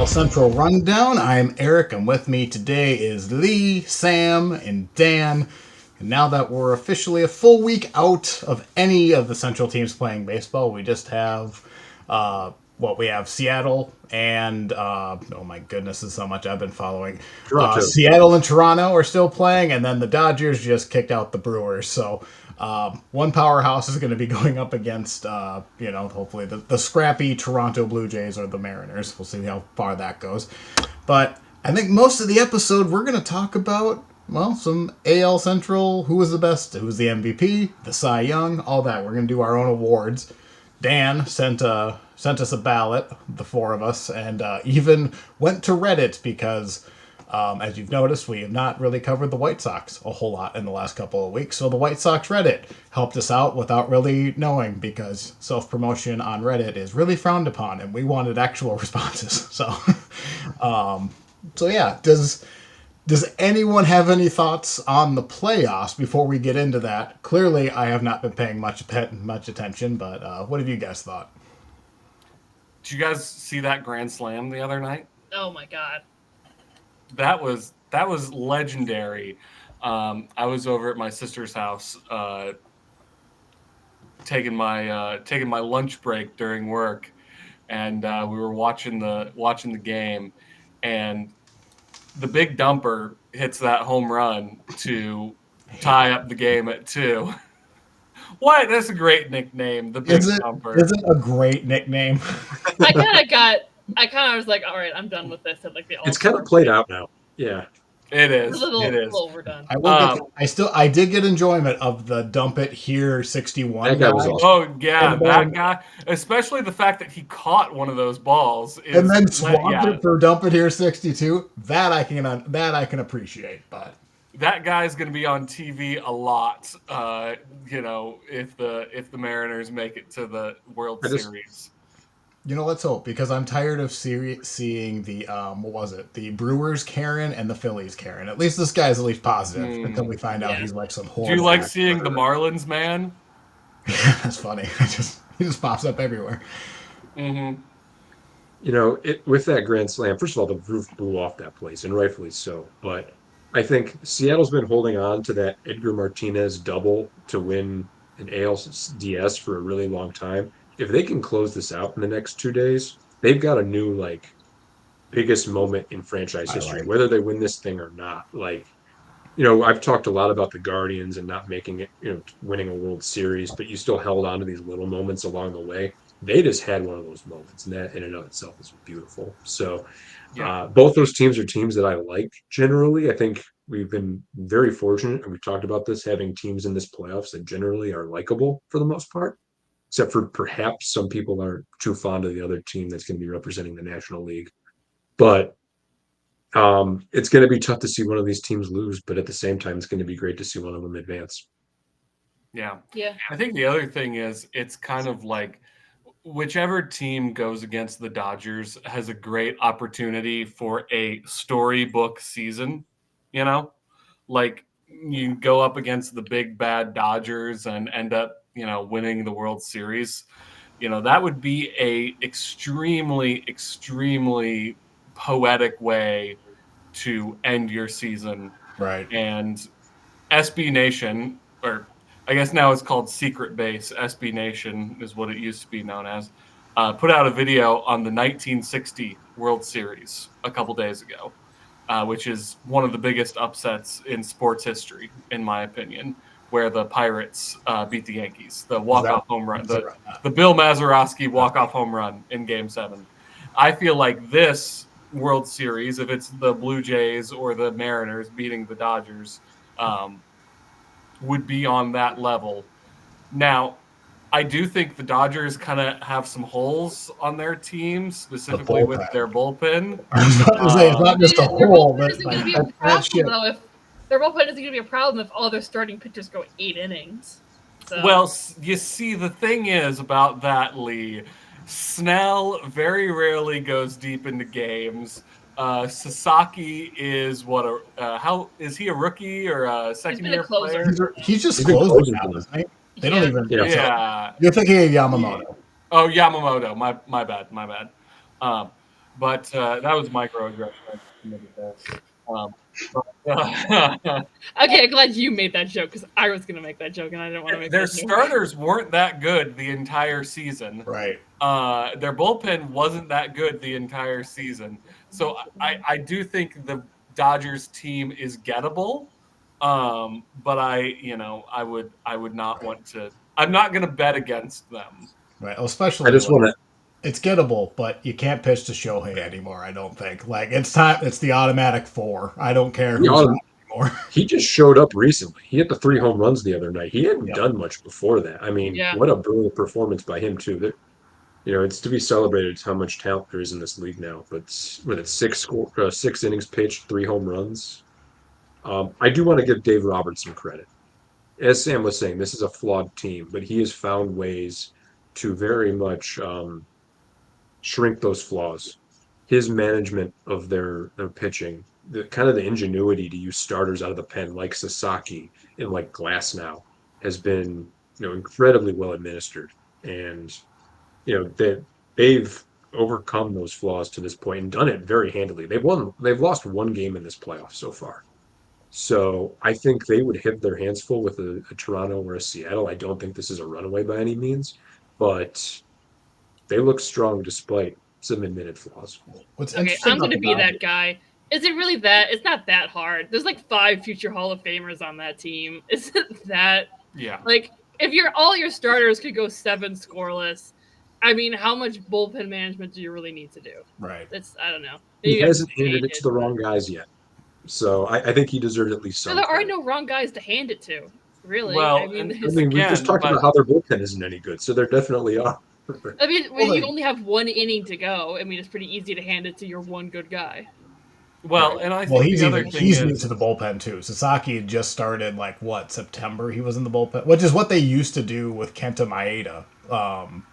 Central Rundown. I'm Eric, and with me today is Lee, Sam, and Dan. And now that we're officially a full week out of any of the Central teams playing baseball, we just have we have Seattle and oh my goodness, this is so much I've been following. Toronto. Seattle and Toronto are still playing, and then the Dodgers just kicked out the Brewers. So one powerhouse is going to be going up against, hopefully the scrappy Toronto Blue Jays or the Mariners. We'll see how far that goes. But I think most of the episode we're going to talk about, well, some AL Central, who was the best, who was the MVP, the Cy Young, all that. We're going to do our own awards. Dan sent us a ballot, the four of us, and even went to Reddit because, as you've noticed, we have not really covered the White Sox a whole lot in the last couple of weeks. So the White Sox Reddit helped us out without really knowing, because self-promotion on Reddit is really frowned upon, and we wanted actual responses. So yeah, does anyone have any thoughts on the playoffs before we get into that? Clearly, I have not been paying much attention, but what have you guys thought? Did you guys see that grand slam the other night? Oh my god, that was legendary. I was over at my sister's house, taking my lunch break during work, and we were watching the game, and the big dumper hits that home run to tie up the game at 2. What? That's a great nickname, the big dumper. Is it a great nickname? I kind of was like, all right, I'm done with this. It's kind of played out now. Yeah. It is. It's a little overdone. I did get enjoyment of the dump it here 61. That guy was awesome. Oh yeah, that guy. Especially the fact that he caught one of those balls and then swapped it for dump it here 62. That I can appreciate, but that guy's going to be on TV a lot. If the Mariners make it to the World Series. Let's hope, because I'm tired of seeing the the Brewers Karen and the Phillies Karen. At least this guy's at least positive until we find out he's like some horrible. Do you like seeing the Marlins man? That's funny. He just pops up everywhere. Mm-hmm. With that grand slam, first of all, the roof blew off that place, and rightfully so. But I think Seattle's been holding on to that Edgar Martinez double to win an ALDS for a really long time. If they can close this out in the next 2 days, they've got a new biggest moment in franchise history, whether they win this thing or not. I've talked a lot about the Guardians and not making it, winning a World Series, but you still held on to these little moments along the way. They just had one of those moments, and that in and of itself is beautiful. So both those teams are teams that I like generally. I think we've been very fortunate, and we talked about this, having teams in this playoffs that generally are likable for the most part, except for perhaps some people aren't too fond of the other team that's going to be representing the National League. But it's going to be tough to see one of these teams lose, but at the same time, it's going to be great to see one of them advance. Yeah. I think the other thing is it's kind of like whichever team goes against the Dodgers has a great opportunity for a storybook season, you go up against the big bad Dodgers and end up, winning the World Series. That would be a extremely, extremely poetic way to end your season. Right. And SB Nation, or I guess now it's called Secret Base, SB Nation is what it used to be known as, put out a video on the 1960 World Series a couple days ago, which is one of the biggest upsets in sports history, in my opinion, where the Pirates beat the Yankees. The walk-off home run, the Bill Mazeroski walk-off home run in Game 7. I feel like this World Series, if it's the Blue Jays or the Mariners beating the Dodgers, would be on that level. Now, I do think the Dodgers kind of have some holes on their team, specifically with their bullpen. I was about to say, it's not just a hole. Their bullpen isn't going to be a problem if all their starting pitchers go 8 innings. So. Well, you see, the thing is about that, Lee, Snell very rarely goes deep into games. Sasaki is how is he a rookie or a second-year player? He's just closing now, isn't he? They don't even. Yeah. You're thinking of Yamamoto. Oh, Yamamoto. My bad. But that was microaggression. I just committed there. But, Okay, I'm glad you made that joke because I was gonna make that joke and I didn't want to make their that joke. starters weren't that good the entire season. Right. Their bullpen wasn't that good the entire season. So I do think the Dodgers team is gettable. But I would not want to. I'm not going to bet against them. Right. I Especially just like want to. it's gettable, but you can't pitch to Shohei anymore. I don't think. Like it's time. It's the automatic 4. I don't care who's on anymore. He just showed up recently. He hit the 3 home runs the other night. He hadn't Yep. done much before that. I mean, Yeah. what a brilliant performance by him too. That it's to be celebrated how much talent there is in this league now. But with it 6 innings pitched, 3 home runs. I do want to give Dave Roberts some credit. As Sam was saying, this is a flawed team, but he has found ways to very much shrink those flaws. His management of their pitching, the kind of the ingenuity to use starters out of the pen like Sasaki and like Glass now has been incredibly well administered, and that they've overcome those flaws to this point and done it very handily. They've lost one game in this playoff so far. So I think they would have their hands full with a Toronto or a Seattle. I don't think this is a runaway by any means, but they look strong despite some admitted flaws. What's Okay, interesting I'm about gonna the be Dodgers? that guy. Is it really that? It's not that hard. There's like 5 future Hall of Famers on that team. Isn't that Yeah. like if all your starters could go 7 scoreless? I mean, how much bullpen management do you really need to do? Right. I don't know. He Maybe I'm hasn't just handed it to jaded, the but- wrong guys yet. So I think he deserves at least No, some there are credit. no wrong guys to hand it to. Really, Well, I mean, and- I mean, we just Again, talked but- about how their bullpen isn't any good, so there definitely are. I mean, when Well, you then- only have 1 inning to go, I mean, it's pretty easy to hand it to your one good guy. Well, Right. and I Well, think the other thing he's new is to the bullpen too. Sasaki had just started September. He was in the bullpen, which is what they used to do with Kenta Maeda.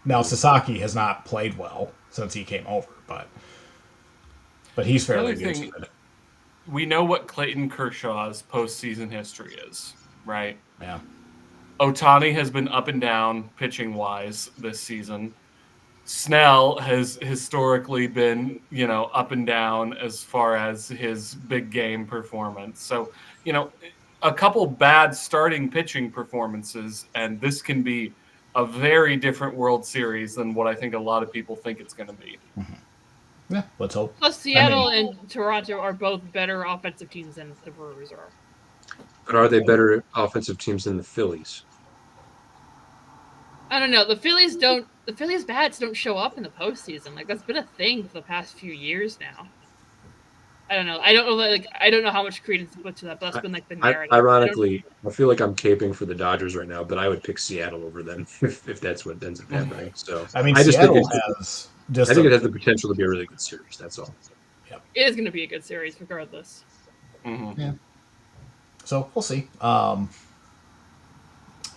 Now Sasaki has not played well since he came over, but he's fairly other new thing- to it. we know what Clayton Kershaw's postseason history is, right? Yeah. Otani has been up and down pitching wise this season. Snell has historically been, up and down as far as his big game performance. So, a couple bad starting pitching performances, and this can be a very different World Series than what I think a lot of people think it's going to be. Yeah, let's hope. Plus, Seattle and Toronto are both better offensive teams than the Brewers are. But are they better offensive teams than the Phillies? I don't know. The Phillies bats don't show up in the postseason. Like that's been a thing for the past few years now. I don't know. I don't know how much credence to put to that, but that's been like the narrative. Ironically, I feel like I'm caping for the Dodgers right now, but I would pick Seattle over them if that's what ends up happening. So I mean, I just think Seattle has just. I think it has the potential to be a really good series. That's all. It is going to be a good series, regardless. Mm-hmm. Yeah. So we'll see.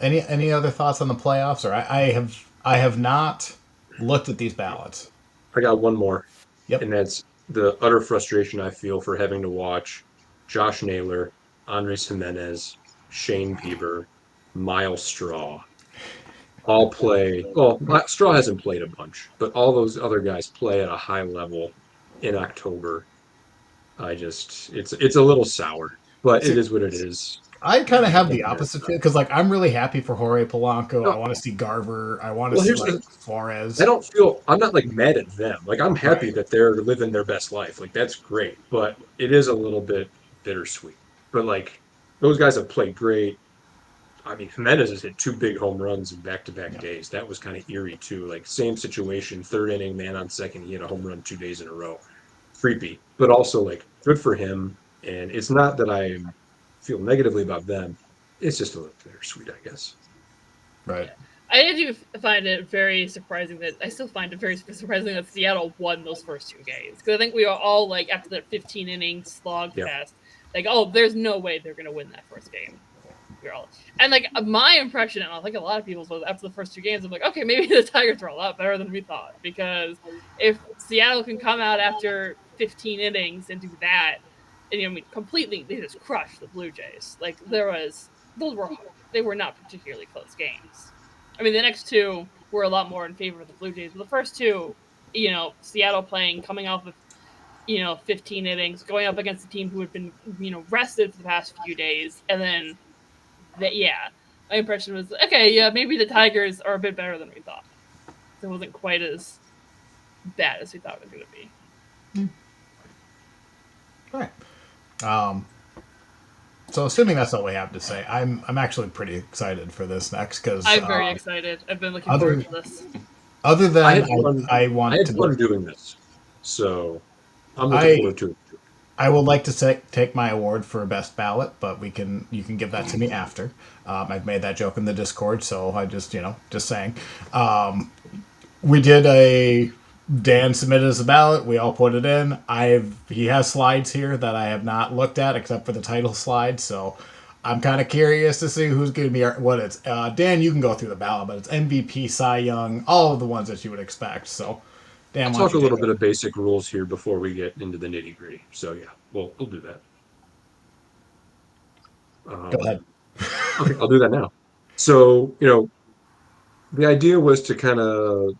Any other thoughts on the playoffs? Or I have not looked at these ballots. I got one more. Yep. And that's the utter frustration I feel for having to watch Josh Naylor, Andres Jimenez, Shane Bieber, Miles Straw all play. Well, Straw hasn't played a bunch, but all those other guys play at a high level in October. It's a little sour, but it is what it is. I kind of have the opposite feel because I'm really happy for Jorge Polanco. No. I want to see Garver. I want to Well, see here's Flores. I'm not mad at them. I'm happy Right. that they're living their best life. That's great, but it is a little bit bittersweet. But those guys have played great. I mean, Jimenez has hit 2 big home runs in back-to-back days. That was kind of eerie too. Same situation, 3rd inning, man on second, he hit a home run 2 days in a row. Creepy, but also good for him. And it's not that I feel negatively about them. It's just a little bittersweet, I guess. Right. I do find it very surprising I still find it very surprising that Seattle won those first 2 games. Because I think we were all after that 15 inning slog fest, there's no way they're going to win that first game. And my impression, and I think a lot of people's was after the first 2 games, I'm like, okay, maybe the Tigers are a lot better than we thought. Because if Seattle can come out after 15 innings and do that, and completely, they just crushed the Blue Jays. They were not particularly close games. I mean, the next 2 were a lot more in favor of the Blue Jays, but the first 2, Seattle coming off of 15 innings, going up against a team who had been rested for the past few days, and then my impression was okay. Yeah, maybe the Tigers are a bit better than we thought. It wasn't quite as bad as we thought it was going to be. All right. So assuming that's all we have to say, I'm actually pretty excited for this next because I'm very excited. I've been looking forward to this. Other than I had fun doing this, so I'm looking forward to it. I would like to take my award for best ballot, but you can give that to me after. I've made that joke in the Discord, so I just saying. We did Dan submitted us a ballot. We all put it in. He has slides here that I have not looked at except for the title slide. So I'm kind of curious to see who's going to be what it's. Dan, you can go through the ballot, but it's MVP, Cy Young, all of the ones that you would expect. So Dan, I'll talk a little bit of basic rules here before we get into the nitty gritty. So yeah, we'll do that. Go ahead. Okay, I'll do that now. So the idea was to kind of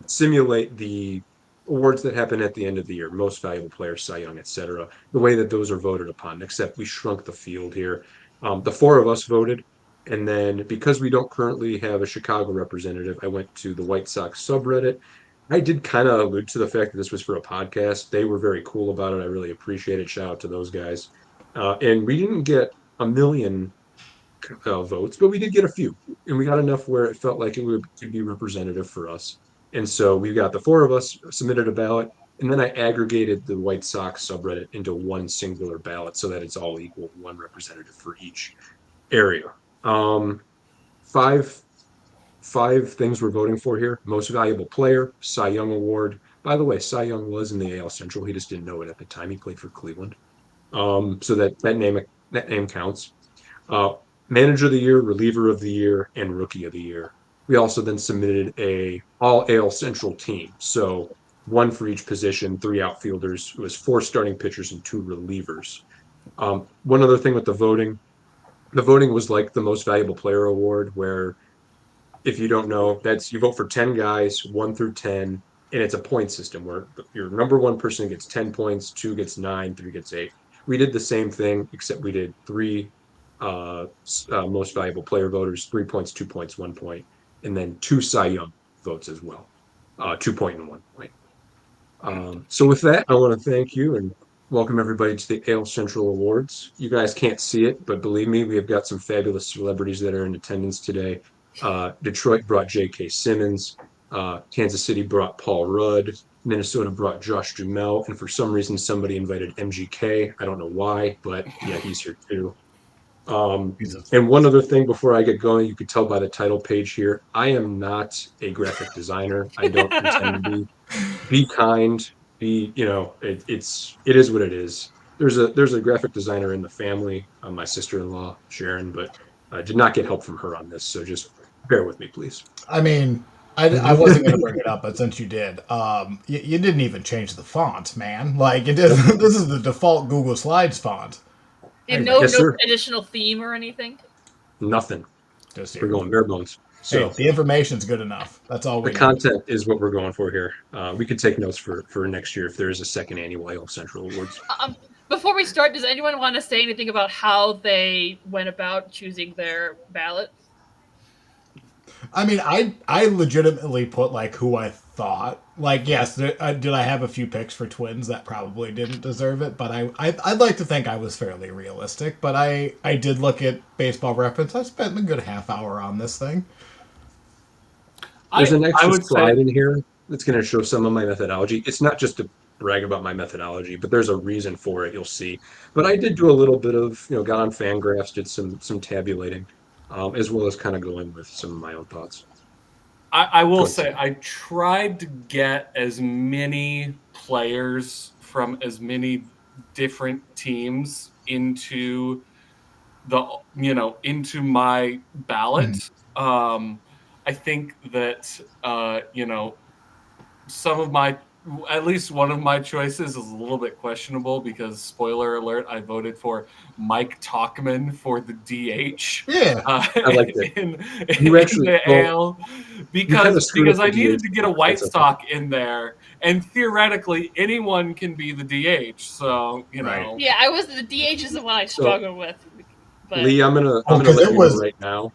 simulate the awards that happen at the end of the year, most valuable player, Cy Young, etc. The way that those are voted upon, except we shrunk the field here. The four of us voted, and then because we don't currently have a Chicago representative, I went to the White Sox subreddit. I did kind of allude to the fact that this was for a podcast. They were very cool about it. I really appreciate it. Shout out to those guys. And we didn't get a million votes, but we did get a few, and we got enough where it felt like it could be representative for us. And so we've got the four of us submitted a ballot, and then I aggregated the White Sox subreddit into one singular ballot so that it's all equal, one representative for each area. Five things we're voting for here: most valuable player, Cy Young award. By the way, Cy Young was in the AL Central. He just didn't know it at the time. He played for Cleveland, so that name counts. Manager of the year, reliever of the year, and rookie of the year. We also then submitted a all AL Central team. So one for each position, 3 outfielders. It was 4 starting pitchers and 2 relievers. One other thing with the voting was like the most valuable player award, where if you don't know, that's you vote for 10 guys, 1 through 10, and it's a point system where your number 1 person gets 10 points, 2 gets 9, 3 gets 8. We did the same thing, except we did 3 most valuable player voters, 3 points, 2 points, 1 point, and then 2 Cy Young votes as well, 2 point and 1 point. So with that, I want to thank you and welcome everybody to the AL Central Awards. You guys can't see it, but believe me, we have got some fabulous celebrities that are in attendance today. Detroit brought J.K. Simmons. Kansas City brought Paul Rudd. Minnesota brought Josh Duhamel. And for some reason, somebody invited MGK. I don't know why, but yeah, he's here too. And one other thing before I get going, you could tell by the title page here, I am not a graphic designer. I don't pretend to be. Be kind. It is what it is. There's a graphic designer in the family, my sister-in-law Sharon, but I did not get help from her on this, so just bear with me, please. I mean, I wasn't going to bring it up, but since you did, you didn't even change the font, man. Like it is. This is the default Google Slides font. And no additional theme or anything? Nothing. We're going bare bones. So the information's good enough. That's all we need. The content is what we're going for here. We could take notes for next year if there is a second annual AL Central Awards. Before we start, does anyone want to say anything about how they went about choosing their ballot? I mean, I legitimately put like who I thought. Like, yes, did I have a few picks for Twins that probably didn't deserve it? But I'd like to think I was fairly realistic. But I did look at Baseball Reference. I spent a good half hour on this thing. There's an extra slide in here that's going to show some of my methodology. It's not just to brag about my methodology, but there's a reason for it. You'll see. But I did do a little bit of got on Fangraphs, did some tabulating. As well as kind of going with some of my own thoughts. I will say I tried to get as many players from as many different teams into into my ballot. I think that some of my, at least one of my choices is a little bit questionable because, spoiler alert, I voted for Mike Tauchman for the DH. Yeah, I like that. In the AL because I needed to get a White Sox in there, And theoretically, anyone can be the DH. So, you Right. know. Yeah, I was the DH is the one I struggled with. But Lee, I'm gonna 'cause let it you know was- right now.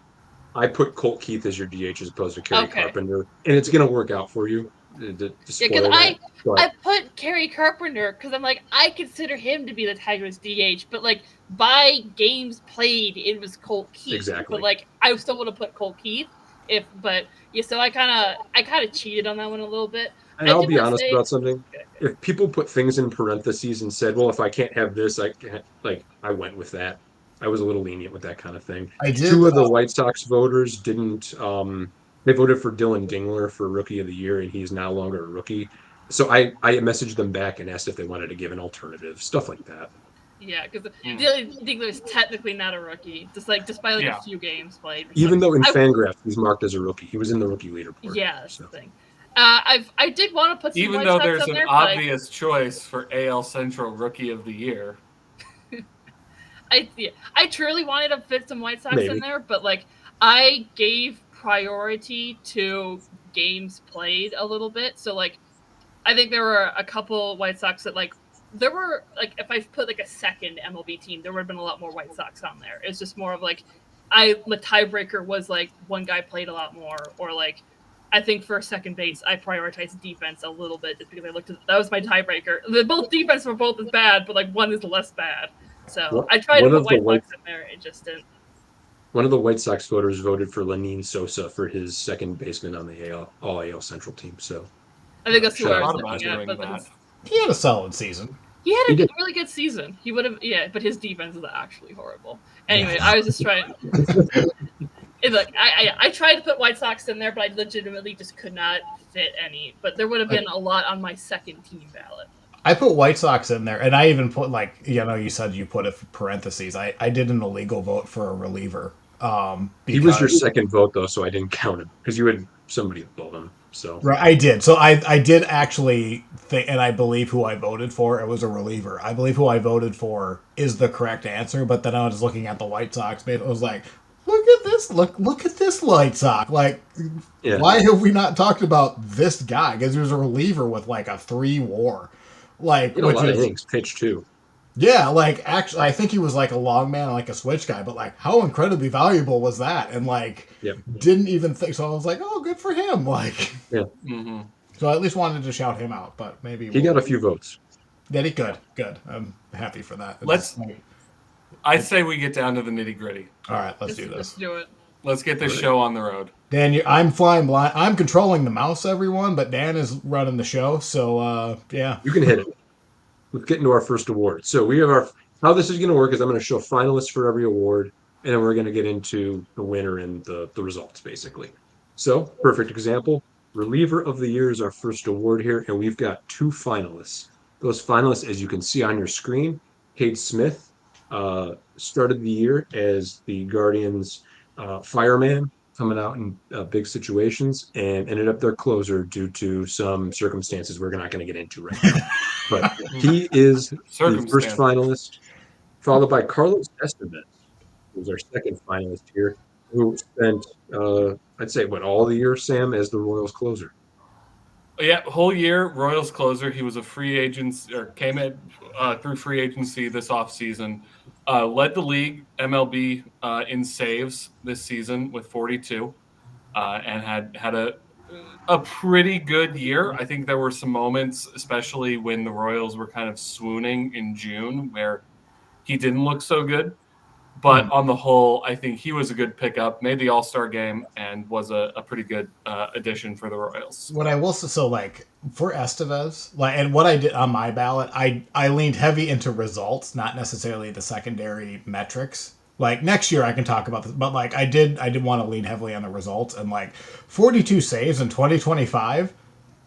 I put Colt Keith as your DH as opposed to Kerry Okay. Carpenter, and it's gonna work out for you. To yeah, because spoil that, I put Kerry Carpenter because I'm like, I consider him to be the Tigers DH, but like by games played, it was Colt Keith. Exactly. But like I still would have put Colt Keith so I kind of cheated on that one a little bit. And I I'll do be wanna honest say- about something. Okay. If people put things in parentheses and said, "Well, if I can't have this, I can't," like I went with that. I was a little lenient with that kind of thing. I did. Two of the White Sox voters didn't. They voted for Dylan Dingler for Rookie of the Year, and he's no longer a rookie. So I messaged them back and asked if they wanted to give an alternative, stuff like that. Yeah, because Dylan Dingler is technically not a rookie, despite like Yeah. a few games played. Even though in I- Fangraphs he's marked as a rookie, he was in the rookie leaderboard. Yeah, that's so. the thing. I did want to put some Even White though Sox there's on an there, obvious choice for AL Central Rookie of the Year. I truly wanted to fit some White Sox Maybe. in there, but like I gave priority to games played a little bit. So like I think there were a couple White Sox that like there were like if I put like a second MLB team, there would have been a lot more White Sox on there. It's just more of like the tiebreaker was like one guy played a lot more, or like I think for second base I prioritized defense a little bit just because I looked at that was my tiebreaker. Both defense were both as bad, but like one is less bad. So I tried to put White Sox in there. It just didn't. One of the White Sox voters voted for Lenine Sosa for his second baseman on the all AL Central team. So I think that's who I was Thought looking about at. doing But that. He had a solid season. he had He a did. really good season. He would have, yeah, but his defense is actually horrible. Anyway, I was just trying. Look, I tried to put White Sox in there, but I legitimately just could not fit any. But there would have been a lot on my second team ballot. I put White Sox in there, and I even put you said you put it for parentheses. I did an illegal vote for a reliever. he was your second vote though, so I didn't count him because you had somebody above him. So Right, I did. So I did actually think, and I believe who I voted for. It was a reliever. I believe who I voted for is the correct answer. But then I was looking at the White Sox. I was like, look at this! Look at this White Sox! Like, yeah. why have we not talked about this guy? Because he was a reliever with like a 3 WAR. Like, He had a lot of is innings pitched too. yeah, like actually, I think he was like a long man, like a switch guy. But like, how incredibly valuable was that? And like, Yep. didn't even think. So I was like, oh, good for him. Like. Yeah. Mm-hmm. So I at least wanted to shout him out, but maybe He got a few votes. Did he? Good. I'm happy for that. I say we get down to the nitty gritty. All right, let's do Let's this. do it. Let's get this show on the road. Dan, I'm flying blind. I'm controlling the mouse, everyone, but Dan is running the show. So yeah, You can hit it. Let's get into our first award. So we have how this is going to work is I'm going to show finalists for every award, and then we're going to get into the winner and the results basically. So perfect example. Reliever of the Year is our first award here, and we've got 2 finalists. Those finalists, as you can see on your screen, Cade Smith started the year as the Guardians' fireman, coming out in big situations, and ended up their closer due to some circumstances we're not going to get into right now. But he is the first finalist, followed by Carlos Estevez, who's our second finalist here, who spent, I'd say, all the year, Sam, as the Royals closer. Yeah, whole year, Royals closer. He was a free agent, or came in through free agency this offseason. Led the league, MLB, in saves this season with 42, and had a pretty good year. I think there were some moments, especially when the Royals were kind of swooning in June, where he didn't look so good. But on the whole, I think he was a good pickup, made the All-Star game, and was a pretty good addition for the Royals. What I will say, so like for Estevez, like, and what I did on my ballot, I leaned heavy into results, not necessarily the secondary metrics. Like next year I can talk about this, but like I did want to lean heavily on the results, and like 42 saves in 2025.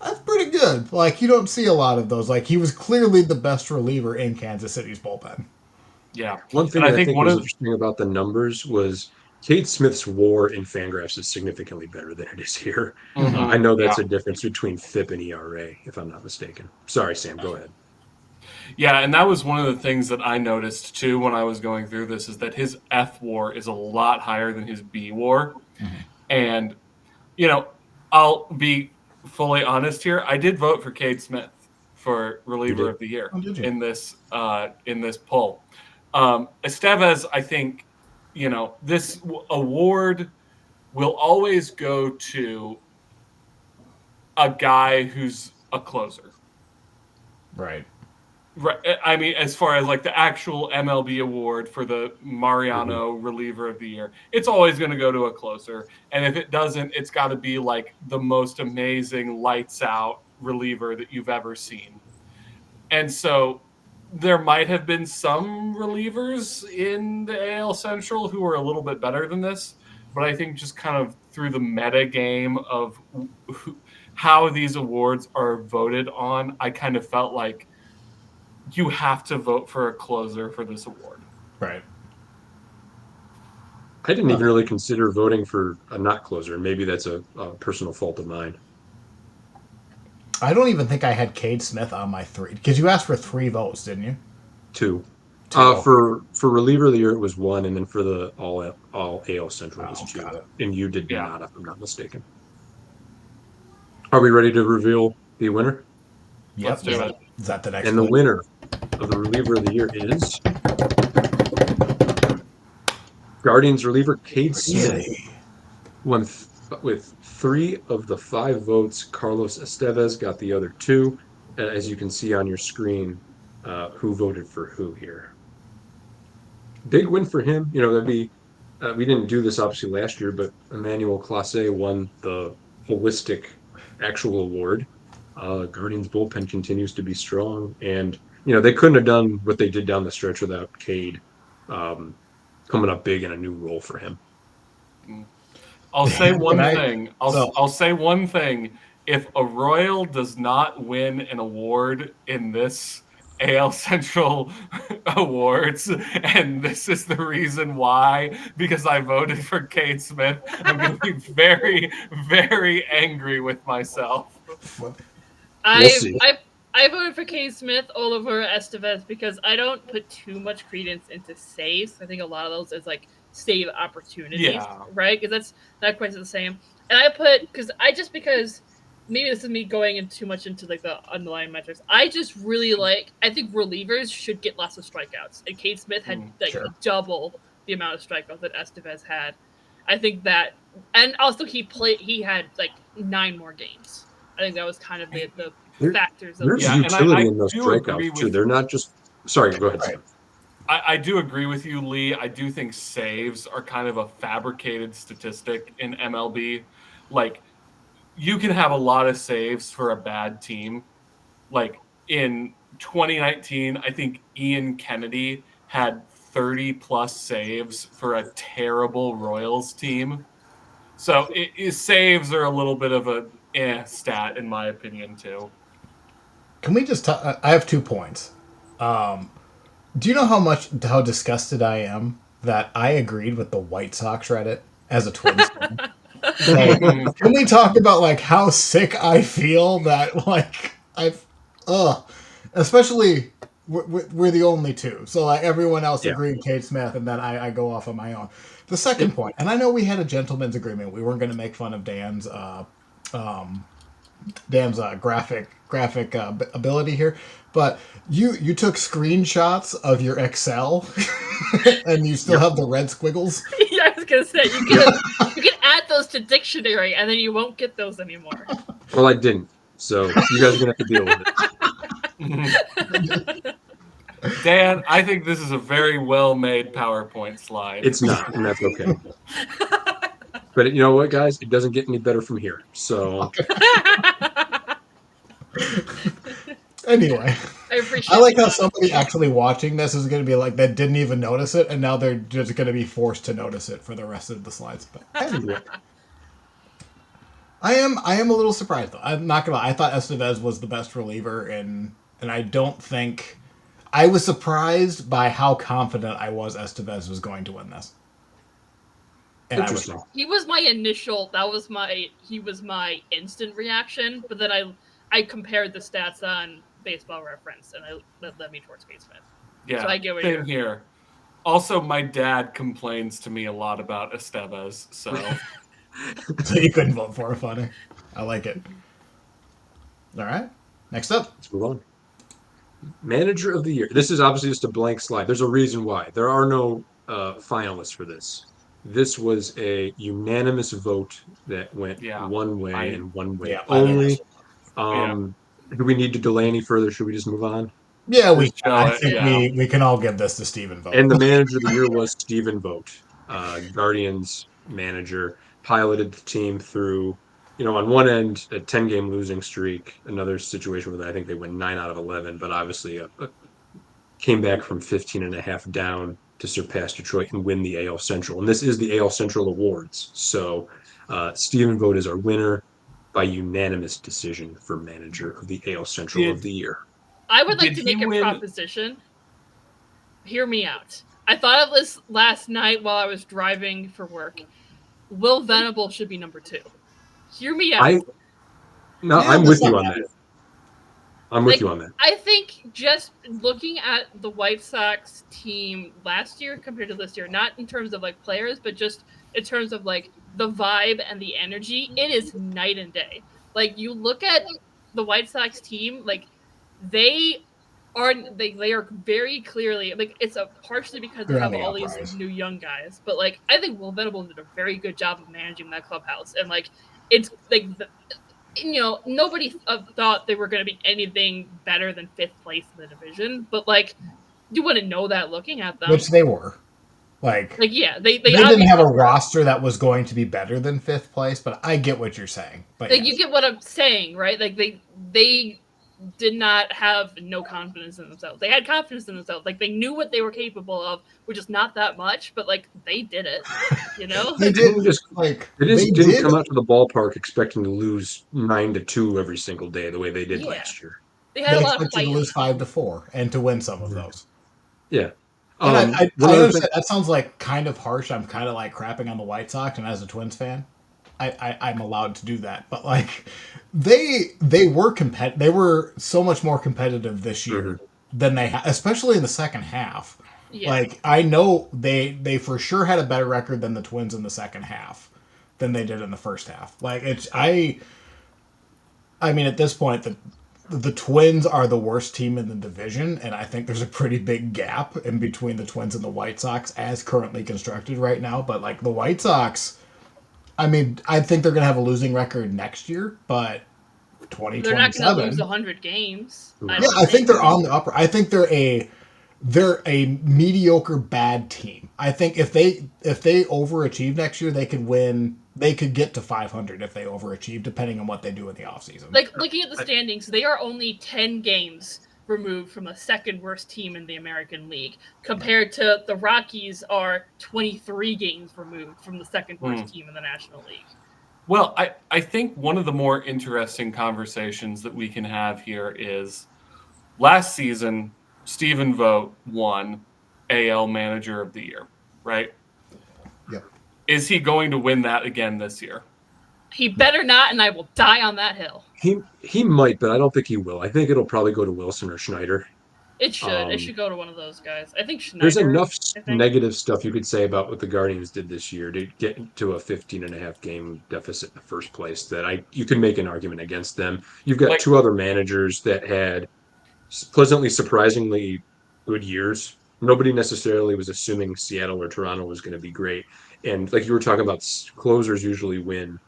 That's pretty good. Like you don't see a lot of those. Like he was clearly the best reliever in Kansas City's bullpen. Yeah. One thing I think was interesting about the numbers was Cade Smith's WAR in Fangraphs is significantly better than it is here. Mm-hmm. I know that's a difference between FIP and ERA, if I'm not mistaken. Sorry, Sam, go ahead. Yeah, and that was one of the things that I noticed too when I was going through this is that his F WAR is a lot higher than his B WAR. Mm-hmm. And, I'll be fully honest here, I did vote for Cade Smith for reliever of the year in this poll. Estevez, I think, this award will always go to a guy who's a closer. Right. Right. I mean, as far as like the actual MLB award for the Mariano reliever of the year, it's always going to go to a closer. And if it doesn't, it's got to be like the most amazing lights out reliever that you've ever seen. And so there might have been some relievers in the AL Central who were a little bit better than this. But I think just kind of through the meta game of how these awards are voted on, I kind of felt like you have to vote for a closer for this award. Right. I didn't even really consider voting for a not closer. Maybe that's a personal fault of mine. I don't even think I had Cade Smith on my 3 because you asked for 3 votes, didn't you? 2. For reliever of the year it was 1, and then for the all AL Central it was 2. And you did not, if I'm not mistaken. Are we ready to reveal the winner? Yep. Let's do it. Is that the next And the winner of the reliever of the year is Guardians reliever Cade Smith. Won with 3 of the 5 votes. Carlos Estevez got the other 2. As you can see on your screen, who voted for who here. Big win for him. That'd be. We didn't do this obviously last year, but Emmanuel Clase won the holistic actual award. Guardians bullpen continues to be strong, and they couldn't have done what they did down the stretch without Cade coming up big in a new role for him. I'll say one thing. I'll say one thing. If a Royal does not win an award in this AL Central awards, and this is the reason why, because I voted for Cade Smith, I'm going to be very, very angry with myself. I voted for Cade Smith over Estevez because I don't put too much credence into saves. I think a lot of those is like save opportunities, right? Because that's not quite the same. And I put because maybe this is me going in too much into like the underlying metrics. I just really I think relievers should get lots of strikeouts, and Cade Smith had double the amount of strikeouts that Estevez had. I think that, and also he had like 9 more games. I think that was kind of the factors. There's utility in those strikeouts too. They're not just. Sorry, go ahead. Right. I do agree with you, Lee. I do think saves are kind of a fabricated statistic in MLB. Like, you can have a lot of saves for a bad team. Like in 2019, I think Ian Kennedy had 30 plus saves for a terrible Royals team. So saves are a little bit of a stat in my opinion too. Can we just talk? I have 2 points. Do you know how disgusted I am that I agreed with the White Sox Reddit as a Twins fan? Can we talk about like how sick I feel that like especially we're the only 2, so like everyone else agreed Cade Smith, and then I go off on my own. The second point, and I know we had a gentleman's agreement, we weren't going to make fun of Dan's graphic ability here, but you took screenshots of your Excel and you still have the red squiggles. Yeah, I was gonna say you can add those to dictionary and then you won't get those anymore. Well, I didn't, so you guys are gonna have to deal with it. Dan, I think this is a very well-made PowerPoint slide. It's not, and that's okay. But you know what, guys? It doesn't get any better from here. So anyway, I like how somebody actually watching this is going to be like that didn't even notice it, and now they're just going to be forced to notice it for the rest of the slides. But anyway, I am a little surprised though. I'm not gonna lie. I thought Estevez was the best reliever, and I don't think I was surprised by how confident I was Estevez was going to win this. And interesting. He was my initial. He was my instant reaction, but then I compared the stats on Baseball Reference, and that led me towards Cade Smith. Yeah, so I get what same here. Also, my dad complains to me a lot about Estevez, so so you couldn't vote for it. Funny, I like it. All right. Next up. Let's move on. Manager of the year. This is obviously just a blank slide. There's a reason why. There are no finalists for this. This was a unanimous vote that went Yeah. one way and one way Yeah, only. Yeah. Do we need to delay any further? Should we just move on? Yeah, we. Just show I it, think yeah. we can all give this to Steven Vogt. And the manager of the year was Stephen Vogt, Guardians manager, piloted the team through, on one end, a 10-game losing streak, another situation where I think they went 9 out of 11, but obviously came back from 15 and a half down to surpass Detroit and win the AL Central. And this is the AL Central Awards. So Stephen Vogt is our winner by unanimous decision for manager of the AL Central of the year. I would like Did to he make a win- proposition. Hear me out. I thought of this last night while I was driving for work. Will Venable should be number 2. Hear me out. I'm with you on that. I'm with you on that. I think just looking at the White Sox team last year compared to this year, not in terms of like players, but just in terms of like the vibe and the energy, it is night and day. Like you look at the White Sox team, like they are very clearly like it's partially because they They're have on the all these uprise. new young guys, but like I think Will Venable did a very good job of managing that clubhouse, and like it's like nobody thought they were going to be anything better than 5th place in the division, but like you wouldn't know that looking at them. Which they were. Like yeah, they didn't have a were. roster that was going to be better than 5th place, but I get what you're saying. But Like yes. you get what I'm saying, right? Like they did not have no confidence in themselves. They had confidence in themselves. Like they knew what they were capable of, which is not that much, but like they did it. They didn't didn't come out to the ballpark expecting to lose 9-2 every single day the way they did last year. They had a lot of expected to lose 5-4 and to win some of those. Yeah. And I understand that sounds like kind of harsh. I'm kind of like crapping on the White Sox, and as a Twins fan, I'm allowed to do that. But like they were they were so much more competitive this year than they especially in the second half. Yeah. Like I know they for sure had a better record than the Twins in the second half than they did in the first half. Like I mean at this point the Twins are the worst team in the division, and I think there's a pretty big gap in between the Twins and the White Sox as currently constructed right now. But like the White Sox, I mean, I think they're going to have a losing record next year, but 2027. They're not going to lose 100 games. I think they're on the upper. I think they're a mediocre bad team. I think if they overachieve next year, they could win. They could get to 500 if they overachieve, depending on what they do in the offseason. Like looking at the standings, they are only 10 games removed from the second worst team in the American League, compared to the Rockies are 23 games removed from the second worst team in the National League. Well, I think one of the more interesting conversations that we can have here is last season, Stephen Vogt won AL Manager of the Year, right? Yep. Is he going to win that again this year? He better not, and I will die on that hill. He might, but I don't think he will. I think it'll probably go to Wilson or Schneider. It should. It should go to one of those guys. I think Schneider. There's enough negative stuff you could say about what the Guardians did this year to get to a 15.5 game deficit in the first place that you can make an argument against them. You've got two other managers that had pleasantly surprisingly good years. Nobody necessarily was assuming Seattle or Toronto was going to be great. And like you were talking about, closers usually win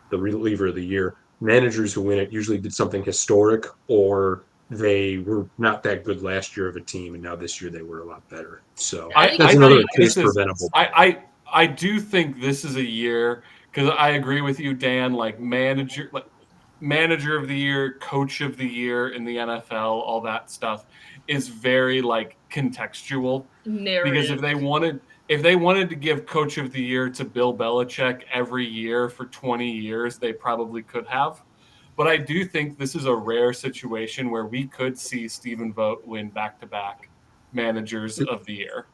the reliever of the year. Managers who win it usually did something historic, or they were not that good last year of a team, and now this year they were a lot better. So that's another case for Venable. I do think this is a year, because I agree with you, Dan, like manager of the year, coach of the year in the NFL, all that stuff is very like contextual. Narrative. Because if they wanted to give coach of the year to Bill Belichick every year for 20 years, they probably could have. But I do think this is a rare situation where we could see Stephen Vogt win back-to-back managers of the year.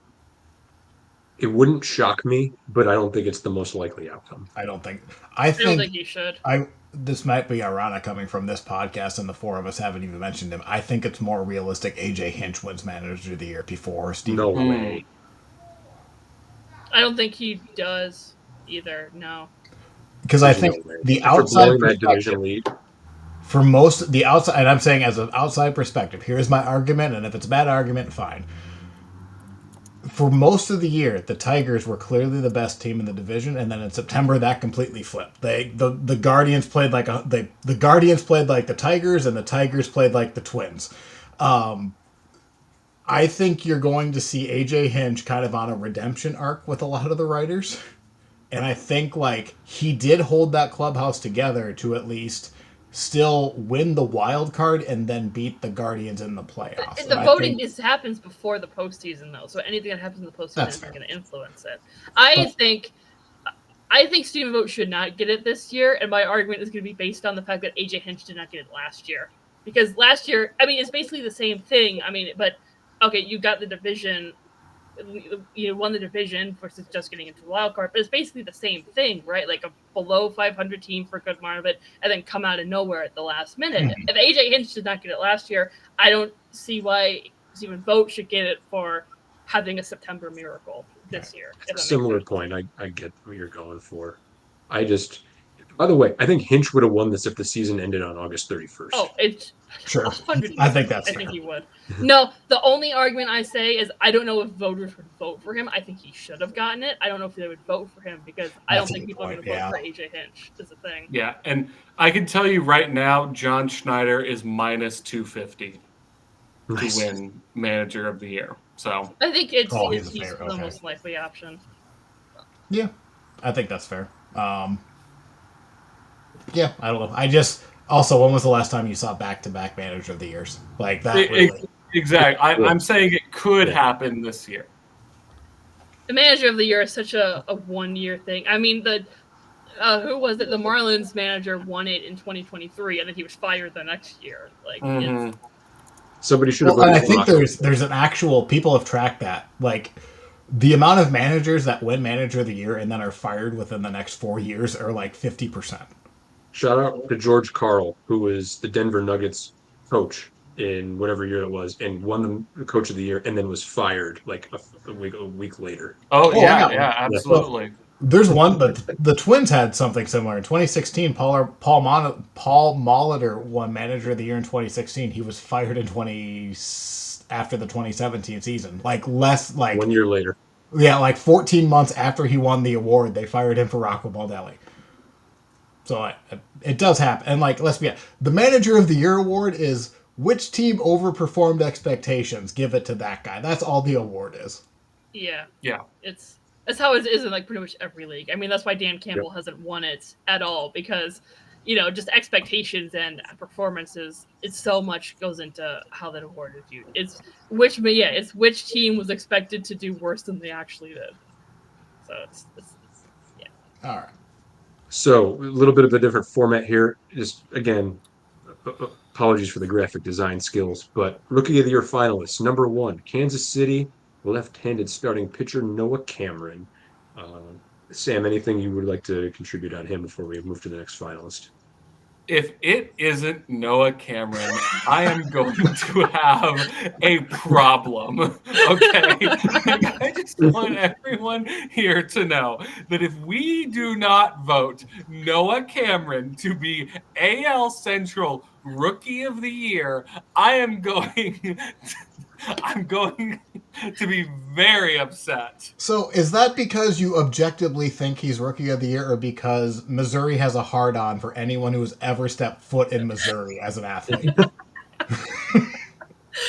It wouldn't shock me, but I don't think it's the most likely outcome. I don't think you should. This might be ironic coming from this podcast, and the four of us haven't even mentioned him. I think it's more realistic AJ Hinch wins manager of the year before Stephen. No way. I don't think he does either. No. Because I think the outside that division lead for most the outside, and I'm saying as an outside perspective, here's my argument, and if it's a bad argument, fine. For most of the year, the Tigers were clearly the best team in the division, and then in September that completely flipped. The Guardians played like the Guardians played like the Tigers, and the Tigers played like the Twins. I think you're going to see AJ Hinch kind of on a redemption arc with a lot of the writers. And I think like he did hold that clubhouse together to at least still win the wild card and then beat the Guardians in the playoffs. The voting happens before the postseason, though, so anything that happens in the postseason isn't going to influence it. I think Stephen Vogt should not get it this year, and my argument is going to be based on the fact that AJ Hinch did not get it last year. Because last year, I mean, it's basically the same thing. I mean, but okay, you got the division. You won the division versus just getting into the wild card, but it's basically the same thing, right? Like a below 500 team for a good amount of it, and then come out of nowhere at the last minute. Mm-hmm. If AJ Hinch did not get it last year, I don't see why Stephen Vogt should get it for having a September miracle this year. Similar point. I get what you're going for. By the way, I think Hinch would have won this if the season ended on August 31st. Oh, it's sure. I think that's. I think he would. No, the only argument I say is I don't know if voters would vote for him. I think he should have gotten it. I don't know if they would vote for him because I don't think people are going to vote for AJ Hinch. Is the thing. Yeah, and I can tell you right now, John Schneider is minus 250 to win Manager of the Year. So I think he's the most likely option. Yeah, I think that's fair. Yeah, I don't know. I just also, when was the last time you saw back-to-back Manager of the Years like that? Really? Exactly. I'm saying it could happen this year. The Manager of the Year is such a 1 year thing. I mean, who was it? The Marlins manager won it in 2023, and then he was fired the next year. Like, somebody should have. Well, I think there's an actual people have tracked that like. The amount of managers that win Manager of the Year and then are fired within the next 4 years are like 50%. Shout out to George Karl, who was the Denver Nuggets coach in whatever year it was, and won the Coach of the Year, and then was fired like a week later. Oh yeah, absolutely. There's one, but the Twins had something similar in 2016. Paul Molitor won Manager of the Year in 2016. He was fired after the 2017 season. Like 1 year later. Yeah, like 14 months after he won the award, they fired him for Rocco Baldelli. So it does happen. And like, let's be honest, the Manager of the Year award is which team overperformed expectations. Give it to that guy. That's all the award is. Yeah. That's how it is in like pretty much every league. I mean, that's why Dan Campbell hasn't won it at all because, just expectations and performances. It's so much goes into how that award is viewed. It's which team was expected to do worse than they actually did. So it's all right. So a little bit of a different format here. Just again, apologies for the graphic design skills, but Rookie of the Year finalists. Number 1, Kansas City left-handed starting pitcher Noah Cameron. Sam, anything you would like to contribute on him before we move to the next finalist? If it isn't Noah Cameron, I am going to have a problem. Okay? I just want everyone here to know that if we do not vote Noah Cameron to be AL Central Rookie of the Year, I'm going to be very upset. So is that because you objectively think he's Rookie of the Year or because Missouri has a hard-on for anyone who has ever stepped foot in Missouri as an athlete?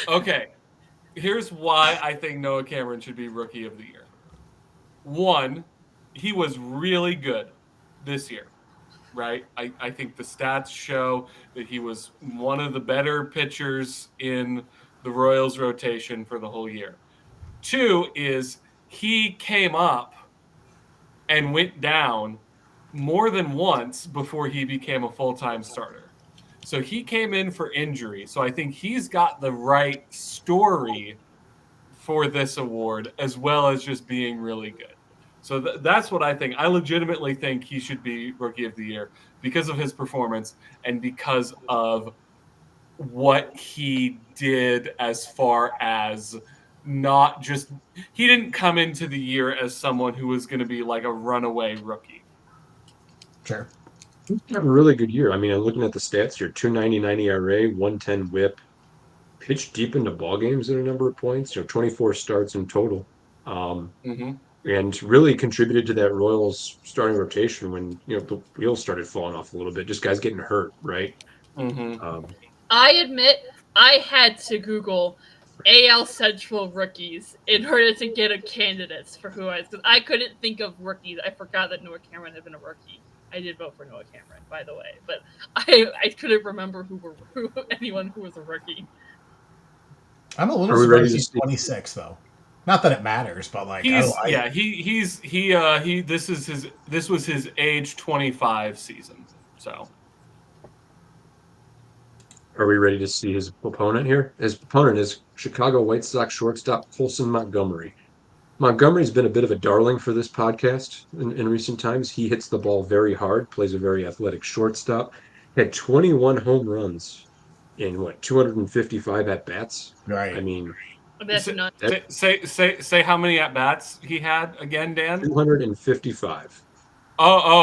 Okay, here's why I think Noah Cameron should be Rookie of the Year. 1, he was really good this year, right? I think the stats show that he was one of the better pitchers in the Royals rotation for the whole year. 2 is he came up and went down more than once before he became a full-time starter. So he came in for injury. So I think he's got the right story for this award as well as just being really good. So that's what I think. I legitimately think he should be Rookie of the Year because of his performance and because of what he did as far as not just he didn't come into the year as someone who was going to be like a runaway rookie. Sure. He's had a really good year. I mean, I'm looking at the stats here: 2.99 ERA, 110 WHIP, pitched deep into ball games at a number of points. 24 starts in total, Mm-hmm. and really contributed to that Royals starting rotation when the wheels started falling off a little bit. Just guys getting hurt, right? Mm-hmm. I admit I had to Google AL Central rookies in order to get a candidates for who I was, because I couldn't think of rookies. I forgot that Noah Cameron had been a rookie. I did vote for Noah Cameron, by the way, but I couldn't remember who anyone who was a rookie. I'm a little Are we ready surprised to he's see? 26 though. Not that it matters, but like I don't like. He this was his age 25 season. So Are we ready to see his opponent here? His opponent is Chicago White Sox shortstop Colson Montgomery. Montgomery's been a bit of a darling for this podcast in recent times. He hits the ball very hard, plays a very athletic shortstop. Had 21 home runs in 255 at bats. I Right. mean, That's not. that say how many at bats he had again, Dan? 255.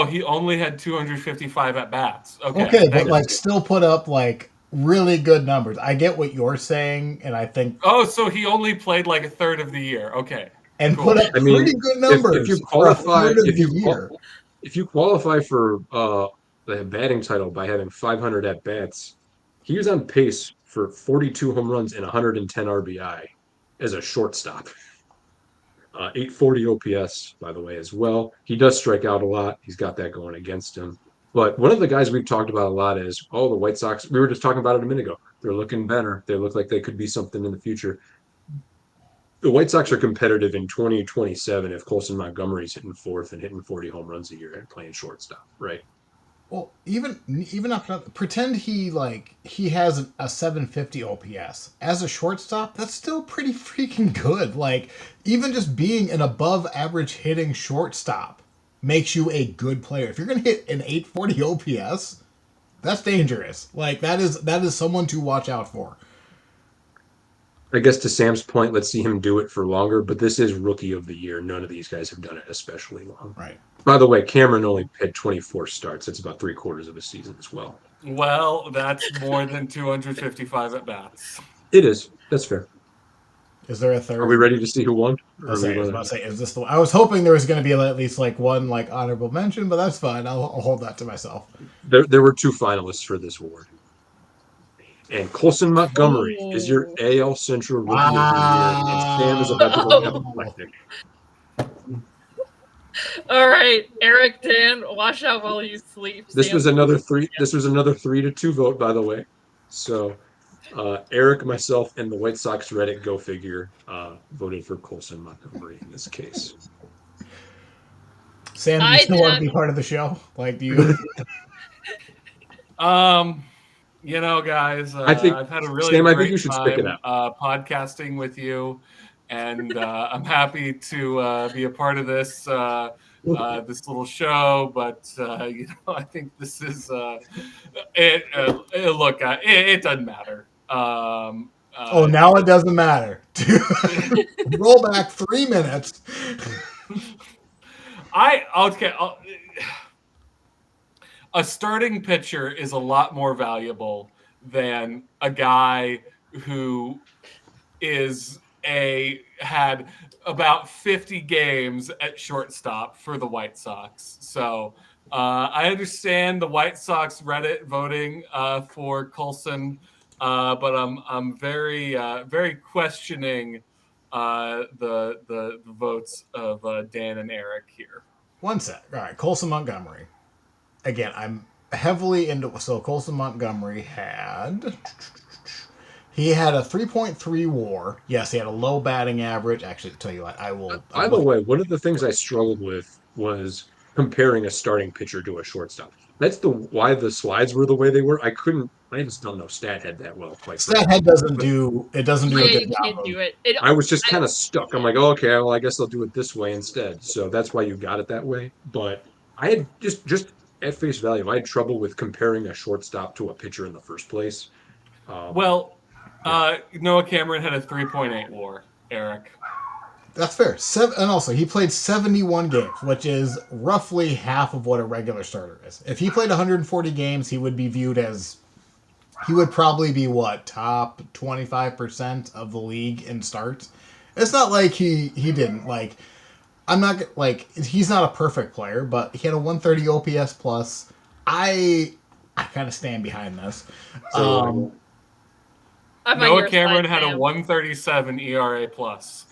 He only had 255 at bats. Okay, Okay, but thank like you. still put up like really good numbers. I get what you're saying, and I think Oh, so he only played like a third of the year. Okay, and put cool. up I pretty mean, good if you numbers for a qualify third of the year. if you qualify for the batting title by having 500 at bats, he was on pace for 42 home runs and 110 RBI as a shortstop. 840 OPS, by the way, as well. He does strike out a lot. He's got that going against him. But one of the guys we've talked about a lot is, the White Sox. We were just talking about it a minute ago. They're looking better. They look like they could be something in the future. The White Sox are competitive in 2027 if Colson Montgomery's hitting fourth and hitting 40 home runs a year and playing shortstop, right? Well, even after pretend he has a 750 OPS as a shortstop, that's still pretty freaking good. Like even just being an above average hitting shortstop makes you a good player. If you're gonna hit an 840 OPS, that's dangerous. Like that is someone to watch out for. I guess to Sam's point, let's see him do it for longer, but this is rookie of the year. None of these guys have done it especially long. Right. By the way, Cameron only had 24 starts. That's about three-quarters of a season as well. Well, that's more than 255 at bats. It is. That's fair. Is there a Are we third? ready to see who won? Or are we I was going about to to? say, is this the? I was hoping there was going to be at least like one like honorable mention, but that's fine. I'll hold that to myself. There were two finalists for this award. And Colson Montgomery is your Oh. AL Central Rookie of the Year. And Sam is about to go Wow. apoplectic. All right, Eric, Dan, watch out while you sleep. This was Sam's another three. This was another 3-2 vote, by the way. So Eric, myself, and the White Sox Reddit Go Figure voted for Colson Montgomery in this case. Sam, do you I still did want to not. be part of the show? Like, do you? Guys, I think I've had a really Sam. I think great you should stick it time out. podcasting with you, and I'm happy to be a part of this this little show. But I think this is look. It doesn't matter. Oh, now it doesn't matter. Roll back 3 minutes. A starting pitcher is a lot more valuable than a guy who had about 50 games at shortstop for the White Sox. So I understand the White Sox Reddit voting for Colson, but I'm very questioning the votes of Dan and Eric here. One sec. All right, Colson Montgomery. Again, I'm heavily into. So Colson Montgomery he had a 3.3 WAR. Yes, he had a low batting average. Actually, to tell you what, I will. By the way, one of the things I struggled with was comparing a starting pitcher to a shortstop. That's why the slides were the way they were. I couldn't. I just don't know StatHead that well, quite frankly. Stathead doesn't But do it. Doesn't do a Yeah, good you job can't of. do it. I was just I, kind of stuck. I'm like, oh, okay, well, I guess I'll do it this way instead. So that's why you got it that way. But I had just at face value, I had trouble with comparing a shortstop to a pitcher in the first place. Um, Well, yeah. Noah Cameron had a 3.8 WAR. Eric. That's fair. And also, he played 71 games, which is roughly half of what a regular starter is. If he played 140 games, he would be viewed as. He would probably be what, top 25% of the league in starts. It's not like he didn't like. I'm not like he's not a perfect player, but he had a 130 OPS plus. I kind of stand behind this. So I'm on Noah your Cameron side, had a Sam. 137 ERA plus.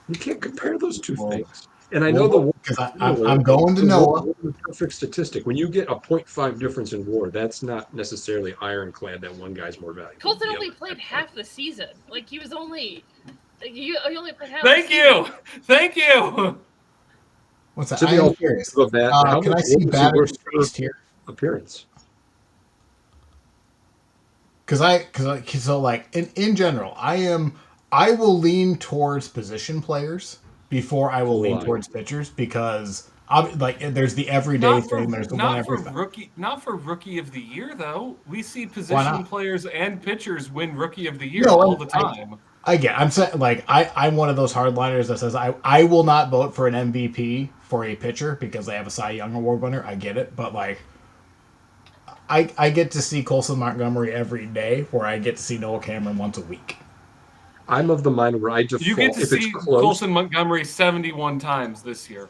you can't compare those two things. And I know the because I'm going to the Noah. WAR is a perfect statistic. When you get a 0.5 difference in WAR, that's not necessarily ironclad that one guy's more valuable. Colton than the only other. played half the season. Like he was only. He only played half. Thank the season. you. Thank you. What's that? To I the am curious. alternative of that, how Can much I see WAR was he batters worth per faced here? appearance? So like in general, I will lean towards position players before I will lean Why? towards pitchers because like there's the everyday Not for thing. There's the one not for everything. rookie of the year though. We see Why position not? players and pitchers win rookie of the year No, all the time. I'm saying like I'm one of those hardliners that says I will not vote for an MVP for a pitcher because they have a Cy Young Award winner. I get it, but like I get to see Colson Montgomery every day, where I get to see Noah Cameron once a week. I'm of the mind where I You get default to if it's see close. Colson Montgomery 71 times this year.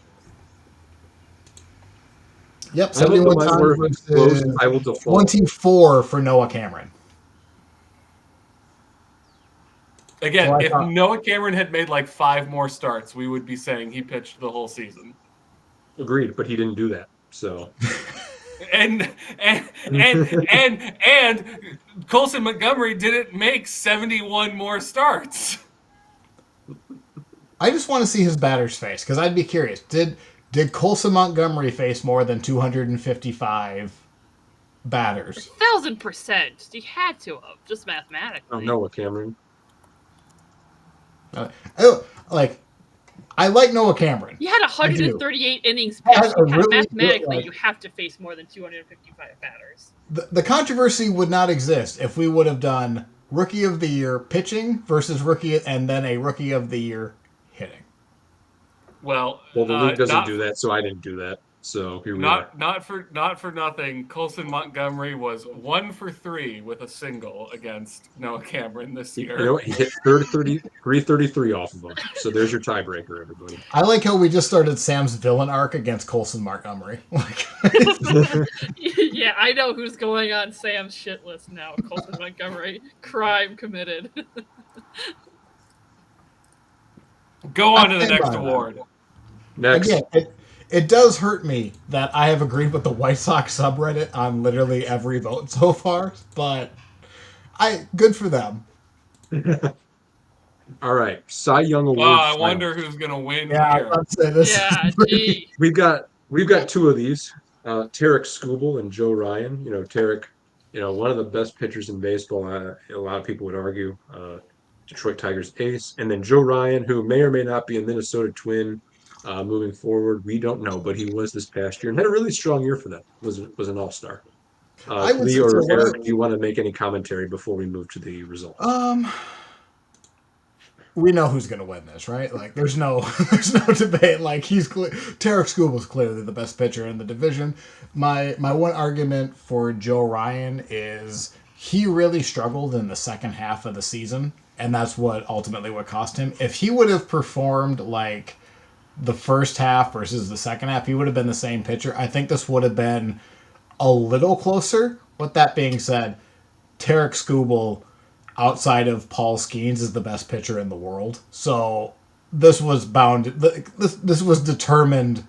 Yep, I'm of the 71 mind times where if it's close, versus I will default. 24 for Noah Cameron. Again, So I if thought, Noah Cameron had made like 5 more starts, we would be saying he pitched the whole season. Agreed, but he didn't do that. So And and Colson Montgomery didn't make 71 more starts. I just want to see his batter's face because I'd be curious. Did Colson Montgomery face more than 255 batters? 1,000%. He had to have just I mathematically. don't know what Cameron. Like I like Noah Cameron. He had I do. 138 innings He had pitched. a really good, Mathematically, like- you have to face more than 255 batters. The controversy would not exist if we would have done Rookie of the Year pitching versus rookie and then a Rookie of the Year hitting. Well, Well, the league doesn't not do that, so I didn't do that. So here we are. not for nothing. Colson Montgomery was 1 for 3 with a single against Noah Cameron this year. You know what? He hit 333 off of him. So there's your tiebreaker, everybody. I like how we just started Sam's villain arc against Colson Montgomery. Like, Yeah, I know who's going on Sam's shit list now. Colton Montgomery, crime committed. Go on to the stand next by that. award. Next, again, it does hurt me that I have agreed with the White Sox subreddit on literally every vote so far, but good for them. all right. Cy Young Award. I finals. wonder who's gonna win Yeah, here. I'd say this. Yeah, is pretty- gee. We've got two of these. Tarek Skubal and Joe Ryan. You know, Tarek, one of the best pitchers in baseball. A lot of people would argue. Detroit Tigers ace, and then Joe Ryan, who may or may not be a Minnesota Twin moving forward. We don't know, but he was this past year and had a really strong year for them. Was an all-star. I would Lee say or so. Eric, do you want to make any commentary before we move to the results? We know who's going to win this, right? Like, there's no debate. Like, Tarek Skubal's clearly the best pitcher in the division. My one argument for Joe Ryan is he really struggled in the second half of the season, and that's what cost him. If he would have performed like the first half versus the second half, he would have been the same pitcher. I think this would have been a little closer. With that being said, Tarek Skubal, outside of Paul Skeens, is the best pitcher in the world. So this was this was determined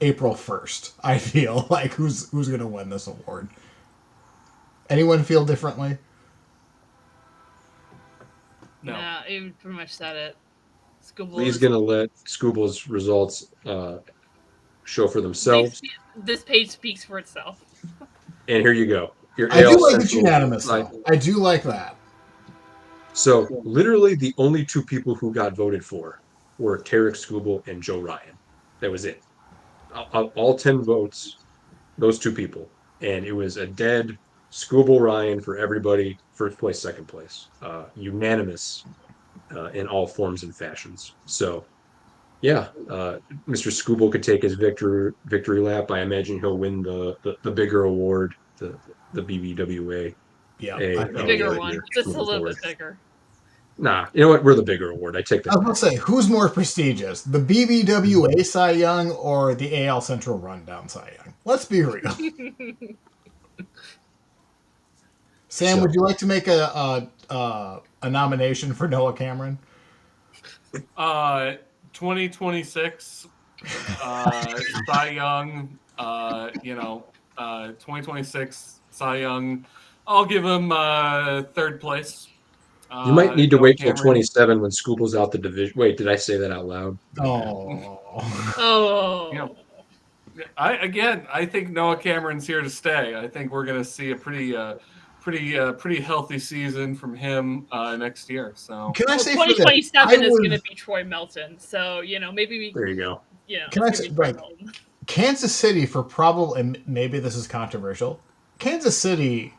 April 1st. I feel like who's going to win this award. Anyone feel differently? No. Nah, you pretty much said it. Lee's going to let Skubal's results show for themselves. This page speaks for itself. And here you go. Your I do AL like it's Central unanimous, side. though. I do like that. So literally the only two people who got voted for were Tarek Skubal and Joe Ryan. That was it. All 10 votes, those two people. And it was a dead Skubal Ryan for everybody, first place, second place. Unanimous in all forms and fashions. So, yeah, Mr. Scooble could take his victory lap. I imagine he'll win the bigger award, the BBWA Yeah, I The think bigger award one, here just a moving little forward. bit bigger. Nah, you know what? We're the bigger award. I take I that was back. gonna say, who's more prestigious, the BBWA Cy Young or the AL Central Rundown Cy Young? Let's be real. Sam, So, would you like to make a nomination for Noah Cameron? 2026 Cy Young, 2026 Cy Young. I'll give him third place. you might need to Noah wait till Cameron. 27 when Scooble's out the division. Wait, did I say that out loud? My bad. Oh, Yeah. Oh, I think Noah Cameron's here to stay. I think we're going to see a pretty healthy season from him next year. So can I well, say for this? 2027 is going to be Troy Melton. So maybe we, There you go. Can it's I going to say, be Troy like, Melton. Kansas City for probably, and maybe this is controversial. Kansas City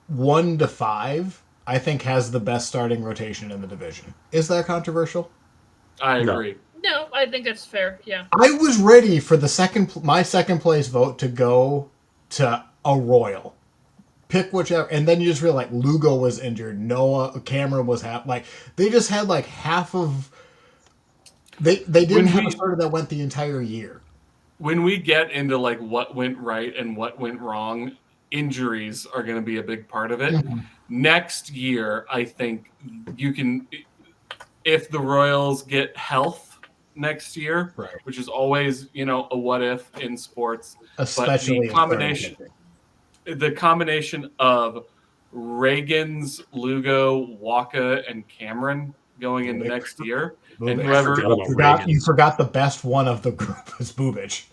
1 to 5, I think, has the best starting rotation in the division. Is that controversial? I No. agree. No, I think that's fair. Yeah. I was ready for my second place vote to go to a Royal. Pick whichever, and then you just realize like Lugo was injured, Noah Cameron was they just had like half of they didn't have a starter that went the entire year. When we get into like what went right and what went wrong, injuries are going to be a big part of it. Next year, I think you can, if the Royals get health next year, Right. which is always a what if in sports, Especially but the combination of Reagan's, Lugo, Waka, and Cameron going into next year, and Bubic. whoever You forgot the best one of the group is Bubic.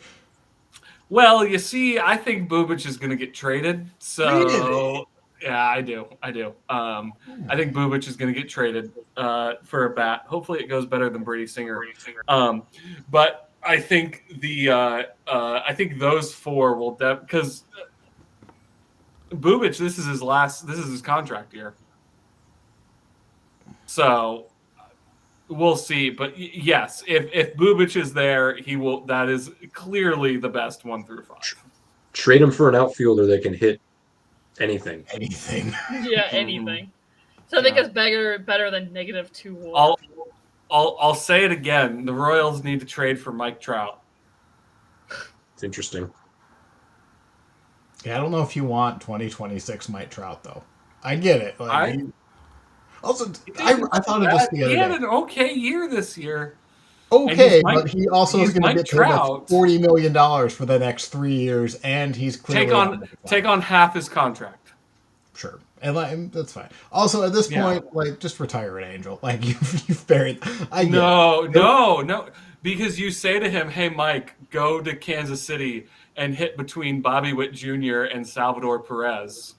Well, you see, I think Bubic is going to get traded. So, really? Yeah, I do. I think Bubic is going to get traded for a bat. Hopefully, it goes better than Brady Singer. But I think I think those four will because Bubic, this is his contract year. So we'll see. But yes, if Bubic is there, he will. That is clearly the best 1 through 5. Trade him for an outfielder that can hit anything. Yeah, anything. So I think it's better than -2 WAR. I'll say it again. The Royals need to trade for Mike Trout. It's interesting. Yeah, I don't know if you want 2026 Mike Trout though. I get it. Like, I thought of this the other day. He had an okay year this year. Okay, but he also is going to get paid like $40 million for the next 3 years, and he's clearly take on half his contract. Sure, and that's fine. Also, at this point, like, just retire an Angel. Like you've buried. No, because you say to him, "Hey, Mike, go to Kansas City and hit between Bobby Witt Jr. and Salvador Perez."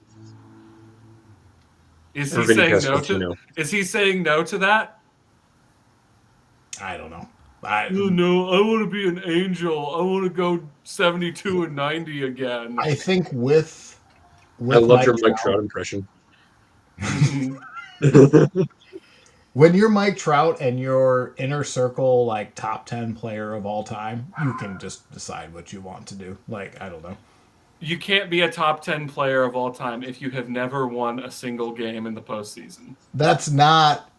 Is he saying no to? Is he saying no to that? I don't know. No, I want to be an Angel. I want to go 72 and 90 again. I think with I loved your Mike Trout impression. When you're Mike Trout and you're inner circle, like top 10 player of all time, you can just decide what you want to do. Like, I don't know. You can't be a top 10 player of all time if you have never won a single game in the postseason. That's not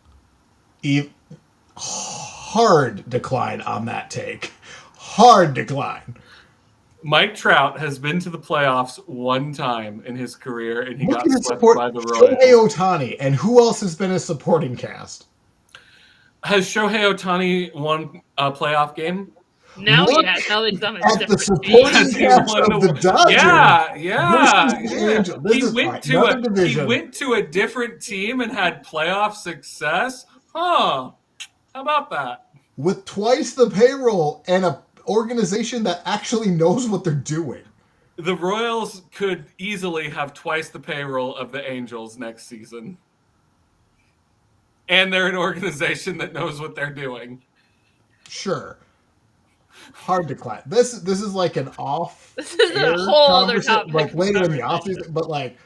hard decline on that take. Hard decline. Mike Trout has been to the playoffs one time in his career, and he got swept by the Royals. Shohei Ohtani, and who else has been a supporting cast? Has Shohei Ohtani won a playoff game? Now he has. Now he's done at the supporting cast of the Dodgers. He went to a different team and had playoff success. Huh? How about that? With twice the payroll and an organization that actually knows what they're doing. The Royals could easily have twice the payroll of the Angels next season. And they're an organization that knows what they're doing. Sure. Hard decline. This is like an off. This is a whole other topic. Like later in the offseason, but like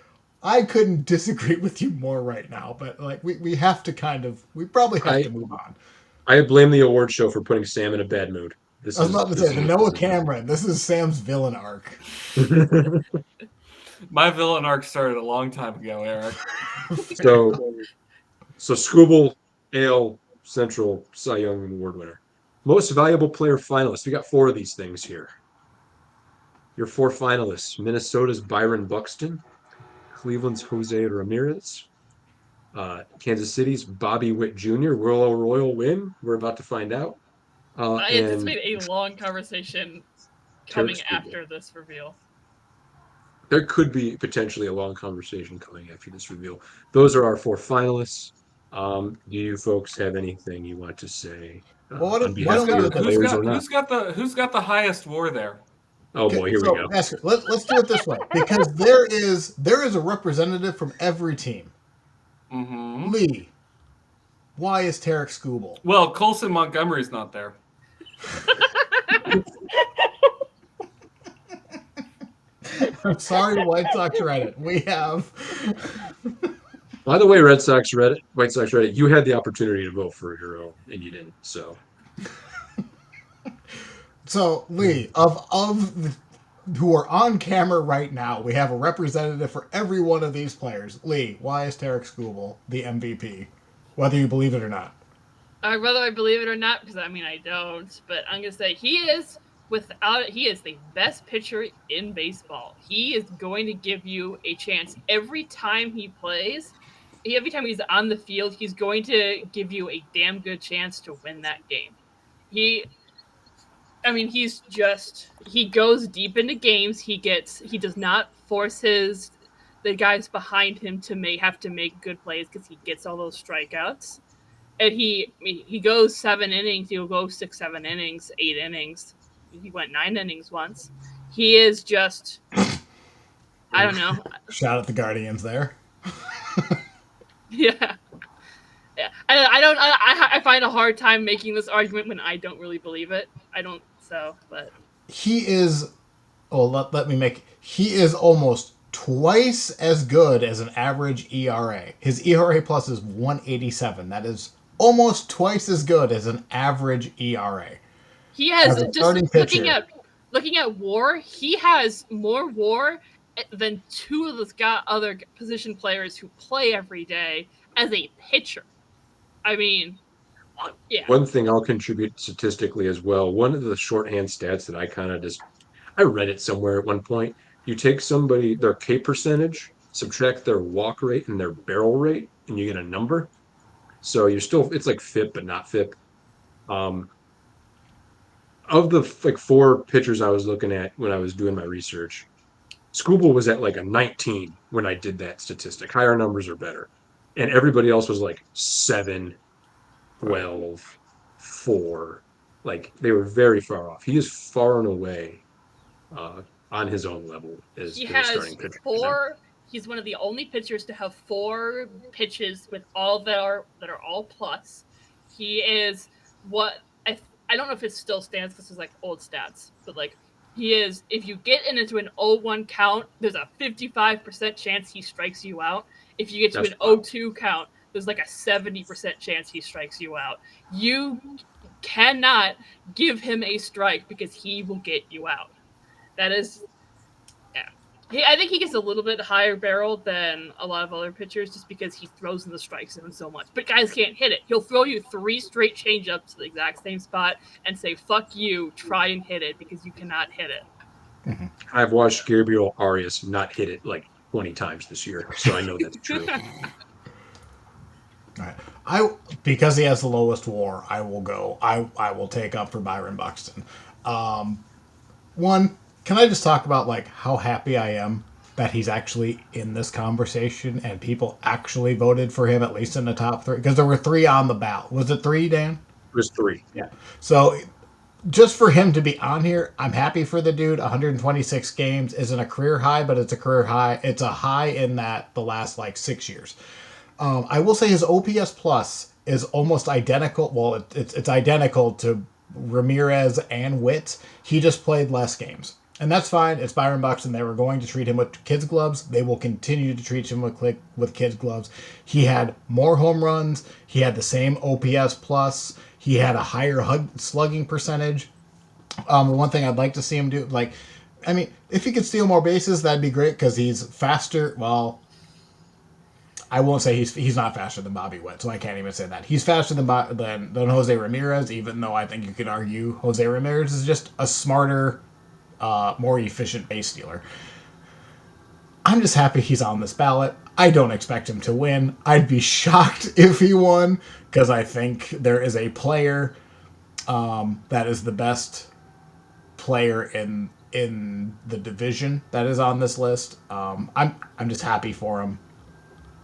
I couldn't disagree with you more right now, but like we have to we probably have to move on. I blame the award show for putting Sam in a bad mood. I was about to say the Noah Cameron. This is Sam's villain arc. My villain arc started a long time ago, Eric. So Scooble, AL Central Cy Young Award winner. Most valuable player finalist. We got 4 of these things here. Your 4 finalists: Minnesota's Byron Buxton, Cleveland's Jose Ramirez, Kansas City's Bobby Witt Jr. Will a royal win? We're about to find out. I anticipate a long conversation coming after this reveal. There could be potentially a long conversation coming after this reveal. Those are our 4 finalists. Do you folks have anything you want to say on behalf of your players or not? Who's got the highest WAR there? Oh boy, here we go. Asker, let's do it this way, because there is a representative from every team. Mm-hmm. Lee, why is Tarek Scooble? Well, Colson Montgomery's not there. I'm sorry, White Sox Reddit. We have. By the way, White Sox Reddit, you had the opportunity to vote for a hero and you didn't. So Lee, of who are on camera right now, we have a representative for every one of these players. Lee, why is Tarek Scooble the MVP? Whether you believe it or not. Whether I believe it or not, because I don't, but I'm gonna say he is the best pitcher in baseball. He is going to give you a chance every time he plays. Every time he's on the field, he's going to give you a damn good chance to win that game. He goes deep into games. He does not force the guys behind him to have to make good plays because he gets all those strikeouts. And he goes 7 innings. He'll go 6, 7 innings, 8 innings. He went 9 innings once. He is just, I don't know. Shout out the Guardians there. Yeah. I find a hard time making this argument when I don't really believe it. But he is. He is almost twice as good as an average ERA. His ERA plus is 187. That is almost twice as good as an average ERA. He has just looking at WAR. He has more WAR than 2 of the other position players who play every day as a pitcher. Yeah. One thing I'll contribute statistically as well. One of the shorthand stats that I read it somewhere at one point. You take their K percentage, subtract their walk rate and their barrel rate, and you get a number. So it's like FIP, but not FIP. Of the 4 pitchers I was looking at when I was doing my research, Scooble was at like a 19 when I did that statistic. Higher numbers are better. And everybody else was like 7, 12, 4. Like they were very far off. He is far and away on his own level as he has starting pitcher. 4. He's one of the only pitchers to have 4 pitches with all that are all plus. He is what I don't know if it still stands because it's like old stats, but like he is. If you get into an 0-1 count, there's a 55% chance he strikes you out. If you get to an 0-2 count, there's like a 70% chance he strikes you out. You cannot give him a strike because he will get you out. That is, yeah. I think he gets a little bit higher barrel than a lot of other pitchers just because he throws in the strike zone so much. But guys can't hit it. He'll throw you 3 straight changeups to the exact same spot and say, fuck you, try and hit it because you cannot hit it. Mm-hmm. I've watched Gabriel Arias not hit it like 20 times this year, so I know that's true. All right. Because he has the lowest WAR, I will take up for Byron Buxton. One, can I just talk about like how happy I am that he's actually in this conversation and people actually voted for him at least in the top 3? Because there were 3 on the ballot. Was it 3, Dan? It was 3. Yeah. So just for him to be on here, I'm happy for the dude. 126 games isn't a career high, but it's a career high. It's a high in that the last like 6 years. I will say his OPS plus is almost identical. Well, it's identical to Ramirez and Witt. He just played less games. And that's fine. It's Byron Buxton. They were going to treat him with kids' gloves. They will continue to treat him with kids' gloves. He had more home runs. He had the same OPS plus. He had a higher slugging percentage. The one thing I'd like to see him do, if he could steal more bases, that'd be great because he's faster. Well, I won't say he's not faster than Bobby Witt, so I can't even say that. He's faster than Jose Ramirez, even though I think you could argue Jose Ramirez is just a smarter, more efficient base stealer. I'm just happy he's on this ballot. I don't expect him to win. I'd be shocked if he won because I think there is a player that is the best player in the division that is on this list. I'm just happy for him.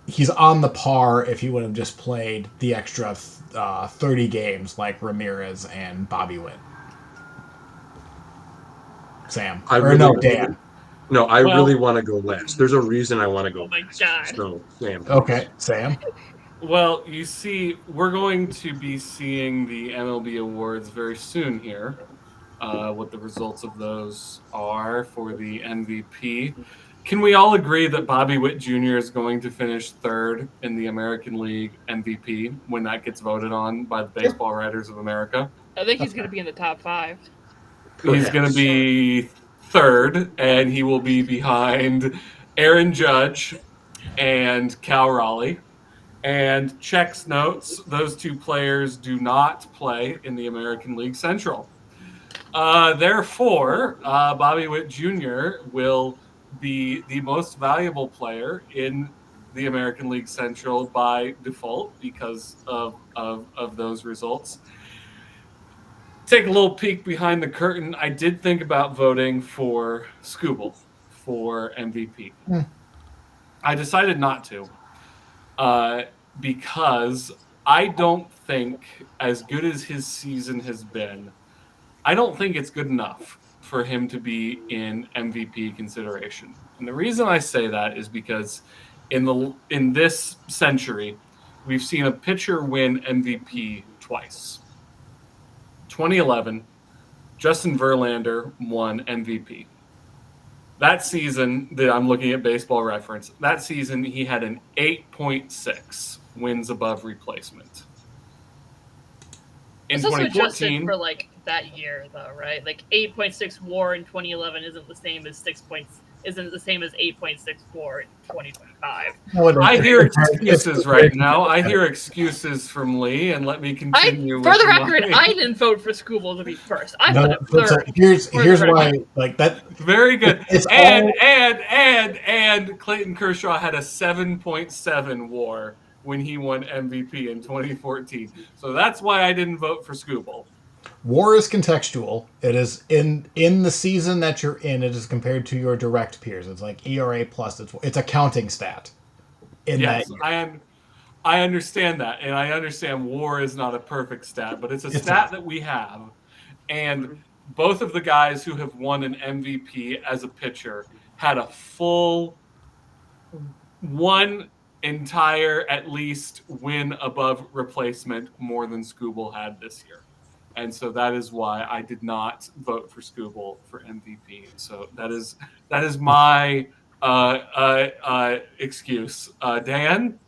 He's on the par if he would have just played the extra 30 games like Ramirez and Bobby Witt. Sam. Dan. No, I really want to go last. There's a reason I want to go last. God. So, Sam. Okay, Sam. Well, you see, we're going to be seeing the MLB awards very soon here. What the results of those are for the MVP. Can we all agree that Bobby Witt Jr. is going to finish third in the American League MVP when that gets voted on by the Baseball Writers of America? I think he's going to be in the top 5. He's going to be third, and he will be behind Aaron Judge and Cal Raleigh. And checks notes, those two players do not play in the American League Central. Therefore, Bobby Witt Jr. will be the most valuable player in the American League Central by default because of those results. Take a little peek behind the curtain. I did think about voting for Skubal for MVP. I decided not to because I don't think, as good as his season has been, I don't think it's good enough for him to be in MVP consideration. And the reason I say that is because in this century, we've seen a pitcher win MVP twice. 2011, Justin Verlander won MVP. That season that I'm looking at Baseball Reference, that season he had an 8.6 wins above replacement. In It's also 2014, adjusted for like that year, though, right? Like 8.6 WAR in 2011 isn't the same as 8.6 WAR in 2025. I hear excuses right now. I hear excuses from Lee, and let me continue. For the record, I didn't vote for Skubal to be first. I put him third. Here's why, like that. Very good. And Clayton Kershaw had a 7.7 WAR when he won MVP in 2014. So that's why I didn't vote for Skubal. WAR is contextual. It is in the season that you're in. It is compared to your direct peers. It's like ERA plus. It's a counting stat. Yes, I understand that, and I understand WAR is not a perfect stat, but it's a stat that we have. And both of the guys who have won an MVP as a pitcher had a full one entire at least win above replacement more than Skubal had this year. And so that is why I did not vote for Skubal for MVP. So that is my excuse. Dan?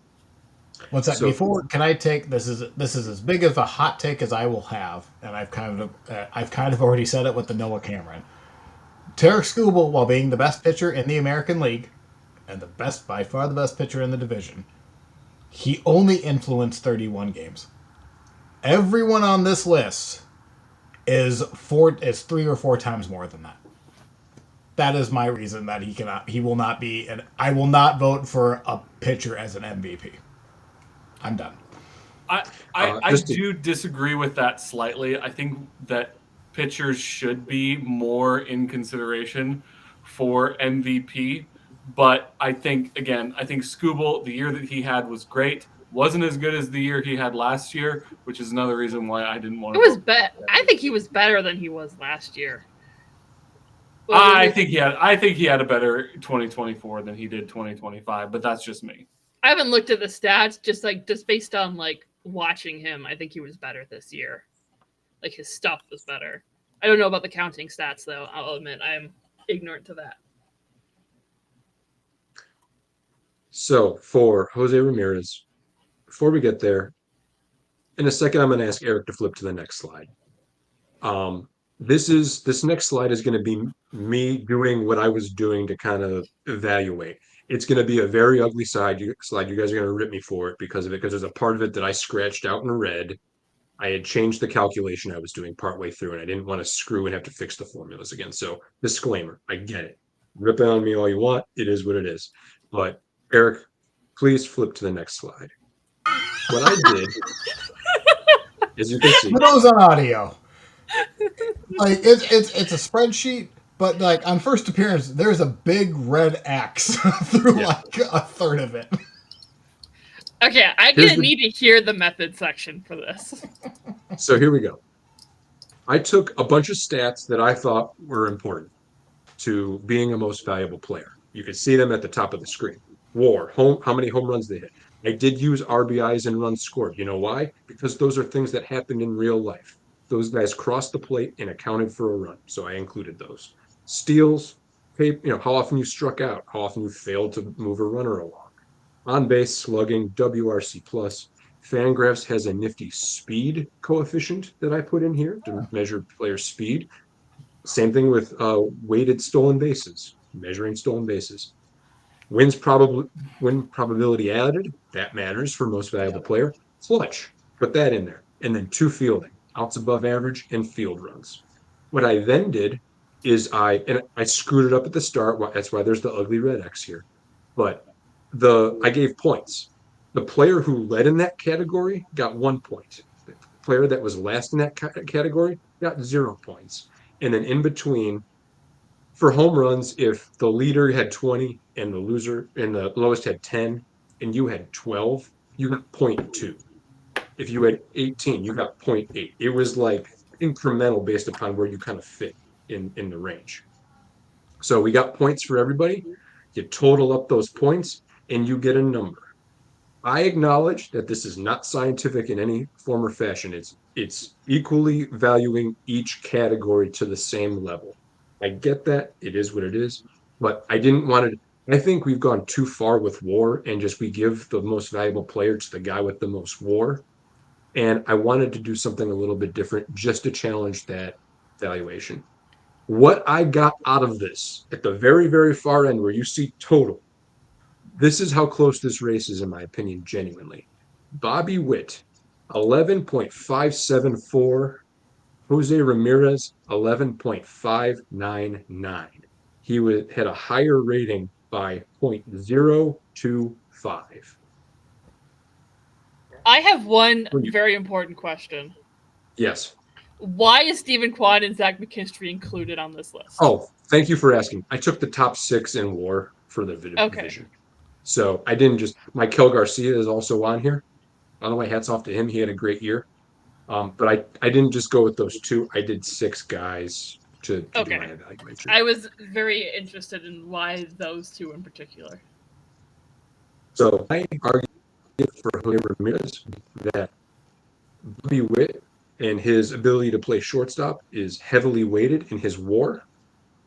One sec. Before, can I take this? Is as big of a hot take as I will have, and I've kind of already said it with the Noah Cameron. Tarik Skubal, while being the best pitcher in the American League, and by far the best pitcher in the division, he only influenced 31 games. Everyone on this list is 3 or 4 times more than that. That is my reason that he will not be, and I will not vote for a pitcher as an MVP. I'm done. I do disagree with that slightly. I think that pitchers should be more in consideration for MVP. But I think Skubal, the year that he had was great. Wasn't as good as the year he had last year, which is another reason why I didn't want to. I think he was better than he was last year. I think he had a better 2024 than he did 2025, but that's just me. I haven't looked at the stats, just based on like watching him. I think he was better this year. Like his stuff was better. I don't know about the counting stats though. I'll admit ignorant to that. So for Jose Ramirez, before we get there, in a second, I'm going to ask Eric to flip to the next slide. This next slide is going to be me doing what I was doing to kind of evaluate. It's going to be a very ugly slide. You guys are going to rip me for it because of it, because there's a part of it that I scratched out in red. I had changed the calculation I was doing partway through, and I didn't want to screw and have to fix the formulas again. So, disclaimer, I get it. Rip it on me all you want. It is what it is. But Eric, please flip to the next slide. What I did, as you can see, For those on audio, like it's a spreadsheet, but like on first appearance, there's a big red X through Yeah. like a third of it. Okay, I'm Here's gonna the- need to hear the method section for this. So here we go. I took a bunch of stats that I thought were important to being a most valuable player. You can see them at the top of the screen. WAR, how many home runs they hit. I did use RBIs and runs scored. You know why? Because those are things that happened in real life. Those guys crossed the plate and accounted for a run. So I included those. Steals, how often you struck out, how often you failed to move a runner along. On base, slugging, WRC plus. Fangraphs has a nifty speed coefficient that I put in here to measure player speed. Same thing with weighted stolen bases, measuring stolen bases. Win probability added, that matters for most valuable player. Clutch, put that in there. And then 2 fielding, outs above average and field runs. What I then did is I screwed it up at the start. That's why there's the ugly red X here. But I gave points. The player who led in that category got 1 point. The player that was last in that category got 0 points. And then in between, for home runs, if the leader had 20 and the lowest had 10 and you had 12, you got 0.2. If you had 18, you got 0.8. It was like incremental based upon where you kind of fit in the range. So we got points for everybody. You total up those points and you get a number. I acknowledge that this is not scientific in any form or fashion. It's equally valuing each category to the same level. I get that. It is what it is. But I didn't want to. I think we've gone too far with WAR and just we give the most valuable player to the guy with the most WAR. And I wanted to do something a little bit different just to challenge that valuation. What I got out of this at the very, very far end where you see total, this is how close this race is, in my opinion, genuinely. Bobby Witt, 11.574. Jose Ramirez, 11.599. He had a higher rating by 0.025. I have one very important question. Yes. Why is Stephen Kwan and Zach McKinstry included on this list? Oh, thank you for asking. I took the top 6 in WAR for the division. So I didn't just. Michael Garcia is also on here. By the way, hats off to him. He had a great year. But I didn't just go with those 2. I did 6 guys to do my evaluation. I was very interested in why those 2 in particular. So I argue for Jose Ramirez that Bobby Witt and his ability to play shortstop is heavily weighted in his WAR.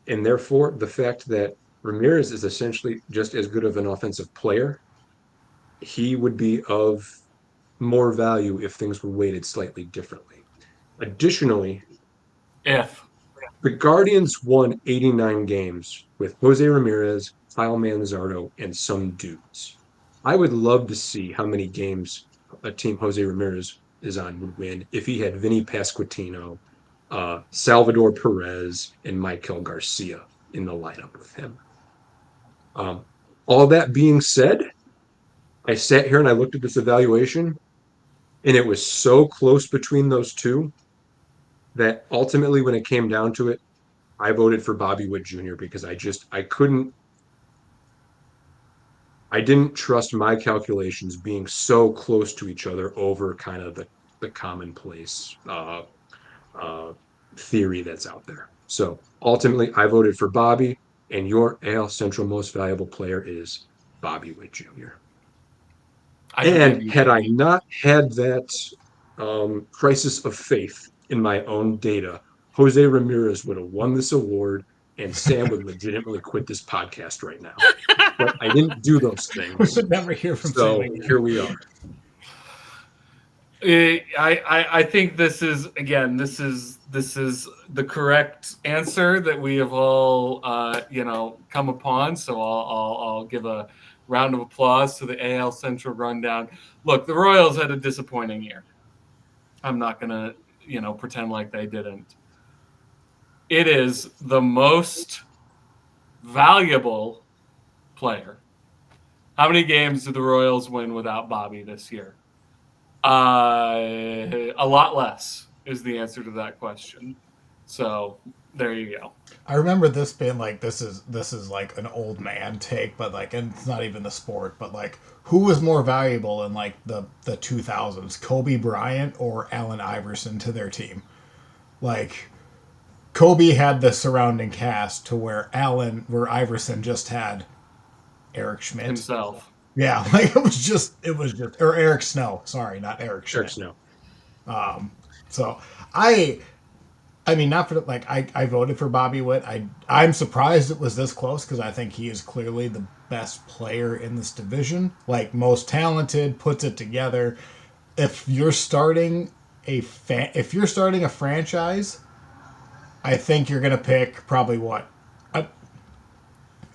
And therefore, the fact that Ramirez is essentially just as good of an offensive player, he would be of more value if things were weighted slightly differently. Additionally, the Guardians won 89 games with Jose Ramirez, Kyle Manzardo, and some dudes. I would love to see how many games a team Jose Ramirez is on would win if he had Vinny Pasquantino, Salvador Perez, and Michael Garcia in the lineup with him. All that being said, I sat here and I looked at this evaluation, and it was so close between those 2 that ultimately, when it came down to it, I voted for Bobby Witt Jr. because I didn't trust my calculations being so close to each other over kind of the commonplace theory that's out there. So ultimately, I voted for Bobby, and your AL Central most valuable player is Bobby Witt Jr. And had I not had that crisis of faith in my own data, Jose Ramirez would have won this award, and Sam would legitimately quit this podcast right now. But I didn't do those We things. should never hear from So Sam again. here we are. I think this is the correct answer that we have all come upon. So I'll give a round of applause to the AL Central rundown. Look, the Royals had a disappointing year. I'm not gonna pretend like they didn't. It is the most valuable player. How many games did the Royals win without Bobby this year? A lot less is the answer to that question. So there you go. I remember this being like this is like an old man take, but like, and it's not even the sport, but like, who was more valuable in like the 2000s, Kobe Bryant or Allen Iverson to their team? Like, Kobe had the surrounding cast to where Iverson just had Eric Schmidt Himself. Yeah, like it was just or Eric Snow. Sorry, not Eric Schmidt. Eric Snow. So I mean, not for like I voted for Bobby Witt. I'm surprised it was this close because I think he is clearly the best player in this division. Like, most talented, puts it together. If you're starting a franchise, I think you're gonna pick probably what,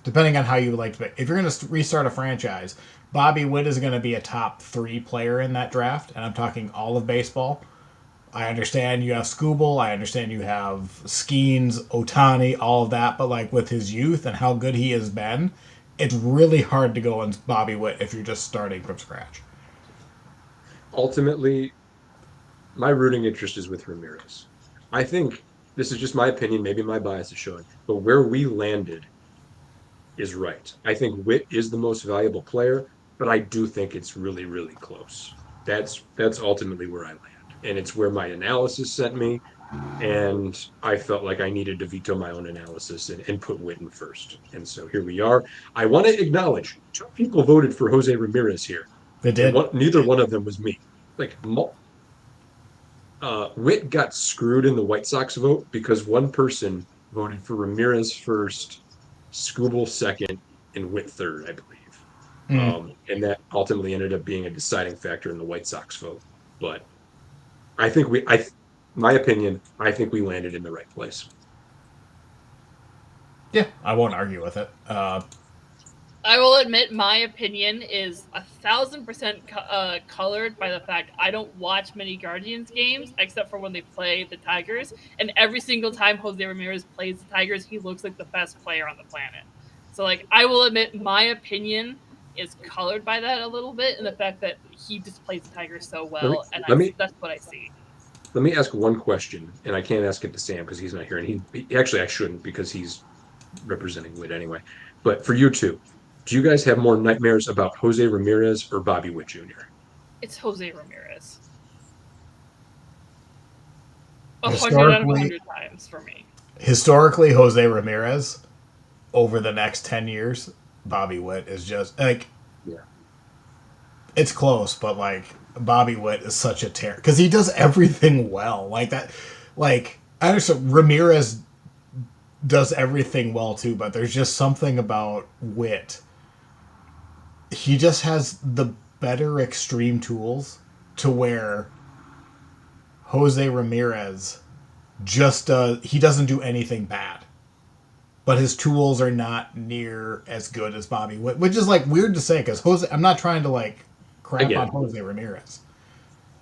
depending on how you would like to pick. If you're gonna restart a franchise, Bobby Witt is gonna be a top 3 player in that draft, and I'm talking all of baseball. I understand you have Scooble. I understand you have Skeens, Otani, all of that. But like, with his youth and how good he has been, it's really hard to go on Bobby Witt if you're just starting from scratch. Ultimately, my rooting interest is with Ramirez. I think this is just my opinion. Maybe my bias is showing, but where we landed is right. I think Witt is the most valuable player, but I do think it's really, really close. That's ultimately where I land, and it's where my analysis sent me. And I felt like I needed to veto my own analysis and put Witten first. And so here we are. I want to acknowledge 2 people voted for Jose Ramirez here, They and did. neither one of them was me. Like, Witt got screwed in the White Sox vote because one person voted for Ramirez first, Scooble second, and Witt third, I believe. And that ultimately ended up being a deciding factor in the White Sox vote. But I think my opinion, I think we landed in the right place. Yeah, I won't argue with it. I will admit my opinion is 1,000% colored by the fact I don't watch many Guardians games except for when they play the Tigers, and every single time Jose Ramirez plays the Tigers, he looks like the best player on the planet. So, like, I will admit my opinion is colored by that a little bit, and the fact that he just plays the Tigers so Let me well, and let me that's what I see. let me ask one question, and I can't ask it to Sam because he's not here, and actually I shouldn't because he's representing Witt anyway. But for you two, do you guys have more nightmares about Jose Ramirez or Bobby Witt Jr.? It's Jose Ramirez. 100 out of Historically, 100 times for me. historically, Jose Ramirez over the next 10 years, Bobby Witt is just like, Yeah. it's close, but like, Bobby Witt is such a terror because he does everything well. Like that, like, I understand Ramirez does everything well too, but there's just something about Witt. He just has the better extreme tools to where Jose Ramirez he doesn't do anything bad. But his tools are not near as good as Bobby Witt, which is like weird to say because I'm not trying to like crap on Again, Jose Ramirez.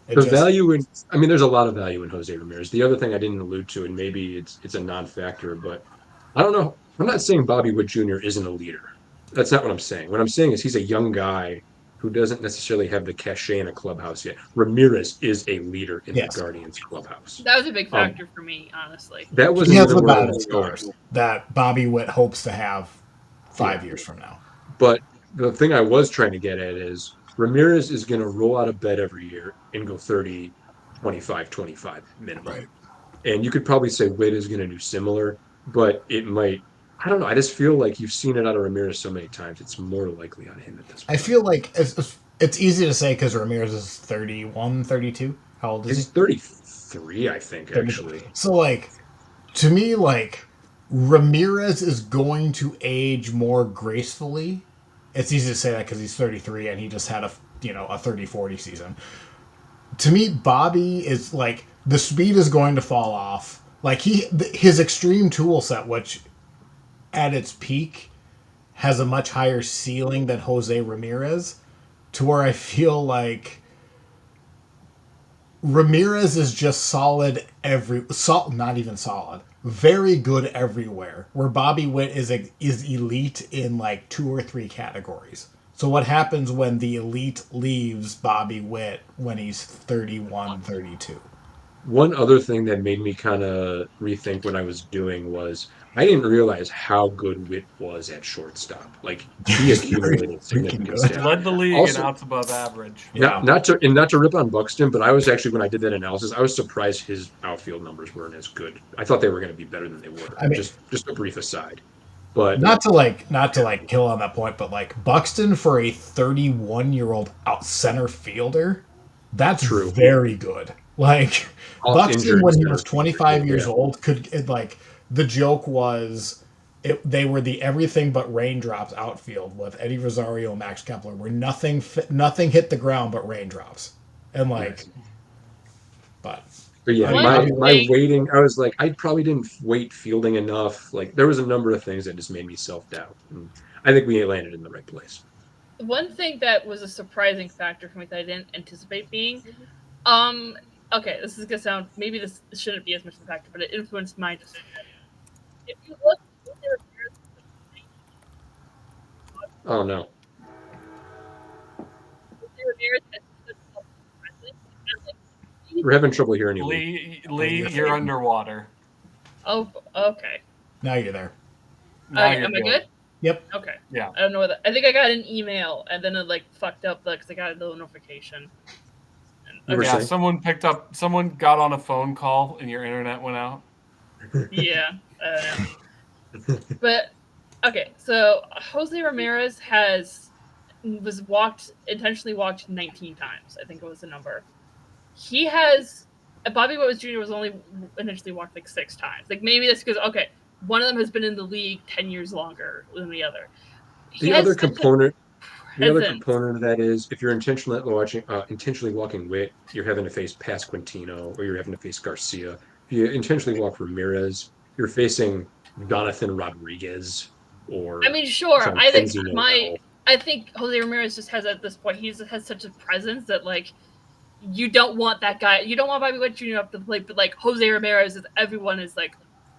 It the just value in I mean, there's a lot of value in Jose Ramirez. The other thing I didn't allude to, and maybe it's a non-factor, but I don't know. I'm not saying Bobby Witt Jr. isn't a leader. That's not what I'm saying. What I'm saying is he's a young guy who doesn't necessarily have the cachet in a clubhouse yet. Ramirez is a leader in the yes, Guardians clubhouse. That was a big Um, factor for me, honestly. that he wasn't has even the where I battle was going. scars that Bobby Witt hopes to have Yeah. 5 years from now. But the thing I was trying to get at is Ramirez is going to roll out of bed every year and go 30, 25, 25 minimum. Right. And you could probably say Witt is going to do similar, but it might, I don't know. I just feel like you've seen it out of Ramirez so many times. It's more likely on him at this I point. feel like it's easy to say because Ramirez is 31, 32. How old is he? He's 33, I think, 32. actually. So like, to me, like, Ramirez is going to age more gracefully. It's easy to say that because he's 33 and he just had a 30-40 season. To me, Bobby is like the speed is going to fall off. Like his extreme tool set, which at its peak has a much higher ceiling than Jose Ramirez, to where I feel like Ramirez is just not even solid, very good everywhere. Where Bobby Witt is elite in like 2 or 3 categories. So what happens when the elite leaves Bobby Witt when he's 31, 32? One other thing that made me kind of rethink what I was doing was I didn't realize how good Witt was at shortstop. Like he He's very accumulated freaking significant good. stats. Led the league in Also, outs above average. not Yeah. not to rip on Buxton, but I was actually when I did that analysis, I was surprised his outfield numbers weren't as good. I thought they were going to be better than they were. I mean, Just a brief aside, but not to kill on that point, but like Buxton for a 31-year-old out center fielder, that's true. very good. Like Oft Buxton injured when he was center fielder 25 too. years Yeah, old like the joke was they were the everything but raindrops outfield with Eddie Rosario, Max Kepler, where nothing hit the ground but raindrops, and like, yes. but But I yeah, mean, One my Bobby my Witt, thing, waiting, I was like, I probably didn't wait fielding enough. Like there was a number of things that just made me self-doubt. And I think we landed in the right place. one thing that was a surprising factor for me that I didn't anticipate being, um, okay, this is gonna sound maybe this shouldn't be as much of a factor, but it influenced my decision. If you look, Oh no. Ramirez has such a presence. We're having trouble hearing you, Lee. Lee, you're underwater. Oh, okay. now you're there. Now you're Am I good. good? Yep. Okay. Yeah. I don't know what I think I got an email and then it like fucked up because I got a little notification. You were Okay. Yeah, saying? someone got on a phone call and your internet went out. Yeah. Uh, but okay, so Jose Ramirez was intentionally walked 19 times. I think it was the number. He has Bobby Witt Jr. was only initially walked like 6 times. Like maybe that's because okay, one of them has been in the league 10 years longer than the other. He The has other such a component, the other presence. component of that is if you're intentionally walking Witt, you're having to face Pasquantino or you're having to face Garcia. If you intentionally walk Ramirez, you're facing Jonathan Rodriguez I or mean, sure. Kenzie Noel. I think Jose Ramirez just has at this point has such a presence that like you don't want that guy. You don't want Bobby Witt Jr. up to the plate, but like Jose Ramirez is everyone is like,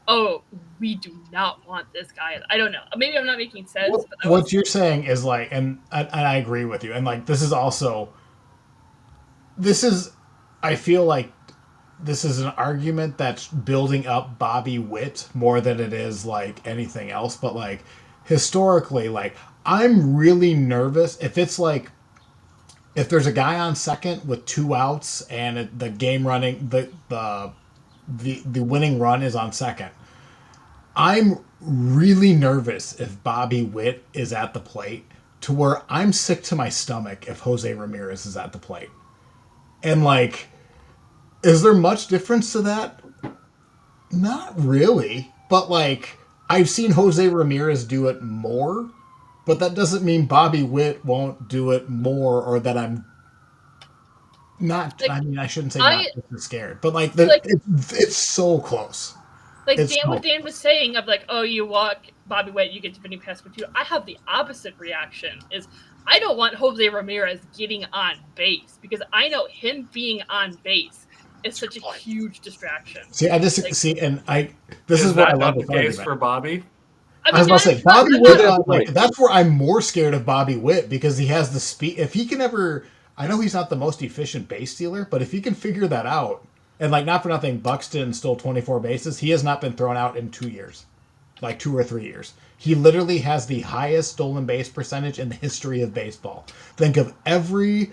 oh, we do not want this guy. I don't know. Maybe I'm not making sense, but that What was you're saying is like, and I agree with you, and like this is, I feel like this is an argument that's building up Bobby Witt more than it is like anything else. But like historically, like I'm really nervous if there's a guy on second with 2 outs and the game running the winning run is on second. I'm really nervous if Bobby Witt is at the plate to where I'm sick to my stomach if Jose Ramirez is at the plate. And like, is there much difference to that? Not really. But like, I've seen Jose Ramirez do it more, but that doesn't mean Bobby Witt won't do it more or that I'm not. like I mean, I shouldn't say I not scared, but like, like it's so close. like It's Dan so what Dan was saying of like, oh, you walk Bobby Witt, you get to Vinny Pasquantino. I have the opposite reaction. Is I don't want Jose Ramirez getting on base because I know him being on base is such a huge distraction. See, I just Like, see, and I. This Is is what I that love not the this case argument. for Bobby? I I was mean, about to say Bobby I'm To Witt. not, that Like point, that's where I'm more scared of Bobby Witt because he has the speed. If he can ever, I know he's not the most efficient base stealer, but if he can figure that out, and like not for nothing, Buxton stole 24 bases. He has not been thrown out in 2 years, like 2 or 3 years. He literally has the highest stolen base percentage in the history of baseball. Think of every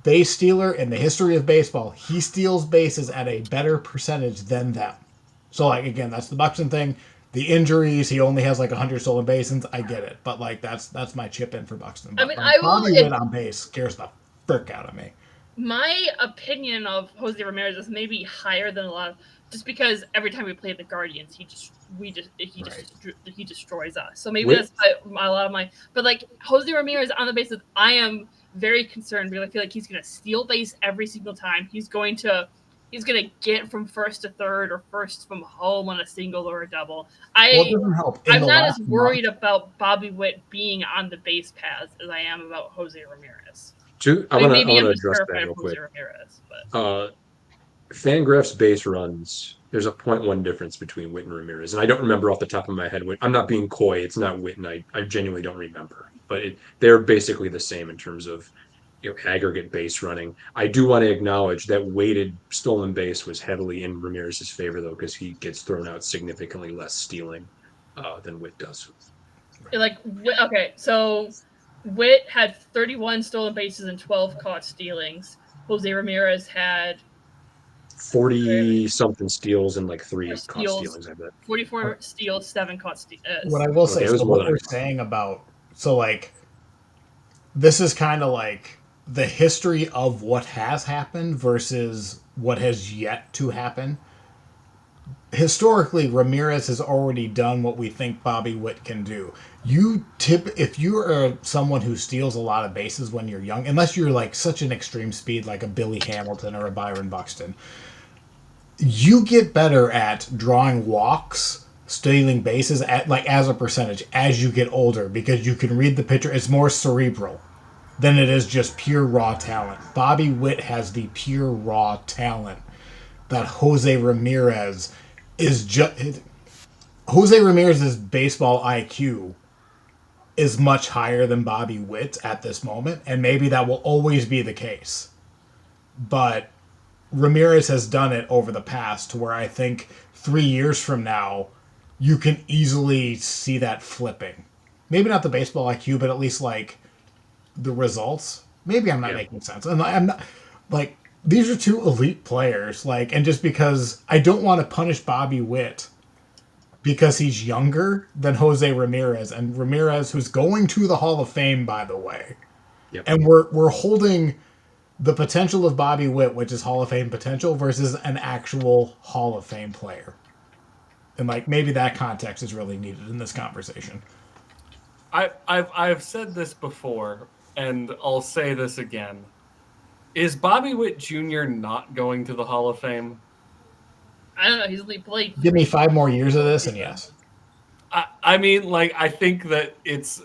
base stealer in the history of baseball. He steals bases at a better percentage than them. So like again, that's the Buxton thing. The injuries, he only has like 100 stolen bases. I get it, but like that's my chip in for Buxton. I But mean, like I will. Bobby If Witt on base scares the frick out of me. my opinion of Jose Ramirez is maybe higher than a lot of just because every time we play the Guardians, he destroys us. So maybe Whit- that's a lot of my. But like Jose Ramirez on the basis, I am very concerned because I feel like he's going to steal base every single time. He's going to get from first to third or first from home on a single or a double. Well, it doesn't help. In I'm the not as last worried month, about Bobby Witt being on the base paths as I am about Jose Ramirez. I want Maybe I'm to just address that terrified of real Jose quick. Ramirez, but Fangraph's base runs, there's a .1 difference between Whit and Ramirez. And I don't remember off the top of my head. I'm not being coy. It's not Whit, and I genuinely don't remember. But they're basically the same in terms of aggregate base running. I do want to acknowledge that weighted stolen base was heavily in Ramirez's favor, though, because he gets thrown out significantly less stealing than Whit does. like okay, so Witt had 31 stolen bases and 12 caught stealings. Jose Ramirez had 40 something steals and like 3 caught steals, stealings, I bet. 44 steals, 7 caught what I will say, Okay, it so was more what than I we're thought. saying about, so like, this is kind of like the history of what has happened versus what has yet to happen. Historically, Ramirez has already done what we think Bobby Witt can do. If you are someone who steals a lot of bases when you're young, unless you're like such an extreme speed like a Billy Hamilton or a Byron Buxton, you get better at drawing walks, stealing bases at like as a percentage as you get older because you can read the pitcher. It's more cerebral than it is just pure raw talent. Bobby Witt has the pure raw talent that Jose Ramirez is just. Jose Ramirez's baseball IQ is much higher than Bobby Witt at this moment, and maybe that will always be the case. But Ramirez has done it over the past to where I think 3 years from now, you can easily see that flipping. Maybe not the baseball IQ, but at least like the results. Maybe I'm not Yeah. making sense. And I'm not like these are two elite players. Like, and just because I don't want to punish Bobby Witt because he's younger than Jose Ramirez, and Ramirez, who's going to the Hall of Fame, by the way. Yep. And we're holding the potential of Bobby Witt, which is Hall of Fame potential, versus an actual Hall of Fame player. And like maybe that context is really needed in this conversation. I've said this before, and I'll say this again. Is Bobby Witt Jr. not going to the Hall of Fame? I don't know. He's only played. Give me 5 more years of this, and yes. I mean, like, I think that it's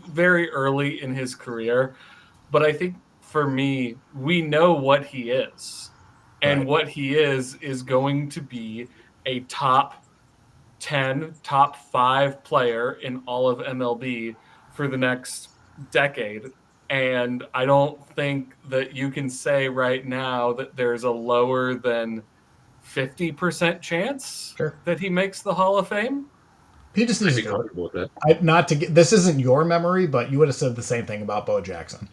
very early in his career, but I think for me, we know what he is. And Right. what he is going to be a top 10, top 5 player in all of MLB for the next decade. And I don't think that you can say right now that there's a lower than 50% chance Sure. that he makes the Hall of Fame. He just I'd needs be to do it. comfortable with that. Not to get this isn't your memory, but you would have said the same thing about Bo Jackson.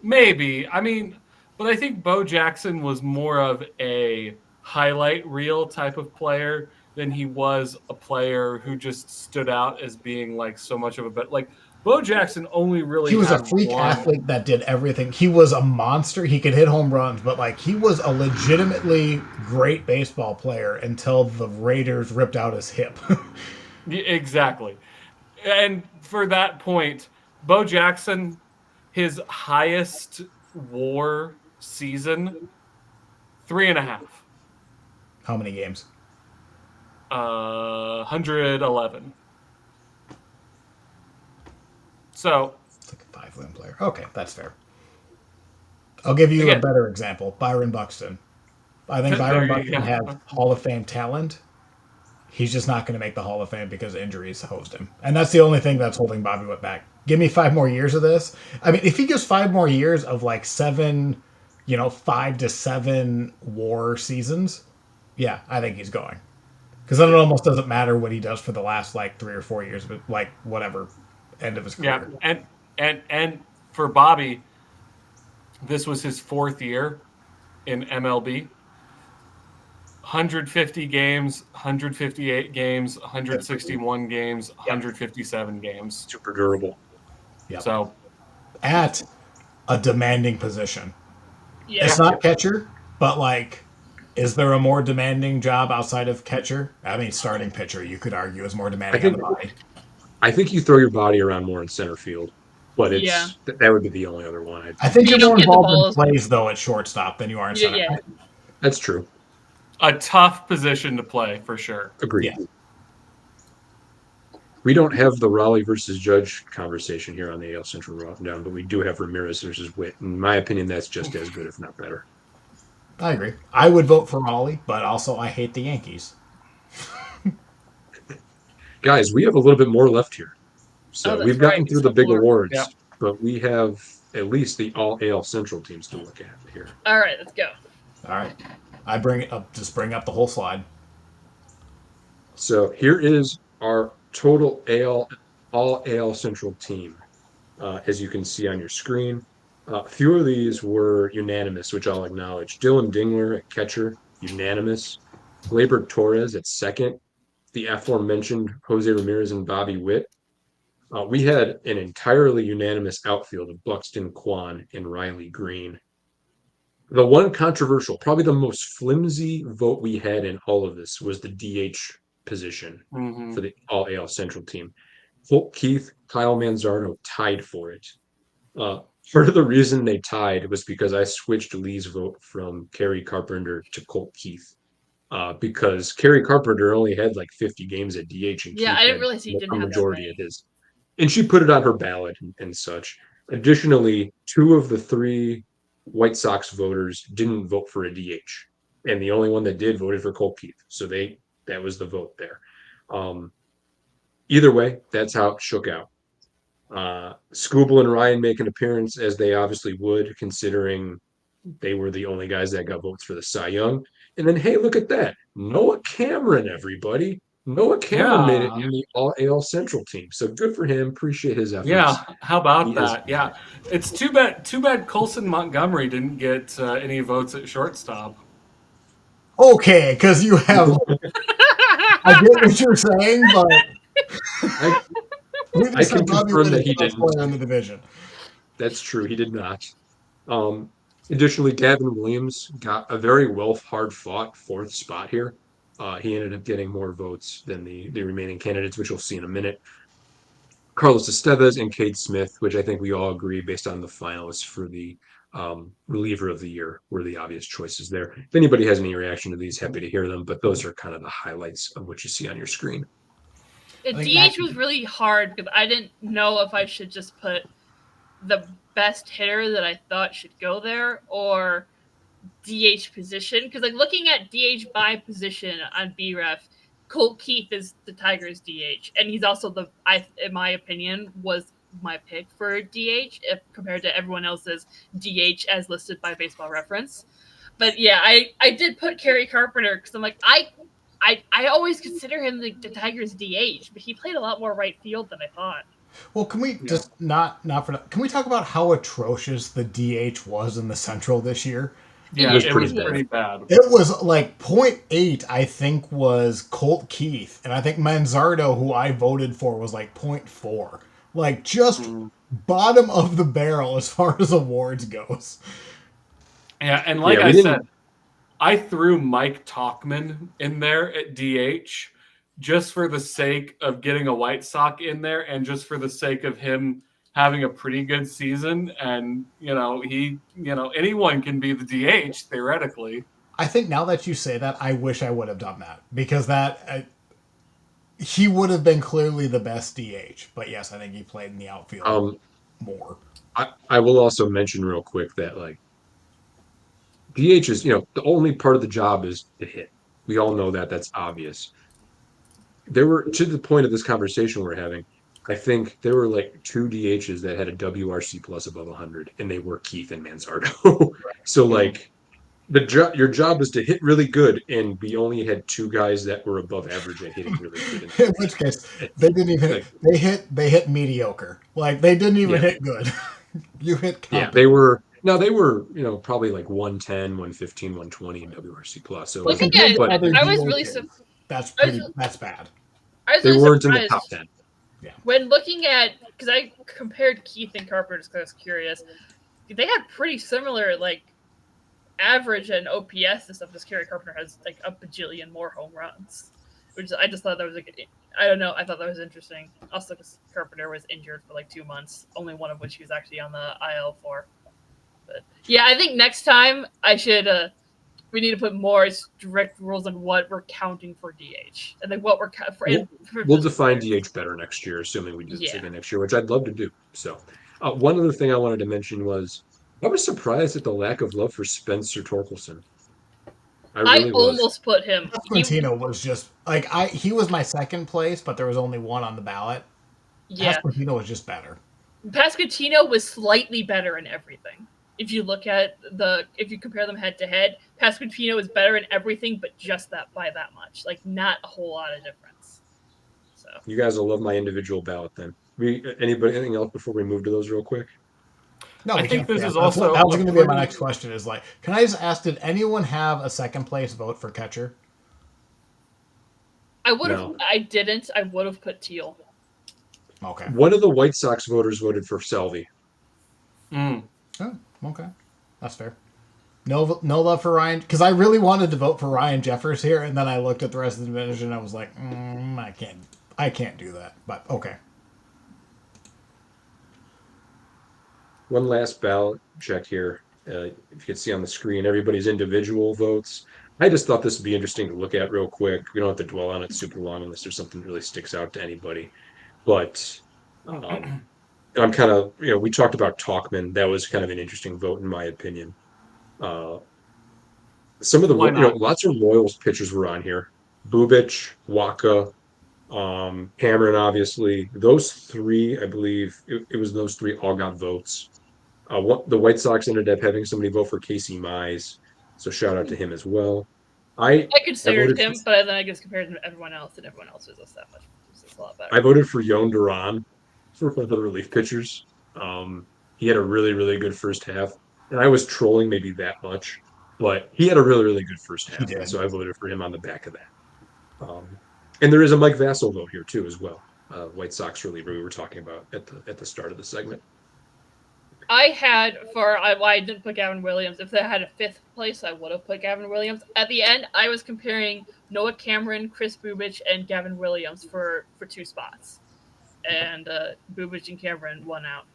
Maybe. I mean, but I think Bo Jackson was more of a highlight reel type of player than he was a player who just stood out as being like so much of a bet. Like Bo Jackson only really He was a had freak one. athlete that did everything. He was a monster. He could hit home runs, but like he was a legitimately great baseball player until the Raiders ripped out his hip. Yeah, exactly. And for that point, Bo Jackson, his highest WAR season, 3.5. How many games? 111. So It's like a 5-win player. Okay, that's fair. I'll give you a again, better example. Byron Buxton. I think there Byron you Buxton go. has Hall of Fame talent. He's just not going to make the Hall of Fame because injuries hosed him. And that's the only thing that's holding Bobby Witt back. Give me 5 more years of this. I mean, if he gives 5 more years of like 7, 5 to 7 WAR seasons, yeah, I think he's going. Because then it almost doesn't matter what he does for the last like 3 or 4 years, but like whatever end of his career. Yeah, and for Bobby, this was his 4th year in MLB. 150 games, 158 games, 161 games, 157 games. Super durable. Yep. So At a demanding position. Yeah. It's not catcher, but like, is there a more demanding job outside of catcher? I mean, starting pitcher, you could argue, is more I demanding on think the body. I think you throw your body around more in center field, but Yeah. that would be the only other one I'd I think. think But you you're don't more get the involved in ball as much. plays though at shortstop than you are in center. Yeah. That's true. A tough position to play for sure. Agreed. Yeah. We don't have the Raleigh versus Judge conversation here on the AL Central Rundown, but we do have Ramirez versus Witt. In my opinion, that's just as good, if not better. I agree. I would vote for Raleigh, but also I hate the Yankees. Guys, we have a little bit more left here. Oh, So that's we've right. gotten We through the still big have awards, Yeah. but we have at least the all AL Central teams to look at here. All right, let's go. All right, I bring it up. Just bring up the whole slide. So here is our total all AL Central team, as you can see on your screen. A few of these were unanimous, which I'll acknowledge. Dylan Dingler at catcher, unanimous. Gleyber Torres at second. The aforementioned Jose Ramirez and Bobby Witt. We had an entirely unanimous outfield of Buxton, Kwan, and Riley Green. The one controversial, probably the most flimsy vote we had in all of this was the DH position for the all AL Central team. Holt Keith, Kyle Manzardo tied for it. Part of the reason they tied was because I switched Lee's vote from Kerry Carpenter to Colt Keith. Because Kerry Carpenter only had like 50 games at DH, and Yeah, Keith I didn't had realize he didn't a have that majority of many. his. And she put it on her ballot and such. Additionally, 2 of the 3 White Sox voters didn't vote for a DH, and the only one that did voted for Colt Keith. So that was the vote there. Either way, that's how it shook out. Scooble and Ryan make an appearance, as they obviously would, considering they were the only guys that got votes for the Cy Young. And then, hey, look at that. Noah Cameron, everybody. Noah Cameron made it Yeah. in the all AL Central team. So good for him. Appreciate his efforts. Yeah. How about He is- that? Yeah. It's too bad Colson Montgomery didn't get any votes at shortstop. Okay, because you have. I get what you're saying, but I we I said can Bobby confirm Witt that is he the best didn't. player in the division. That's true. He did not. Um, Additionally, Gavin Williams got a very hard fought 4th spot here. He ended up getting more votes than the remaining candidates, which we'll see in a minute. Carlos Estevez and Cade Smith, which I think we all agree based on the finalists for the reliever of the year, were the obvious choices there. If anybody has any reaction to these, happy to hear them, but those are kind of the highlights of what you see on your screen. DH was really hard because I didn't know if I should just put the best hitter that I thought should go there or DH position. Because like looking at DH by position on BREF, Colt Keith is the Tigers DH, and he's also in my opinion, was my pick for DH if compared to everyone else's DH as listed by Baseball Reference. But yeah, I did put Kerry Carpenter because I'm like I always consider him the Tigers DH, but he played a lot more right field than I thought. Well, can we just not for? Can we talk about how atrocious the DH was in the Central this year? Yeah, was it pretty was bad. pretty bad. It was like 0.8, I think, was Colt Keith. And I think Manzardo, who I voted for, was like 0.4. Like, just bottom of the barrel as far as awards goes. Yeah, and like Yeah, I we didn't- said, I threw Mike Talkman in there at DH just for the sake of getting a White Sox in there and just for the sake of him having a pretty good season. And, anyone can be the DH theoretically. I think now that you say that, I wish I would have done that. Because he would have been clearly the best DH. But yes, I think he played in the outfield more. I will also mention real quick that like DH is, the only part of the job is to hit. We all know that. That's obvious. There were, to the point of this conversation we're having, I think there were like 2 DHs that had a WRC plus above 100, and they were Keith and Manzardo. So like your job was to hit really good, and we only had 2 guys that were above average at hitting really good. In which case, they didn't even like, they hit mediocre. Like, they didn't even Yeah. hit good. You hit Yeah, competent. they were probably like 110, 115, 120 in WRC plus. So it was, Looking at, but other I was really DHs, that's bad. I was they really weren't in the surprised top 10. when looking at because I compared Keith and Carpenter because I was curious. They had pretty similar like average and OPS and stuff, because Kerry Carpenter has like a bajillion more home runs. Which I just thought that was like, I don't know, I thought that was interesting. Also, because Carpenter was injured for like 2 months, only one of which he was actually on the IL for. But yeah, I think next time we need to put more strict rules on what we're counting for DH and then what we're We'll define DH better next year, assuming we do this again next year, which I'd love to do. So, one other thing I wanted to mention was I was surprised at the lack of love for Spencer Torkelson. I really was. almost put him. Pasquantino was just like he was my second place, but there was only one on the ballot. Yeah, Pasquantino was just better. Pasquantino was slightly better in everything. If you look at if you compare them head to head, Pasquantino is better in everything, but just that by that much, like not a whole lot of difference. So You guys will love my individual ballot then. Anything else before we move to those real quick? No, I think this is that also was a going to be my pretty- next question. Is like, can I just ask? Did anyone have a second place vote for catcher? I would have. No. I didn't. I would have put Teal. Okay. One of the White Sox voters voted for Selvey. Mm. Oh, okay. That's fair. No love for Ryan, because I really wanted to vote for Ryan Jeffers here, and then I looked at the rest of the division and I was like, I can't do that. But okay. One last ballot check here. If you can see on the screen, everybody's individual votes. I just thought this would be interesting to look at real quick. We don't have to dwell on it super long unless there's something that really sticks out to anybody. But I'm kind of, we talked about Talkman. That was kind of an interesting vote, in my opinion. Some of the, Why not? lots of Royals pitchers were on here. Bubic, Waka, Cameron, obviously. Those three, I believe, it was those three all got votes. The White Sox ended up having somebody vote for Casey Mize, so shout out to him as well. I I considered voted him, but then I guess compared to everyone else, and everyone else was just that much. It's a lot better. I voted for Yon Duran for one of the relief pitchers. He had a really, really good first half, and I was trolling maybe that much, but he had a really, really good first half, and did. so I voted for him on the back of that. And there is a Mike Vassell vote here too, as well. White Sox reliever we were talking about at the start of the segment. I didn't put Gavin Williams. If they had a fifth place, I would have put Gavin Williams. At the end, I was comparing Noah Cameron, Chris Bubic, and Gavin Williams for 2 spots. And Bubic and Cameron won out.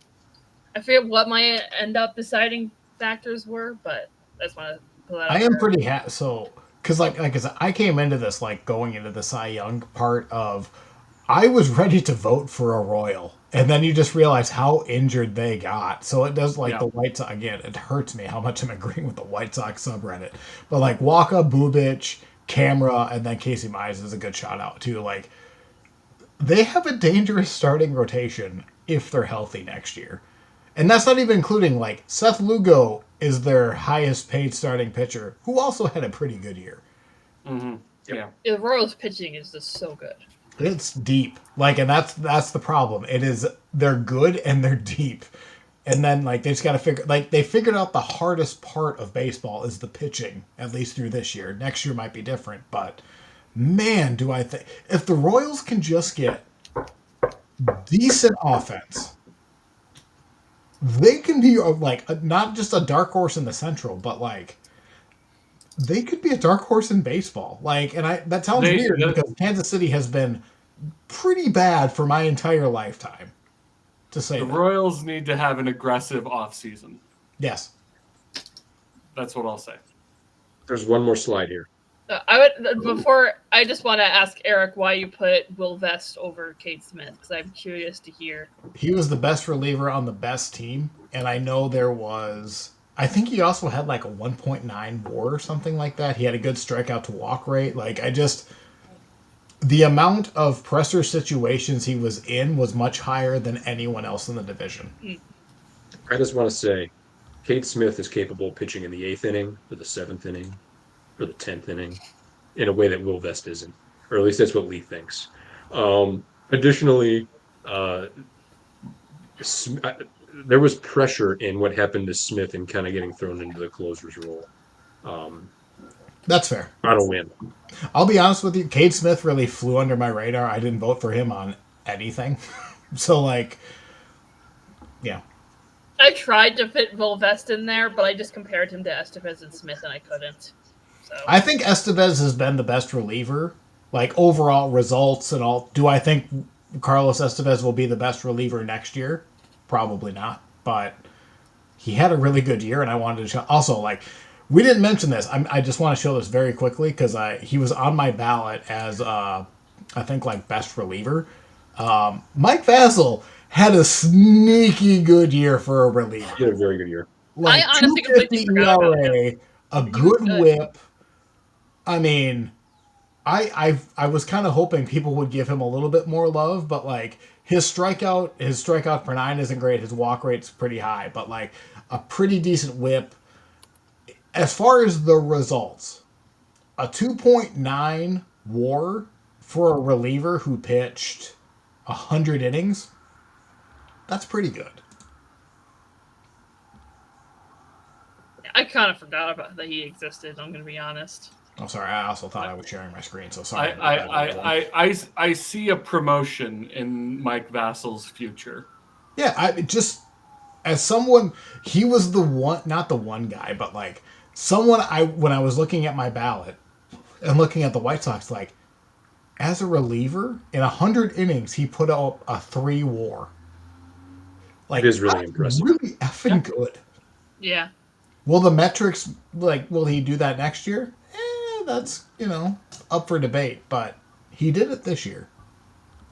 I forget what my end up deciding factors were, but I just want to put that out I am there. pretty happy. So, because like I said, I came into this like going into the Cy Young part of, I was ready to vote for a Royal, and then you just realize how injured they got. So it does like the White Sox again. It hurts me how much I'm agreeing with the White Sox subreddit, but like Waka, Bubic, Camera, and then Casey Mize is a good shout out too. Like they have a dangerous starting rotation if they're healthy next year. And that's not even including, like, Seth Lugo is their highest paid starting pitcher, who also had a pretty good year. Mm-hmm. Yeah. The Royals pitching is just so good. It's deep. Like, and that's the problem. It is, they're good and they're deep. And then, like, they just got to they figured out the hardest part of baseball is the pitching, at least through this year. Next year might be different, but man, do I think, if the Royals can just get decent offense, they can be like not just a dark horse in the Central, but like they could be a dark horse in baseball. Like, and that sounds weird because Kansas City has been pretty bad for my entire lifetime. To say the that. Royals need to have an aggressive offseason. Yes, that's what I'll say. There's one more slide here. I just want to ask Eric why you put Will Vest over Cade Smith, because I'm curious to hear. He was the best reliever on the best team, and I know I think he also had like a 1.9 WAR or something like that. He had a good strikeout to walk rate. Like, the amount of pressure situations he was in was much higher than anyone else in the division. I just want to say, Cade Smith is capable of pitching in the 8th inning, or the 7th inning, or the 10th inning, in a way that Will Vest isn't, or at least that's what Lee thinks. Additionally, there was pressure in what happened to Smith and kind of getting thrown into the closer's role. That's fair. On a win. I'll be honest with you, Cade Smith really flew under my radar. I didn't vote for him on anything. So, like, yeah. I tried to fit Volvest in there, but I just compared him to Estevez and Smith, and I couldn't. So I think Estevez has been the best reliever, like overall results and all. Do I think Carlos Estevez will be the best reliever next year? Probably not, but he had a really good year, and I wanted to show. Also, like, we didn't mention this. I just want to show this very quickly because he was on my ballot as I think like best reliever. Mike Vasil had a sneaky good year for a reliever. He had a very good year. Like I honestly completely 250 forgot about him. ERA, a He was good good. whip. I mean, I was kind of hoping people would give him a little bit more love, but like his strikeout per nine isn't great. His walk rate's pretty high, but like a pretty decent whip. As far as the results, a 2.9 WAR for a reliever who pitched 100 innings. That's pretty good. I kind of forgot about that he existed. I'm going to be honest. I'm sorry. I also thought I was sharing my screen, so sorry. I see a promotion in Mike Vasil's future. Yeah, I just as someone, he was the one, not the one guy, but like someone when I was looking at my ballot and looking at the White Sox, like as a reliever in 100 innings, he put up a 3 WAR. Like It is really impressive. Really effing good. Yeah. Will the metrics will he do that next year? That's up for debate, but he did it this year,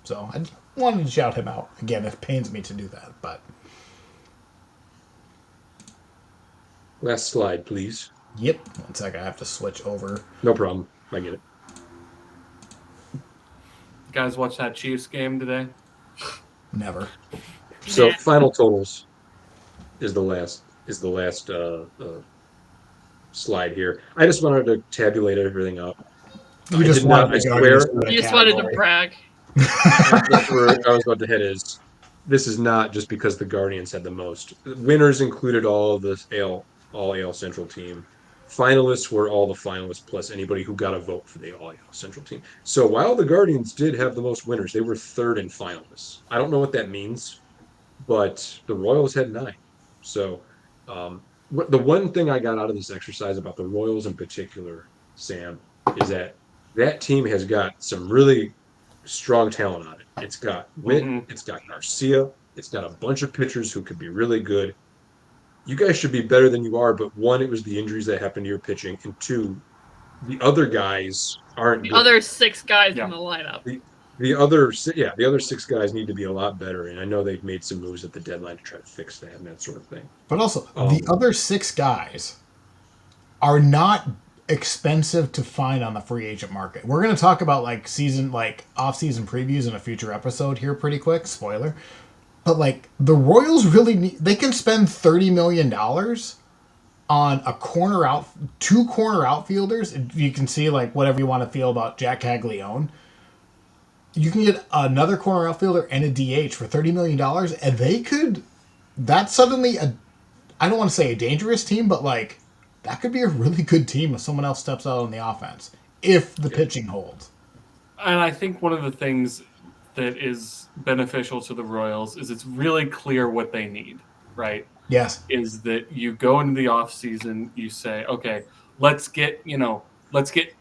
so I just wanted to shout him out again. It pains me to do that, but Last slide, please. yep. 1 second, I have to switch over. No problem. I get it. You guys watch that Chiefs game today? Never. So Yeah. final totals is the last slide here. I just wanted to tabulate everything up. You just did not. wanted to I go swear. into the You just wanted to category. brag. That's where I was about to head. This is not just because the Guardians had the most. Winners included all AL Central team. Finalists were all the finalists plus anybody who got a vote for the all AL Central team. So while the Guardians did have the most winners, they were third in finalists. I don't know what that means, but the Royals had 9. So the one thing I got out of this exercise about the Royals in particular, Sam, is that team has got some really strong talent on it. It's got Witt, It's got Garcia, it's got a bunch of pitchers who could be really good. You guys should be better than you are, but 1, it was the injuries that happened to your pitching, and 2, the other guys aren't The good. other 6 guys in the lineup. The other 6 guys need to be a lot better, and I know they've made some moves at the deadline to try to fix that and that sort of thing. But also, the other 6 guys are not expensive to find on the free agent market. We're going to talk about off-season previews in a future episode here pretty quick, spoiler. But the Royals really they can spend $30 million on a 2 corner outfielders. You can see whatever you want to feel about Jack Caglione. You can get another corner outfielder and a DH for $30 million, and that's suddenly I don't want to say a dangerous team, but that could be a really good team if someone else steps out on the offense, if the pitching holds. And I think one of the things that is beneficial to the Royals is it's really clear what they need, right? Yes. Is that you go into the offseason, you say, okay, let's get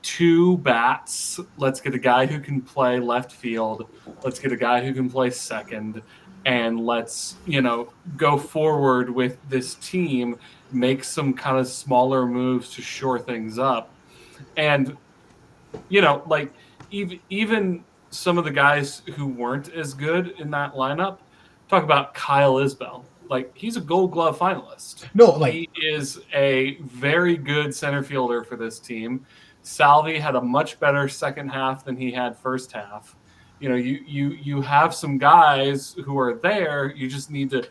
2 bats. Let's get a guy who can play left field. Let's get a guy who can play second. And let's, go forward with this team, make some kind of smaller moves to shore things up. And, even some of the guys who weren't as good in that lineup, talk about Kyle Isbell. He's a Gold Glove finalist. No, he is a very good center fielder for this team. Salvi had a much better second half than he had first half. You have some guys who are there. You just need to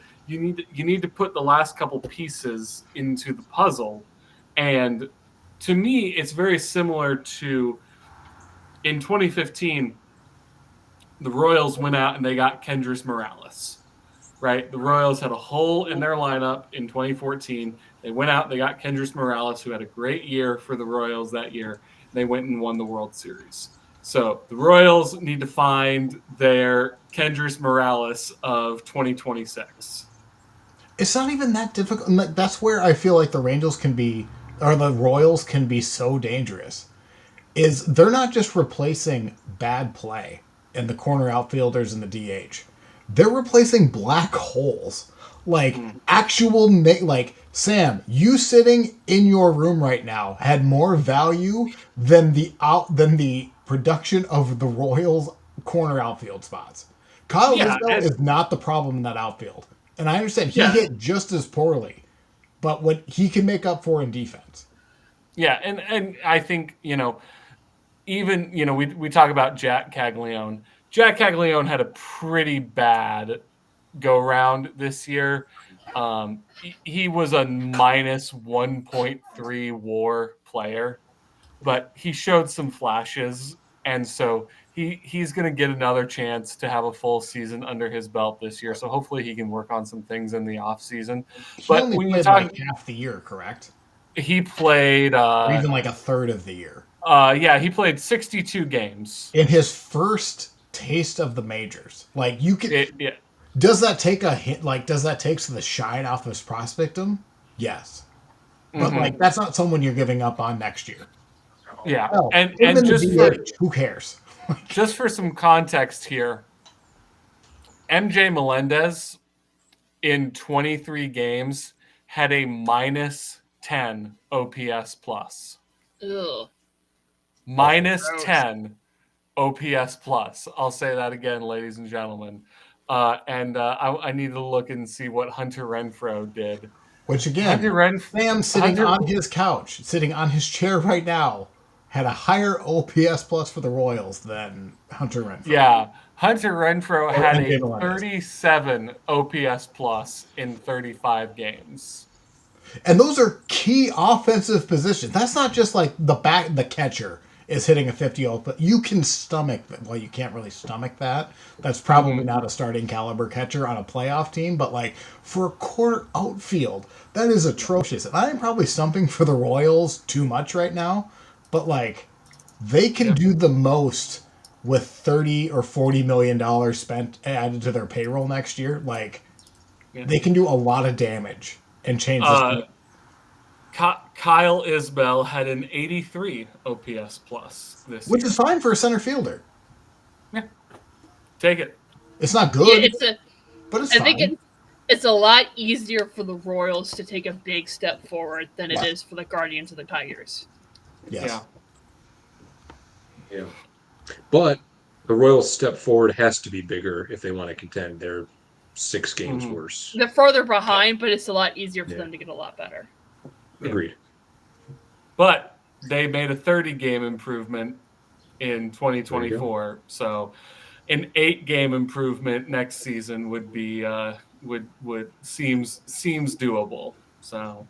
put the last couple pieces into the puzzle. And to me, it's very similar to in 2015, the Royals went out and they got Kendrys Morales, right? The Royals had a hole in their lineup in 2014. They went out, they got Kendrys Morales, who had a great year for the Royals that year. They went and won the World Series. So the Royals need to find their Kendrys Morales of 2026. It's not even that difficult. And that's where I feel like the Rangers can be, or the Royals can be so dangerous. Is they're not just replacing bad play in the corner outfielders and the DH. They're replacing black holes. Like actual like Sam, you sitting in your room right now had more value than the production of the Royals corner outfield spots. Kyle Yeah, Isbell and is not the problem in that outfield. And I understand he yeah, hit just as poorly, but what he can make up for in defense. yeah, and I think even we talk about Jack Caglione. Jack Caglione had a pretty bad go round this year. He was a minus 1.3 WAR player, but he showed some flashes, and so he's going to get another chance to have a full season under his belt this year. So hopefully he can work on some things in the off season. He But only when you played talk, like half the year, correct? he played. Or even like a third of the year. Yeah, he played 62 games. In his first taste of the majors. Like you can Yeah. does that take a hit like does that take the shine off his prospectum? Yes. But like that's not someone you're giving up on next year. Yeah, Oh, put him and in the just for DH. Who cares? some context here, MJ Melendez in 23 games had a minus 10 OPS plus. Ugh. Minus Gross. 10 OPS plus. I'll say that again, ladies and gentlemen. I need to look and see what Hunter Renfroe did. Which Hunter again, Renfroe. Sam sitting Hunter, on his couch, sitting on his chair right now, had a higher OPS plus for the Royals than Hunter Renfroe. yeah, Hunter Renfroe Or had MJ a Melendez. 37 OPS plus in 35 games. And those are key offensive positions. That's not just like the catcher is hitting a 50 but you can stomach that. Well, you can't really stomach that. That's probably not a starting caliber catcher on a playoff team, but like for a corner outfield, that is atrocious. And I'm probably stumping for the Royals too much right now, but like they can do the most with 30 or 40 million dollars spent added to their payroll next year. Like they can do a lot of damage and change this Uh, game. Kyle Isbell had an 83 OPS plus this Which year. is fine for a center fielder. Yeah, take it. It's not Yeah, good, it's a. but it's I fine. think it's a lot easier for the Royals to take a big step forward than it is for the Guardians of the Tigers. Yes. Yeah. But the Royals' step forward has to be bigger if they want to contend. They're 6 games worse. They're further behind, but it's a lot easier for Yeah. them to get a lot better. Agreed. But they made a 30-game improvement in 2024. So an 8-game improvement next season would be would seems doable. So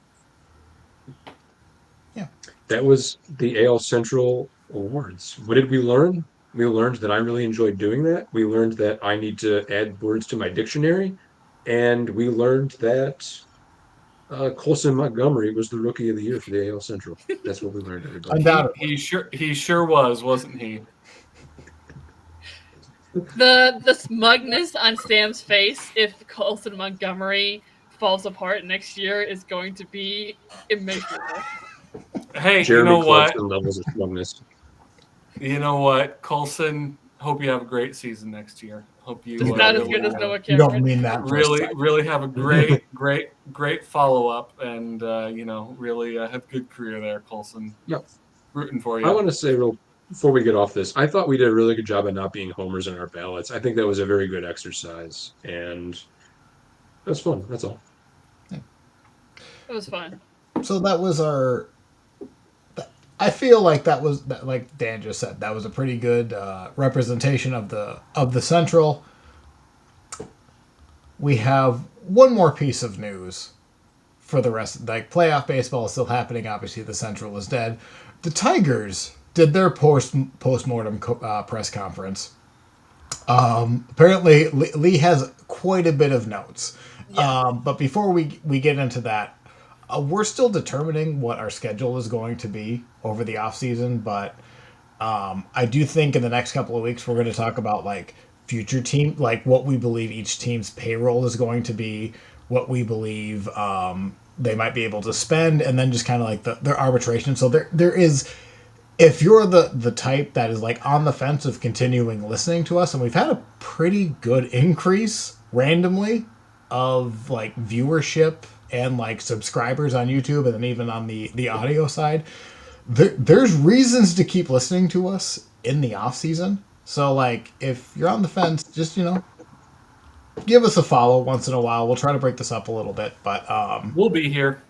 Yeah. That was the AL Central Awards. What did we learn? We learned that I really enjoyed doing that. We learned that I need to add words to my dictionary. And we learned that Colson Montgomery was the rookie of the year for the AL Central. That's what we learned, everybody. Undoubtedly. he sure was, wasn't he? The smugness on Sam's face if Colson Montgomery falls apart next year is going to be immeasurable. Hey, Jeremy you know what? Clarkson levels of smugness. You know what, Colson? Hope you have a great season next year. Hope you He's not as good as Noah You don't Cameron. mean that for a really second. really have a great follow up, and really have a good career there, Colson. Yep. Rooting for I you. want to say real before we get off this, I thought we did a really good job at not being homers in our ballots. I think that was a very good exercise, and that's fun. That's all. It was fun. So that was our. I feel like that was like Dan just said. That was a pretty good representation of the Central. We have one more piece of news for the rest. Like playoff baseball is still happening. Obviously, the Central is dead. The Tigers did their post-mortem press conference. Apparently, Lee has quite a bit of notes. Yeah. But before we get into that, we're still determining what our schedule is going to be over the off season. But I do think in the next couple of weeks we're going to talk about like future team, like what we believe each team's payroll is going to be. what we believe they might be able to spend, and then just kind of like their arbitration. So there is, if you're the type that is like on the fence of continuing listening to us, and we've had a pretty good increase randomly of like viewership and like subscribers on YouTube, and then even on the audio side, there's reasons to keep listening to us in the off season. So like if you're on the fence, just give us a follow once in a while. We'll try to break this up a little bit, but We'll be here.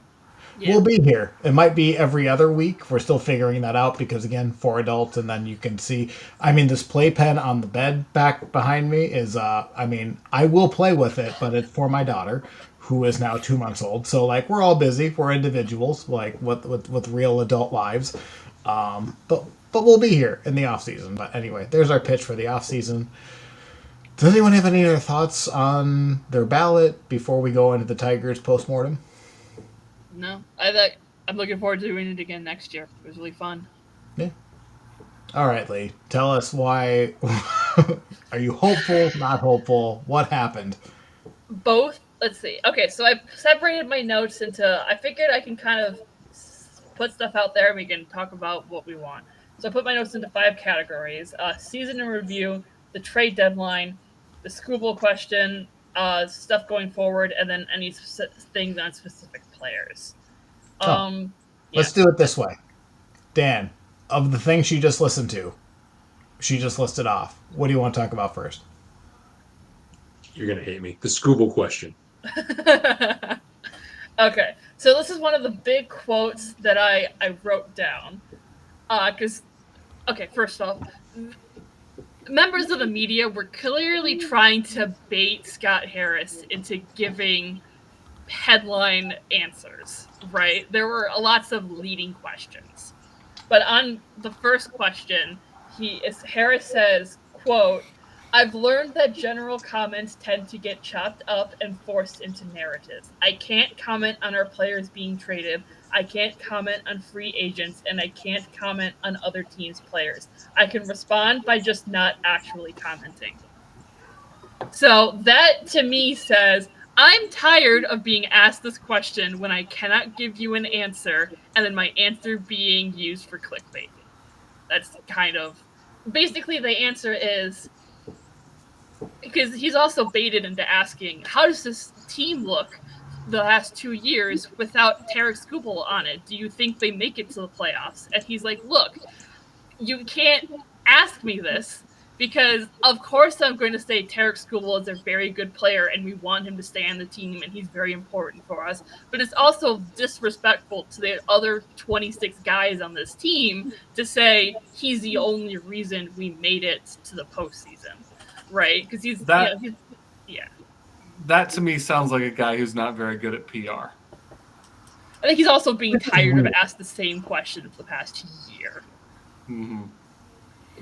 Yeah. we'll be here. It might be every other week. We're still figuring that out because, again, for adults, and then you can see. I mean, this playpen on the bed back behind me is. I mean, I will play with it, but it's for my daughter, who is now 2 months old. So, like, we're all busy. We're individuals, like with real adult lives. But we'll be here in the off season. But anyway, there's our pitch for the off season. Does anyone have any other thoughts on their ballot before we go into the Tigers postmortem? No, I'm looking forward to doing it again next year. It was really fun. Yeah. All right, Lee. Tell us why. Are you hopeful? Not hopeful? What happened? Both. Let's see. Okay, so I separated my notes into. I figured I can kind of put stuff out there and we can talk about what we want. So I put my notes into 5 categories: season in review, the trade deadline, the screwball question, stuff going forward, and then any things on specific players. Yeah. Let's do it this way. Dan, of the things she just listened to, she just listed off. What do you want to talk about first? You're gonna hate me. The Scooble question. Okay, so this is one of the big quotes that I wrote down. Okay, first off, members of the media were clearly trying to bait Scott Harris into giving headline answers, right? There were lots of leading questions. But on the first question, Harris says, quote, "I've learned that general comments tend to get chopped up and forced into narratives. I can't comment on our players being traded. I can't comment on free agents, and I can't comment on other teams' players. I can respond by just not actually commenting." So that to me says, I'm tired of being asked this question when I cannot give you an answer, and then my answer being used for clickbait. That's kind of basically the answer is, because he's also baited into asking, how does this team look the last 2 years without Tarek Skubal on it? Do you think they make it to the playoffs? And he's like, look, you can't ask me this, because of course I'm going to say Tarek Skubal is a very good player and we want him to stay on the team and he's very important for us. But it's also disrespectful to the other 26 guys on this team to say he's the only reason we made it to the postseason, right? Because yeah. That to me sounds like a guy who's not very good at PR. I think he's also being tired of asked the same question for the past year. Mm-hmm.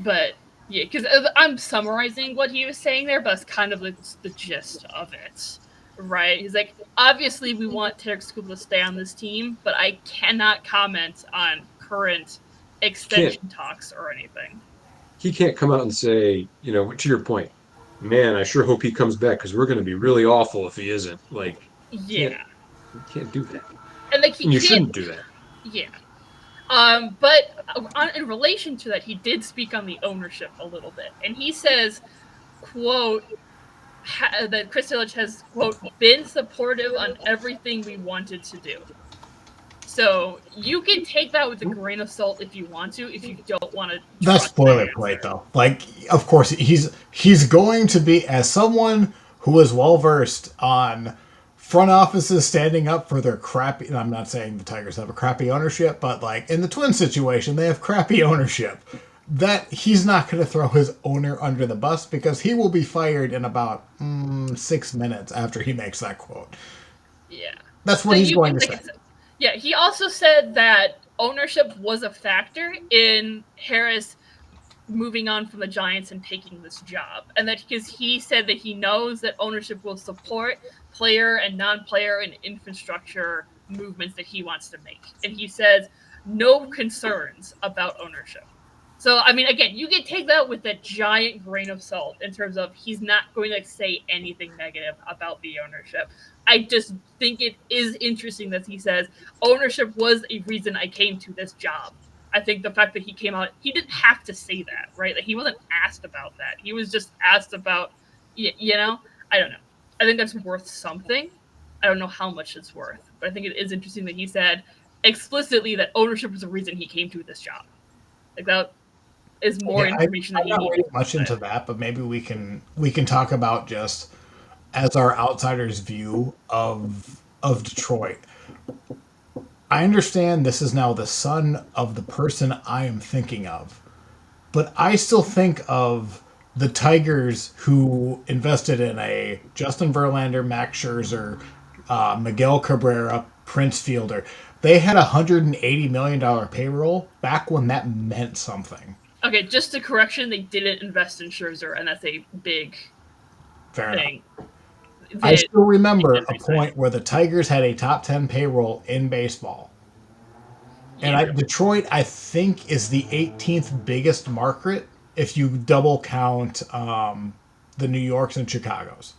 But yeah, because I'm summarizing what he was saying there, but it's kind of the gist of it, right? He's like, obviously we want Tarek Skubal to stay on this team, but I cannot comment on current extension talks or anything. He can't come out and say, to your point, man, I sure hope he comes back because we're going to be really awful if he isn't. Like, Yeah, you can't do that, and like and you shouldn't do that. Yeah. But in relation to that, he did speak on the ownership a little bit, and he says, quote, that Chris Ilitch has, quote, been supportive on everything we wanted to do. So you can take that with a grain of salt if you want to, if you don't want to. That's boilerplate, though. Like, of course, he's going to be, as someone who is well versed on front offices standing up for their crappy. And I'm not saying the Tigers have a crappy ownership, but like in the Twins situation, they have crappy ownership. That he's not going to throw his owner under the bus because he will be fired in about 6 minutes after he makes that quote. Yeah, that's what he's going to say. Yeah, he also said that ownership was a factor in Harris moving on from the Giants and taking this job, and that because he said that he knows that ownership will support player and non-player and infrastructure movements that he wants to make, and he says no concerns about ownership. So, I mean, again, you can take that with a giant grain of salt in terms of he's not going to say anything negative about the ownership. I just think it is interesting that he says ownership was a reason I came to this job. I think the fact that he came out, he didn't have to say that, right? Like, he wasn't asked about that. He was just asked about, you know, I don't know. I think that's worth something. I don't know how much it's worth, but I think it is interesting that he said explicitly that ownership was the reason he came to this job. Like, that is more Yeah, information that I'm he not reading needed to much say. into that, but maybe we can talk about just as our outsiders' view of Detroit. I understand this is now the son of the person I am thinking of, but I still think of the Tigers who invested in a Justin Verlander, Max Scherzer, Miguel Cabrera, Prince Fielder. They had $180 million payroll back when that meant something. Okay, just a correction: they didn't invest in Scherzer, and that's a big Fair enough. thing. I They, still they remember didn't a resign. point where the Tigers had a top 10 payroll in baseball. And Yeah. Detroit, I think, is the 18th biggest market if you double count the New Yorks and Chicago's.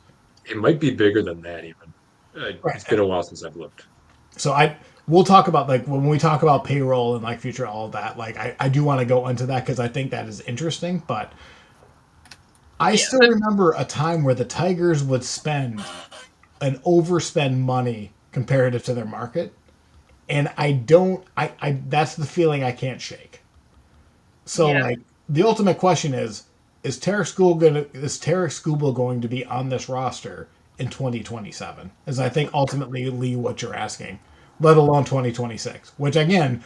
It might be bigger than that even. Right. It's been a while since I've looked. So we'll talk about like when we talk about payroll and like future all of that. Like I do want to go into that because I think that is interesting. But I Yeah. still remember a time where the Tigers would spend and overspend money comparative to their market, and I don't. I that's the feeling I can't shake. So Yeah. like the ultimate question is Tarek Skubal going to be on this roster in 2027? Is I think ultimately Lee what you're asking, let alone 2026, which again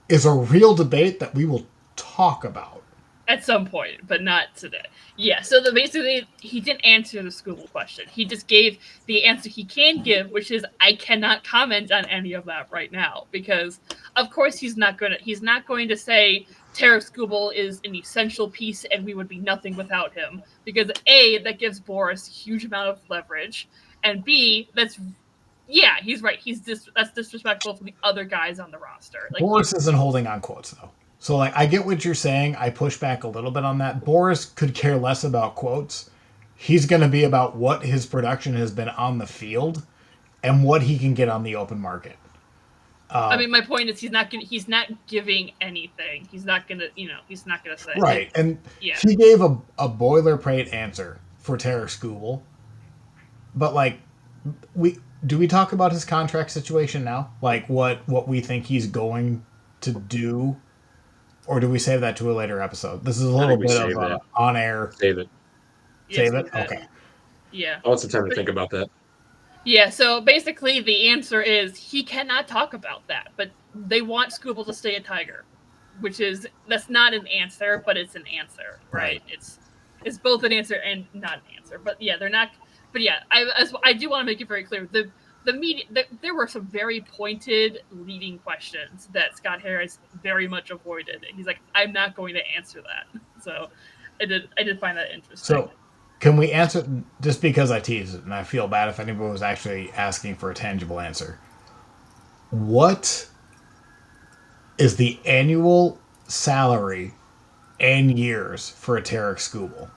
is a real debate that we will talk about. At some point, but not today. Yeah, so basically, he didn't answer the school question. He just gave the answer he can give, which is I cannot comment on any of that right now because, of course, he's not going to say Tarek Skubal is an essential piece and we would be nothing without him because A, that gives Boris a huge amount of leverage, and B, he's right. That's disrespectful for the other guys on the roster. Like, Boris isn't holding on quotes though. So like I get what you're saying. I push back a little bit on that. Boris could care less about quotes. He's going to be about what his production has been on the field and what he can get on the open market. I mean, my point is he's not giving anything. He's not gonna say like, Right. And yeah. he gave a boilerplate answer for Tarek Skubal. But like we talk about his contract situation now? Like what we think he's going to do, or do we save that to a later episode? This is a I little think we bit of save that. on air. Save it. Save it. See that. Okay. Yeah. I want some time to But think about that. yeah, so basically the answer is he cannot talk about that, but they want Scooble to stay a tiger, that's not an answer, but it's an answer, Right. right? It's both an answer and not an answer. But yeah, they're not. But yeah, I do want to make it very clear the media there were some very pointed leading questions that Scott Harris very much avoided. He's like, I'm not going to answer that. So I did find that interesting. So can we answer just because I teased it and I feel bad if anybody was actually asking for a tangible answer? What is the annual salary and years for a Tarek Skubal?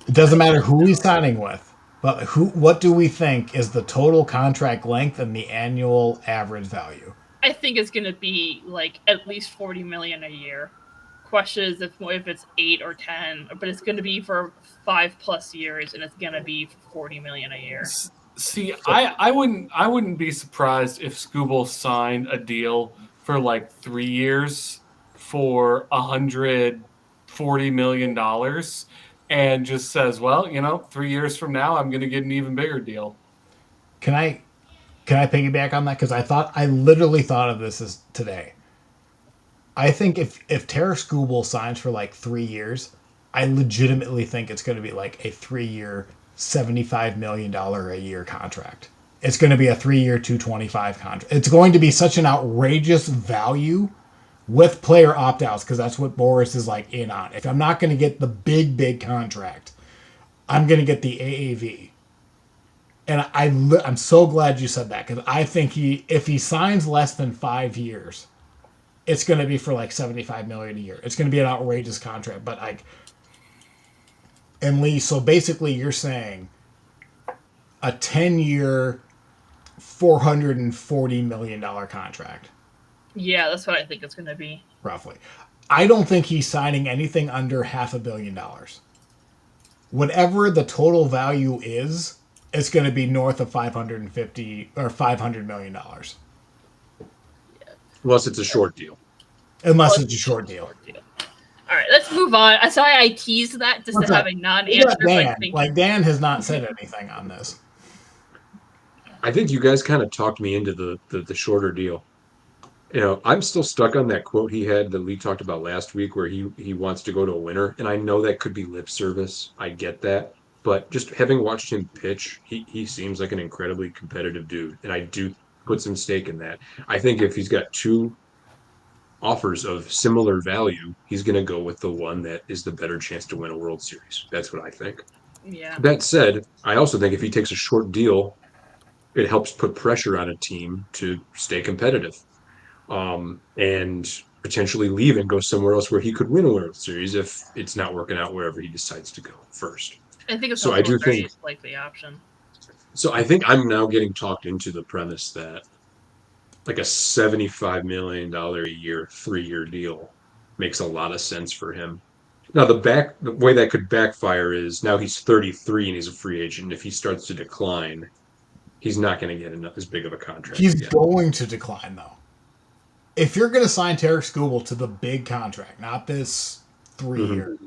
It doesn't I matter don't who he's know. signing with, but what do we think is the total contract length and the annual average value? I think it's going to be like at least 40 million a year. Question is if it's 8 or 10, but it's going to be for 5+ years, and it's going to be for 40 million a year. See, I wouldn't be surprised if Scooble signed a deal for like 3 years for $140 million and just says, well, 3 years from now I'm going to get an even bigger deal. Can I piggyback on that? Because I literally thought of this as today. I think if Tara Skubal signs for like 3 years, I legitimately think it's going to be like a 3 year, $75 million a year contract. It's going to be a 3 year, 225 contract. It's going to be such an outrageous value with player opt outs because that's what Boris is like in on. If I'm not going to get the big contract, I'm going to get the AAV. And I'm so glad you said that because I think if he signs less than 5 years, it's going to be for like $75 million a year. It's going to be an outrageous contract. But like, and Lee, so basically you're saying a 10-year, $440 million contract. Yeah, that's what I think it's going to be. Roughly. I don't think he's signing anything under $500 million. Whatever the total value is, it's going to be north of 550 or $500 million. Unless it's a short deal. Unless it's a short deal. All right, let's move on. Sorry I teased that just to have a non-answer. Dan. Like, Dan has not said anything on this. I think you guys kind of talked me into the shorter deal. You know, I'm still stuck on that quote he had that Lee talked about last week where he wants to go to a winner. And I know that could be lip service. I get that. But just having watched him pitch, he seems like an incredibly competitive dude. And I do put some stake in that. I think if he's got two offers of similar value, he's going to go with the one that is the better chance to win a World Series. That's what I think. Yeah. That said, I also think if he takes a short deal, it helps put pressure on a team to stay competitive. And potentially leave and go somewhere else where he could win a World Series if it's not working out wherever he decides to go first. I think it's so. also I do a very think likely option. so. I think I'm now getting talked into the premise that like a $75 million a year, 3-year deal makes a lot of sense for him. Now the way that could backfire is now he's 33 and he's a free agent. If he starts to decline, he's not going to get as big of a contract. He's going to decline though. If you're going to sign Tarik Skubal to the big contract, not this 3-year,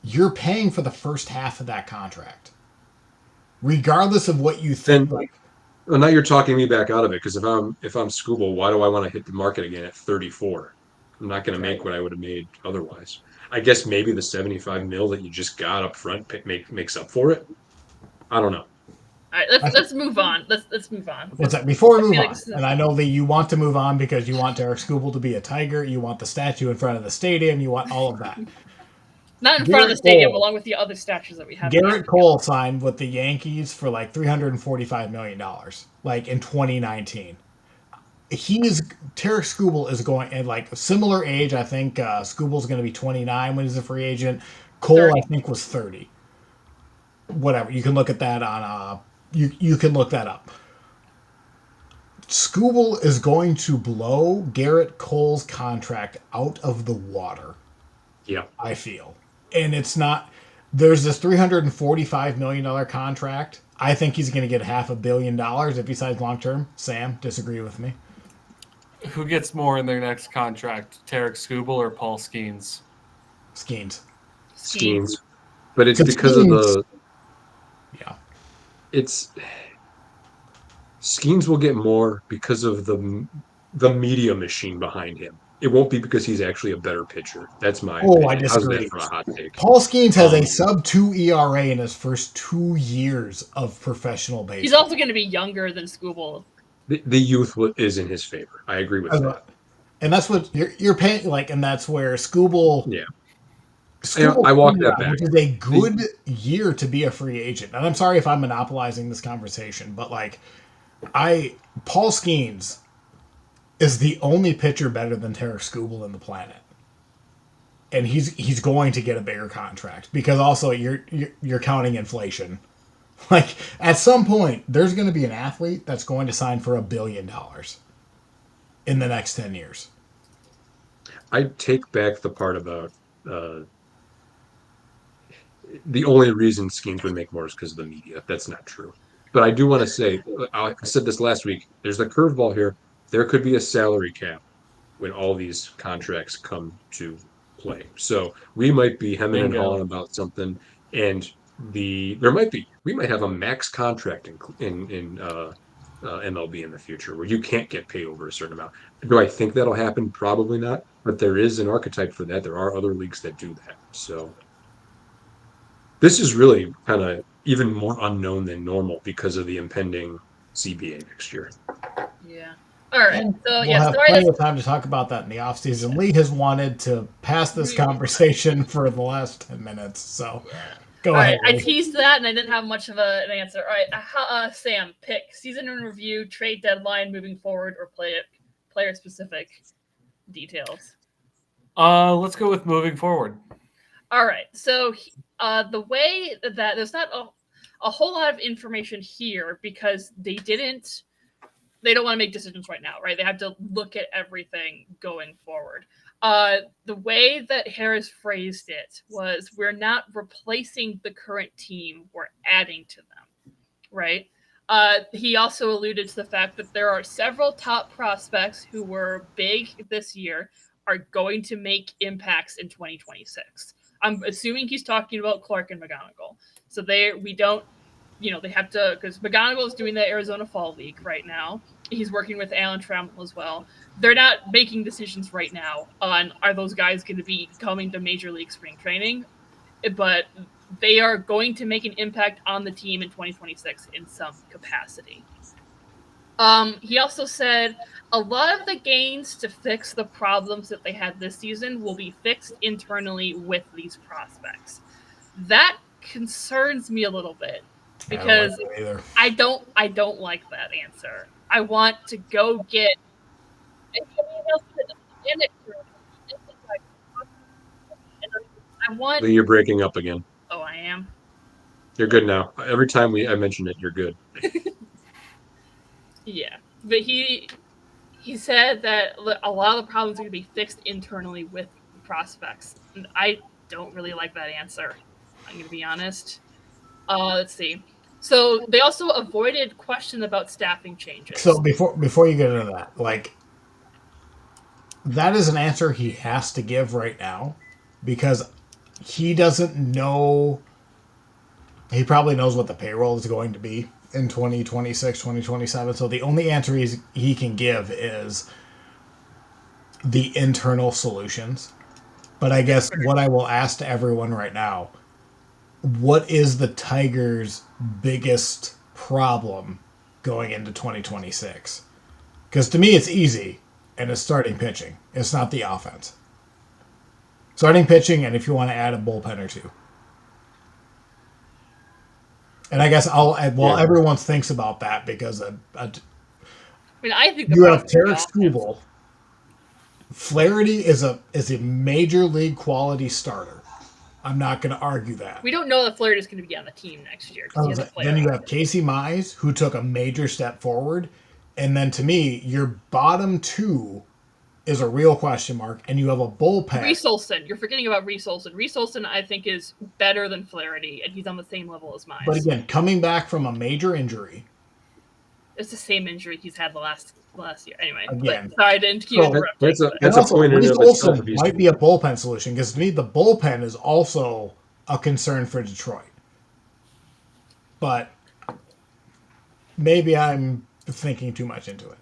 you're paying for the first half of that contract, regardless of what you think. Well, now you're talking me back out of it because if I'm Skubal, why do I want to hit the market again at 34? I'm not going to make what I would have made otherwise. I guess maybe the 75 mil that you just got up front makes up for it. I don't know. All right, let's move on. Let's move on. What's that? Before we move on, like and I know that you want to move on because you want Tarik Skubal to be a Tiger, you want the statue in front of the stadium, you want all of that. Not in front of the stadium, along with the other statues that we have. Garrett Cole signed with the Yankees for like $345 million, like in 2019. Tarik Skubal is going at like a similar age. I think Skubal's going to be 29 when he's a free agent. Cole, 30. I think, was 30. Whatever. You can look at that on you can look that up. Skubal is going to blow Garrett Cole's contract out of the water. Yeah. I feel. And it's not there's this $345 million contract. I think he's going to get $500 million if he signs long term. Sam, disagree with me. Who gets more in their next contract, Tarik Skubal or Paul Skeens? Skeens. But it's because of the Skeens will get more because of the media machine behind him. It won't be because he's actually a better pitcher. That's my opinion. I disagree. How's that for a hot take? Paul Skeens has a sub-2 ERA in his first 2 years of professional baseball. He's also going to be younger than Skubal. The youth is in his favor. I agree with that. And that's what you're paying, like, and that's where Skubal... Yeah. Skubal I walk that back. Which is a good year to be a free agent. And I'm sorry if I'm monopolizing this conversation, but, like, Paul Skeens is the only pitcher better than Tarik Skubal in the planet. And he's going to get a bigger contract because also you're counting inflation. Like at some point there's going to be an athlete that's going to sign for $1 billion in the next 10 years. I take back the part about the only reason Skeens would make more is because of the media. That's not true. But I do want to say, I said this last week, there's a curveball here. There could be a salary cap when all these contracts come to play. So we might be hemming and hawing about something, and we might have a max contract in MLB in the future where you can't get paid over a certain amount. Do I think that'll happen? Probably not. But there is an archetype for that. There are other leagues that do that. So this is really kind of even more unknown than normal because of the impending CBA next year. Yeah. All right. So we'll have plenty of time to talk about that in the offseason. Lee has wanted to pass this conversation for the last 10 minutes. So go ahead. Right. I teased that and I didn't have much of an answer. All right. Sam, pick season in review, trade deadline moving forward, or player specific. details. Let's go with moving forward. All right. So the way that there's not a whole lot of information here because they don't want to make decisions right now, right? They have to look at everything going forward. The way that Harris phrased it was, we're not replacing the current team, we're adding to them, right? He also alluded to the fact that there are several top prospects who were big this year are going to make impacts in 2026. I'm assuming he's talking about Clark and McGonigal. So we don't, they have to, because McGonigal is doing the Arizona Fall League right now. He's working with Alan Trammell as well. They're not making decisions right now on are those guys going to be coming to Major League Spring Training, but they are going to make an impact on the team in 2026 in some capacity. He also said a lot of the gains to fix the problems that they had this season will be fixed internally with these prospects. That concerns me a little bit because I don't like that answer. I want to go get. I want. Lee, you're breaking up again. Oh, I am. You're good now. Every time I mention it, you're good. Yeah, but he said that a lot of the problems are going to be fixed internally with the prospects. And I don't really like that answer. I'm going to be honest. Let's see. So they also avoided question about staffing changes. So before you get into that, like, that is an answer he has to give right now because he doesn't know. He probably knows what the payroll is going to be in 2026, 2027. So the only answer he can give is the internal solutions. But I guess what I will ask to everyone right now, what is the Tigers' biggest problem going into 2026? Because to me, it's easy, and it's starting pitching. It's not the offense. Starting pitching, and if you want to add a bullpen or two. And I guess while everyone thinks about that, because I think you have Tarek Skubal. Flaherty is a major league quality starter. I'm not going to argue that. We don't know that Flaherty is going to be on the team next year. Then you have Casey Mize, who took a major step forward. And then to me, your bottom two is a real question mark, and you have a bullpen. Reese Olson. You're forgetting about Reese Olson. Reese Olson, I think, is better than Flaherty, and he's on the same level as Mize. But again, coming back from a major injury. It's the same injury he's had the last year. Anyway, again, sorry, I didn't keep interrupting. That's a point in Reese Olson might be a bullpen solution, because to me, the bullpen is also a concern for Detroit. But maybe I'm thinking too much into it.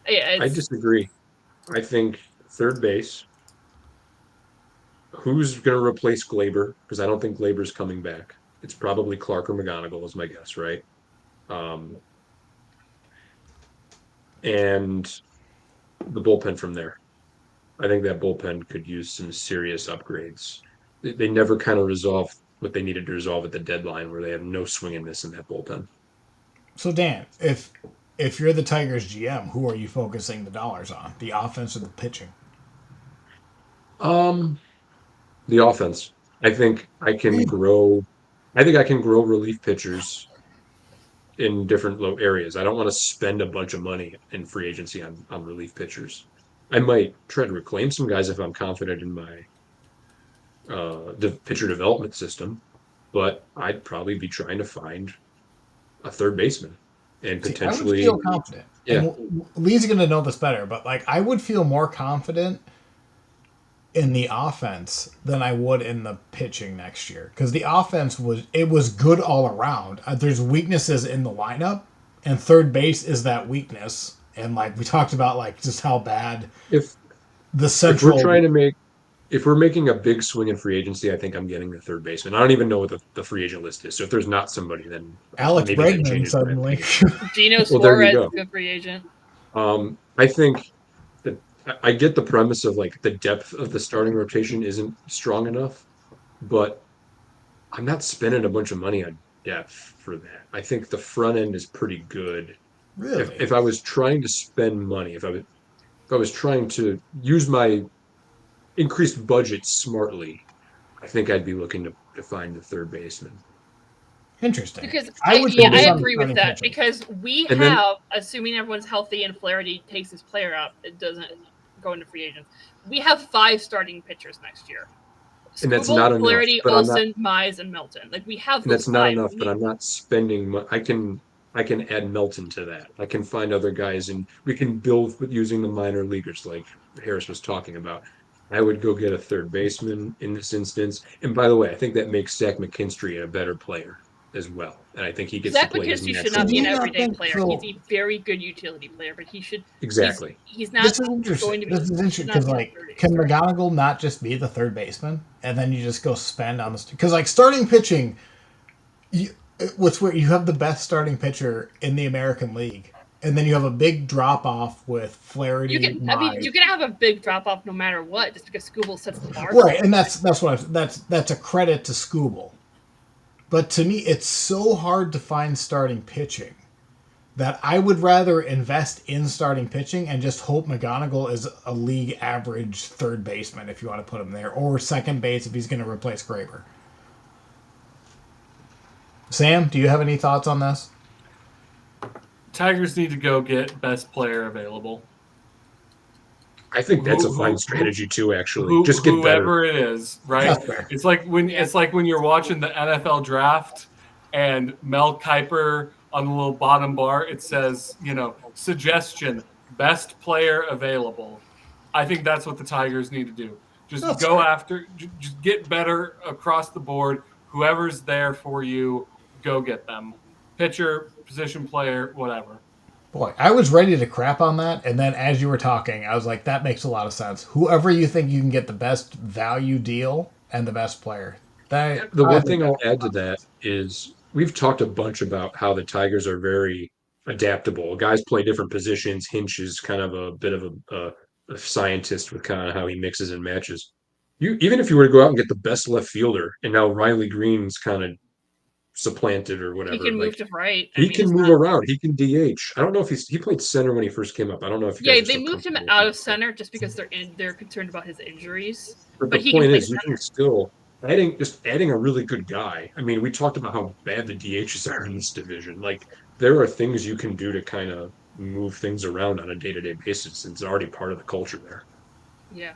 Yeah, I disagree. I think third base. Who's going to replace Glaber? Because I don't think Glaber's coming back. It's probably Clark or McGonigal is my guess, right? And the bullpen from there. I think that bullpen could use some serious upgrades. They never kind of resolved what they needed to resolve at the deadline, where they have no swing and miss in that bullpen. So Dan, if you're the Tigers GM, who are you focusing the dollars on? The offense or the pitching? The offense. I think I can grow relief pitchers in different low areas. I don't want to spend a bunch of money in free agency on relief pitchers. I might try to reclaim some guys if I'm confident in my pitcher development system, but I'd probably be trying to find a third baseman and potentially. I would feel confident. Yeah, and Lee's going to know this better, but like I would feel more confident in the offense than I would in the pitching next year, because the offense was good all around. There's weaknesses in the lineup, and third base is that weakness. And like we talked about, like just how bad if we're making a big swing in free agency, I think I'm getting the third baseman. I don't even know what the free agent list is. So if there's not somebody, then Alex Bregman suddenly. Gino Suarez is a good free agent. I think that I get the premise of like the depth of the starting rotation isn't strong enough, but I'm not spending a bunch of money on depth for that. I think the front end is pretty good. Really? If I was trying to spend money, if I was if I was trying to use my increased budget smartly, I think I'd be looking to find the third baseman. Interesting. Because I would I focus on the agree with starting that pitching. because we And then have, assuming everyone's healthy and Flaherty takes his player out, it doesn't go into free agents. We have 5 starting pitchers next year. and that's not Skubal, enough, Flaherty, but I'm not Olsen, Mize, and Melton. Like we have and those that's not 5. enough, but I'm not spending I can add Melton to that. I can find other guys and we can build with using the minor leaguers like Harris was talking about. I would go get a third baseman in this instance. And by the way, I think that makes Zach McKinstry a better player as well. And I think he gets to Zach play his McKinstry should natural not be Do an you role. not everyday think player. so? He's a very good utility player, but he should. Exactly. He's not This is interesting. going to be. This is interesting not because, be a like, 30 can starter. McGonagall not just be the third baseman, and then you just go spend on this? Because, like, starting pitching, what's weird, you have the best starting pitcher in the American League, and then you have a big drop off with Flaherty. You can. I mean, you can have a big drop off no matter what, just because Skubal sets the bar. Right, and that's a credit to Skubal. But to me, it's so hard to find starting pitching that I would rather invest in starting pitching and just hope McGonagall is a league average third baseman if you want to put him there, or second base if he's going to replace Graber. Sam, do you have any thoughts on this? Tigers need to go get best player available. I think that's a fine strategy too, actually. Just get better. Whoever it is, right? That's fair. It's like when you're watching the NFL draft and Mel Kiper on the little bottom bar, it says, suggestion, best player available. I think that's what the Tigers need to do. Just That's go fair. after, just get better across the board. Whoever's there for you, go get them. Pitcher, position player, whatever. Boy, I was ready to crap on that, and then as you were talking, I was like, that makes a lot of sense. Whoever you think you can get the best value deal and the best player. The one thing I'll add to that is we've talked a bunch about how the Tigers are very adaptable. Guys play different positions. Hinch is kind of a bit of a scientist with kind of how he mixes and matches. Even if you were to go out and get the best left fielder, and now Riley Green's kind of supplanted or He whatever, can like move to right. I he mean, can it's move not. around. He can DH. I don't know if he played center when he first came up. I don't know if you Yeah, guys are they still moved him comfortable out with of that. center just because they're concerned about his injuries. But But the he can point play is, you can center. still adding a really good guy. I mean, we talked about how bad the DHs are in this division. Like there are things you can do to kind of move things around on a day-to-day basis. It's already part of the culture there. Yeah.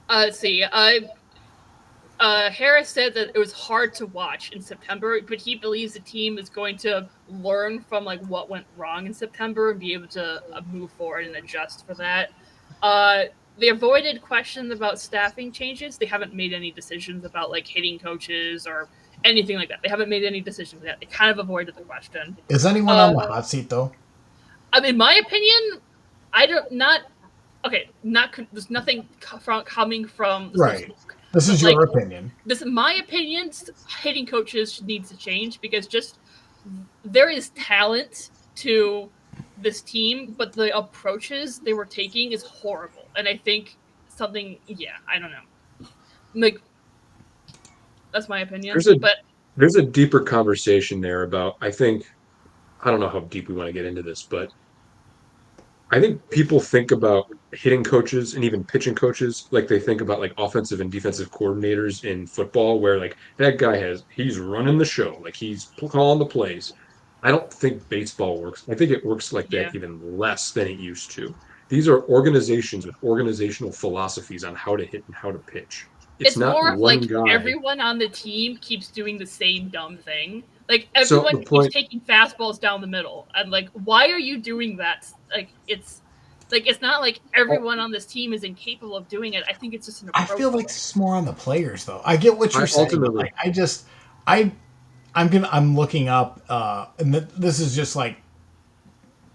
Let's see. Harris said that it was hard to watch in September, but he believes the team is going to learn from like what went wrong in September and be able to move forward and adjust for that. They avoided questions about staffing changes. They haven't made any decisions about like hitting coaches or anything like that. They haven't made any decisions yet. They kind of avoided the question. Is anyone on the hot seat though? I mean, in my opinion, there's nothing coming from Right. This is your opinion. This, in my opinion, hitting coaches needs to change because just there is talent to this team, but the approaches they were taking is horrible. And I think I don't know. Like that's my opinion. There's a deeper conversation there about I don't know how deep we want to get into this, but I think people think about hitting coaches and even pitching coaches like they think about like offensive and defensive coordinators in football, where like that guy he's running the show, like he's calling the plays. I don't think baseball works. I think it works like Yeah. that even less than it used to. These are organizations with organizational philosophies on how to hit and how to pitch. It's not more of one like guy. everyone on the team keeps doing the same dumb thing. Like So everyone the point- keeps taking fastballs down the middle. And like, why are you doing that? It's not like everyone on this team is incapable of doing it. I think it's just an approach. I feel like it's more on the players though. I get what you're saying. ultimately- I'm looking up, and this is just like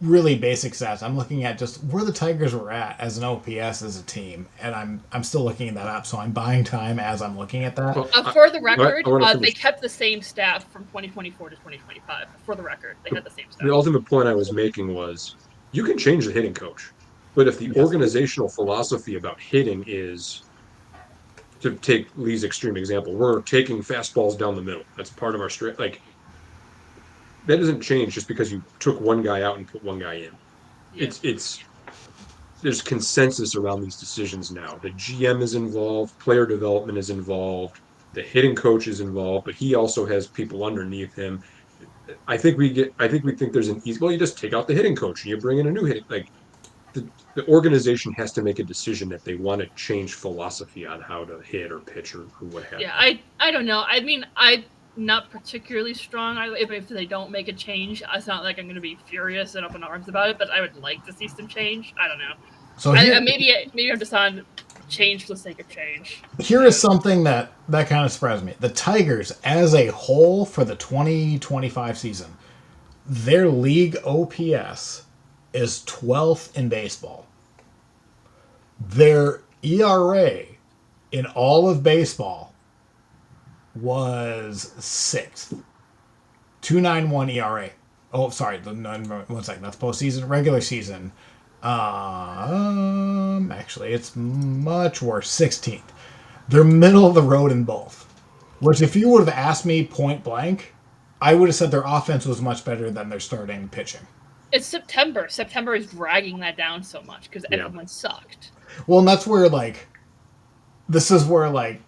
really basic stats. I'm looking at just where the Tigers were at as an OPS as a team, and I'm still looking that up. So I'm buying time as I'm looking at that. Well, For the record, I wanna they finish. kept the same staff from 2024 to 2025. For the record, they had the same staff. The ultimate point I was making was you can change the hitting coach, but if the Yes. organizational philosophy about hitting is to take Lee's extreme example, we're taking fastballs down the middle. That's part of our straight. Like that doesn't change just because you took one guy out and put one guy in. Yeah. It's there's consensus around these decisions now. The GM is involved, player development is involved, the hitting coach is involved, but he also has people underneath him. I think we think there's an easy, well, you just take out the hitting coach and you bring in a new hitting. Like the organization has to make a decision that they want to change philosophy on how to hit or pitch or what have Yeah, you. I don't know. I mean, I'm not particularly strong. If they don't make a change, it's not like I'm going to be furious and up in arms about it. But I would like to see some change. I don't know. So here, Maybe I'm just on change for the sake of change. here is something that kind of surprised me. The Tigers, as a whole, for the 2025 season, their league OPS is 12th in baseball. Their ERA in all of baseball was 6th. 2.91 ERA. Oh, sorry. 1 second. That's postseason. Regular season. Actually, it's much worse. 16th. They're middle of the road in both. Which, if you would have asked me point blank, I would have said their offense was much better than their starting pitching. It's September. September is dragging that down so much because everyone sucked. Well, and that's where, like, this is where, like,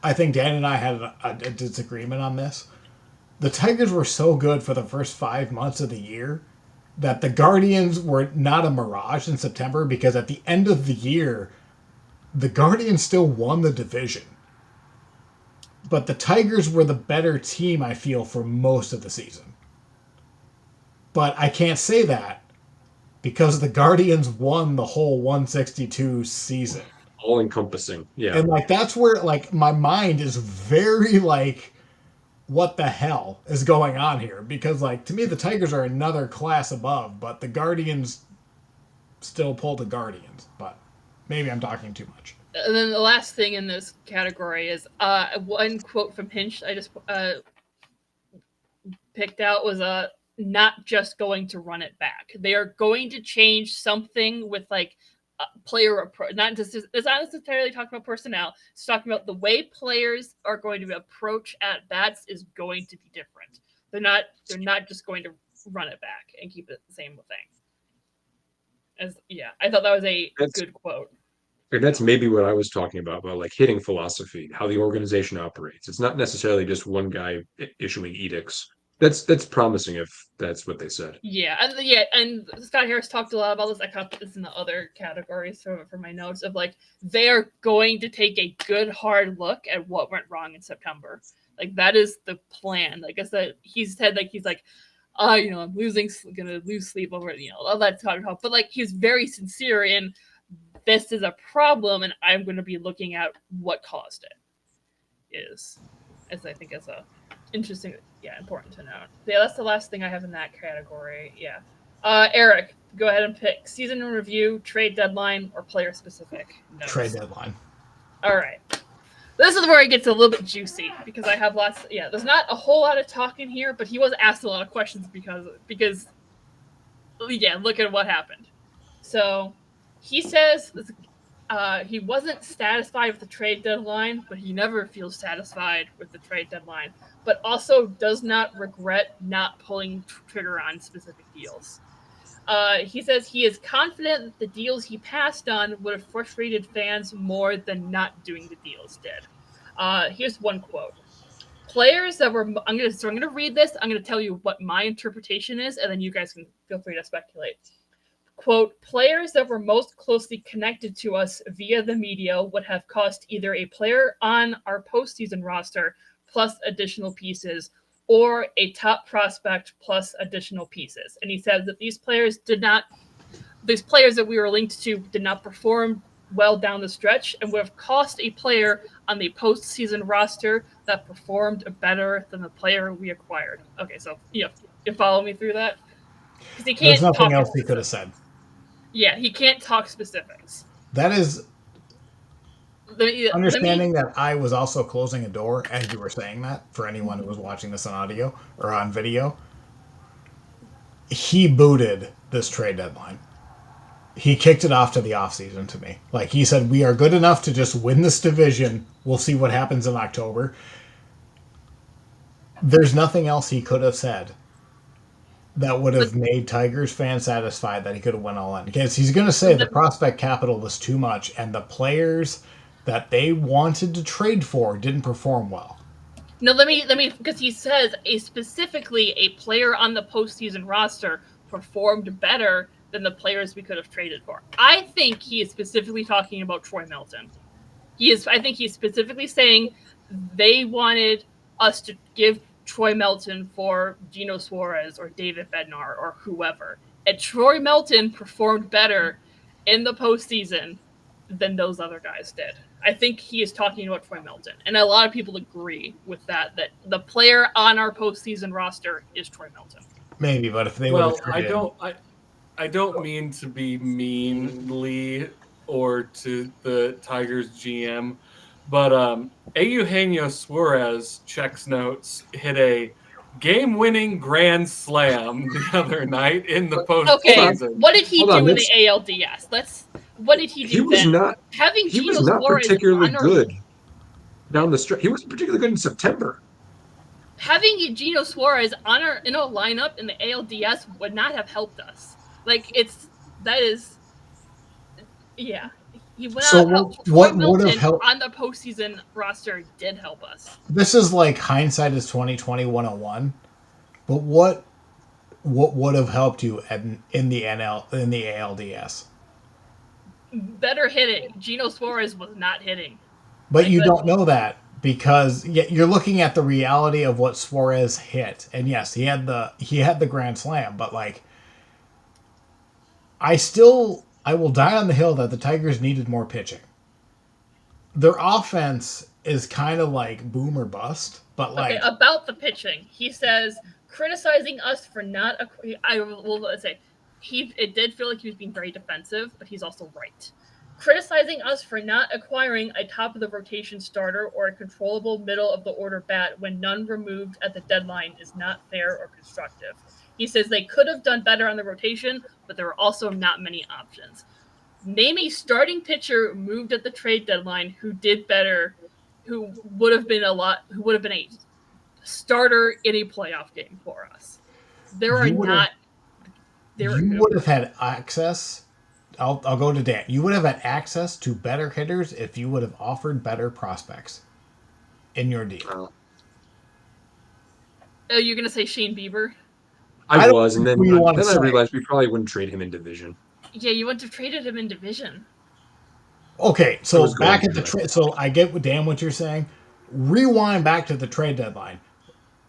I think Dan and I had a disagreement on this. The Tigers were so good for the first 5 months of the year that the Guardians were not a mirage in September, because at the end of the year, the Guardians still won the division. But the Tigers were the better team, I feel, for most of the season. But I can't say that because the Guardians won the whole 162 season. All encompassing. Yeah. And, like, that's where, like, my mind is very, like, what the hell is going on here? Because, like, to me, the Tigers are another class above, but the Guardians still pull the Guardians. But maybe I'm talking too much. And then the last thing in this category is one quote from Hinch I just picked out was not just going to run it back. They are going to change something with, like, player approach. It's not necessarily talking about personnel. It's talking about the way players are going to approach at bats is going to be different. They're not just going to run it back and keep it the same thing. I thought that was a good quote. And that's maybe what I was talking about like hitting philosophy, how the organization operates. It's not necessarily just one guy issuing edicts. That's promising if that's what they said. And Scott Harris talked a lot about this. I caught this in the other categories for my notes of, like, they are going to take a good hard look at what went wrong in September. Like, that is the plan. Like I said, he's said, like, he's like, I'm gonna lose sleep over it, all that talk about. But, like, he's very sincere in this is a problem, and I'm going to be looking at what caused it. I think is a interesting, important to note. Yeah, that's the last thing I have in that category. Yeah. Eric, go ahead and pick season in review, trade deadline, or player specific notes. Trade deadline. All right. This is where it gets a little bit juicy because I have lots. There's not a whole lot of talking here, but he was asked a lot of questions because look at what happened. So he says he wasn't satisfied with the trade deadline, but he never feels satisfied with the trade deadline, but also does not regret not pulling trigger on specific deals. He says he is confident that the deals he passed on would have frustrated fans more than not doing the deals did. Here's one quote. Players that were, I'm going to read this. I'm going to tell you what my interpretation is, and then you guys can feel free to speculate. Quote, players that were most closely connected to us via the media would have cost either a player on our postseason roster plus additional pieces or a top prospect plus additional pieces. And he says that these players that we were linked to did not perform well down the stretch and would have cost a player on the postseason roster that performed better than the player we acquired. Okay, so you follow me through that? Because he can't. There's nothing else he could have said. Yeah, he can't talk specifics. That is understanding that I was also closing a door as you were saying that, for anyone who was watching this on audio or on video. He booted this trade deadline. He kicked it off to the offseason to me. Like, he said, we are good enough to just win this division. We'll see what happens in October. There's nothing else he could have said. that would have made Tigers fans satisfied that he could have went all in. Because he's going to say the prospect capital was too much, and the players that they wanted to trade for didn't perform well. No, let me, because he says specifically a player on the postseason roster performed better than the players we could have traded for. I think he is specifically talking about Troy Melton. I think he's specifically saying they wanted us to give Troy Melton for Gino Suarez or David Bednar or whoever. And Troy Melton performed better in the postseason than those other guys did. I think he is talking about Troy Melton. And a lot of people agree with that the player on our postseason roster is Troy Melton. Maybe, but if they Well, would I don't mean to be meanly or to the Tigers GM, but Eugenio Suarez, checks notes, hit a game-winning grand slam the other night in the postseason. Okay, what did he do in the ALDS? What did he do? He was then? not. Having He was Gino not Suarez particularly good down the stretch. He wasn't particularly good in September. Having Gino Suarez on our lineup in the ALDS would not have helped us. Yeah. He would not have helped. Troy Melton on the postseason roster did help us. This is like hindsight is 2020 101. But what would have helped you in the ALDS? Better hitting. Gino Suarez was not hitting. But you don't know that because you're looking at the reality of what Suarez hit. And yes, he had the grand slam, but like I will die on the hill that the Tigers needed more pitching. Their offense is kind of like boom or bust, but like about the pitching, he says criticizing us for not. It did feel like he was being very defensive, but he's also right. Criticizing us for not acquiring a top of the rotation starter or a controllable middle of the order bat when none removed at the deadline is not fair or constructive. He says they could have done better on the rotation, but there were also not many options. Name a starting pitcher moved at the trade deadline who did better, who would have been a starter in a playoff game for us. You would have had access. I'll go to Dan. You would have had access to better hitters if you would have offered better prospects in your deal. Oh, you're gonna say Shane Bieber? I was, and then I realized we probably wouldn't trade him in division. Yeah, you wouldn't have traded him in division. Okay, so back at the trade. So I get what you're saying. Rewind back to the trade deadline.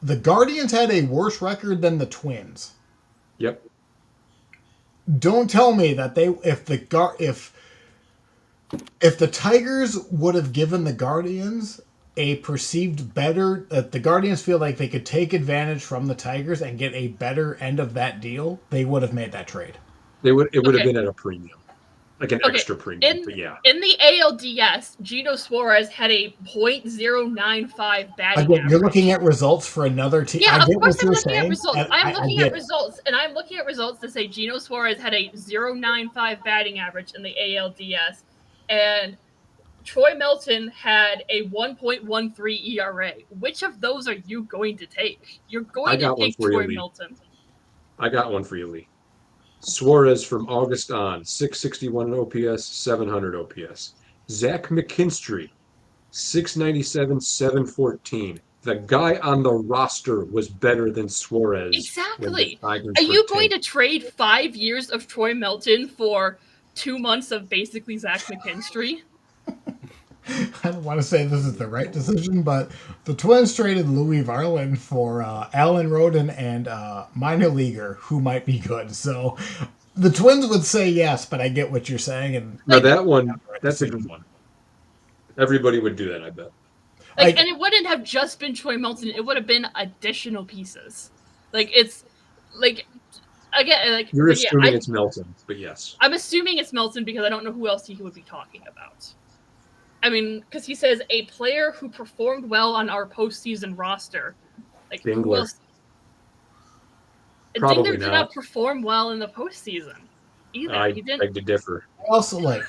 The Guardians had a worse record than the Twins. Yep. Don't tell me that if the Tigers would have given the Guardians a perceived better, the Guardians feel like they could take advantage from the Tigers and get a better end of that deal, they would have made that trade. It would have been at a premium. Like an extra premium, but yeah. In the ALDS, Gino Suarez had a .095 batting average. You're looking at results for another team. Yeah, of course I'm looking at results. I'm looking at results to say Gino Suarez had a .095 batting average in the ALDS, and Troy Melton had a 1.13 ERA. Which of those are you going to take? You're going to take Troy Melton. I got one for you, Lee. Suarez from August on, 661 OPS, 700 OPS. Zach McKinstry, 697, 714. The guy on the roster was better than Suarez. Exactly. Are you going to trade 5 years of Troy Melton for 2 months of basically Zach McKinstry? I don't want to say this is the right decision, but the Twins traded Louis Varland for Alan Roden and minor leaguer who might be good. So the Twins would say yes, but I get what you're saying. And now that's a good one. Everybody would do that, I bet. And it wouldn't have just been Troy Melton; it would have been additional pieces. It's you're assuming it's Melton, but yes, I'm assuming it's Melton because I don't know who else he would be talking about. I mean, because he says a player who performed well on our postseason roster. Dingler. Dingler did not perform well in the postseason either. I beg to differ. Also, I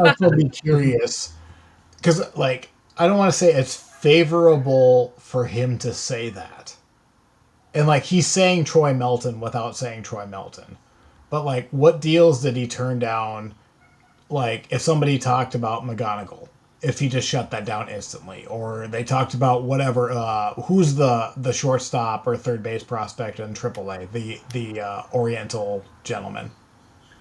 also be curious because, I don't want to say it's favorable for him to say that. And like he's saying Troy Melton without saying Troy Melton. But like what deals did he turn down? Like if somebody talked about McGonagall, if he just shut that down instantly, or they talked about whatever, who's the shortstop or third base prospect in AAA, the Oriental gentleman.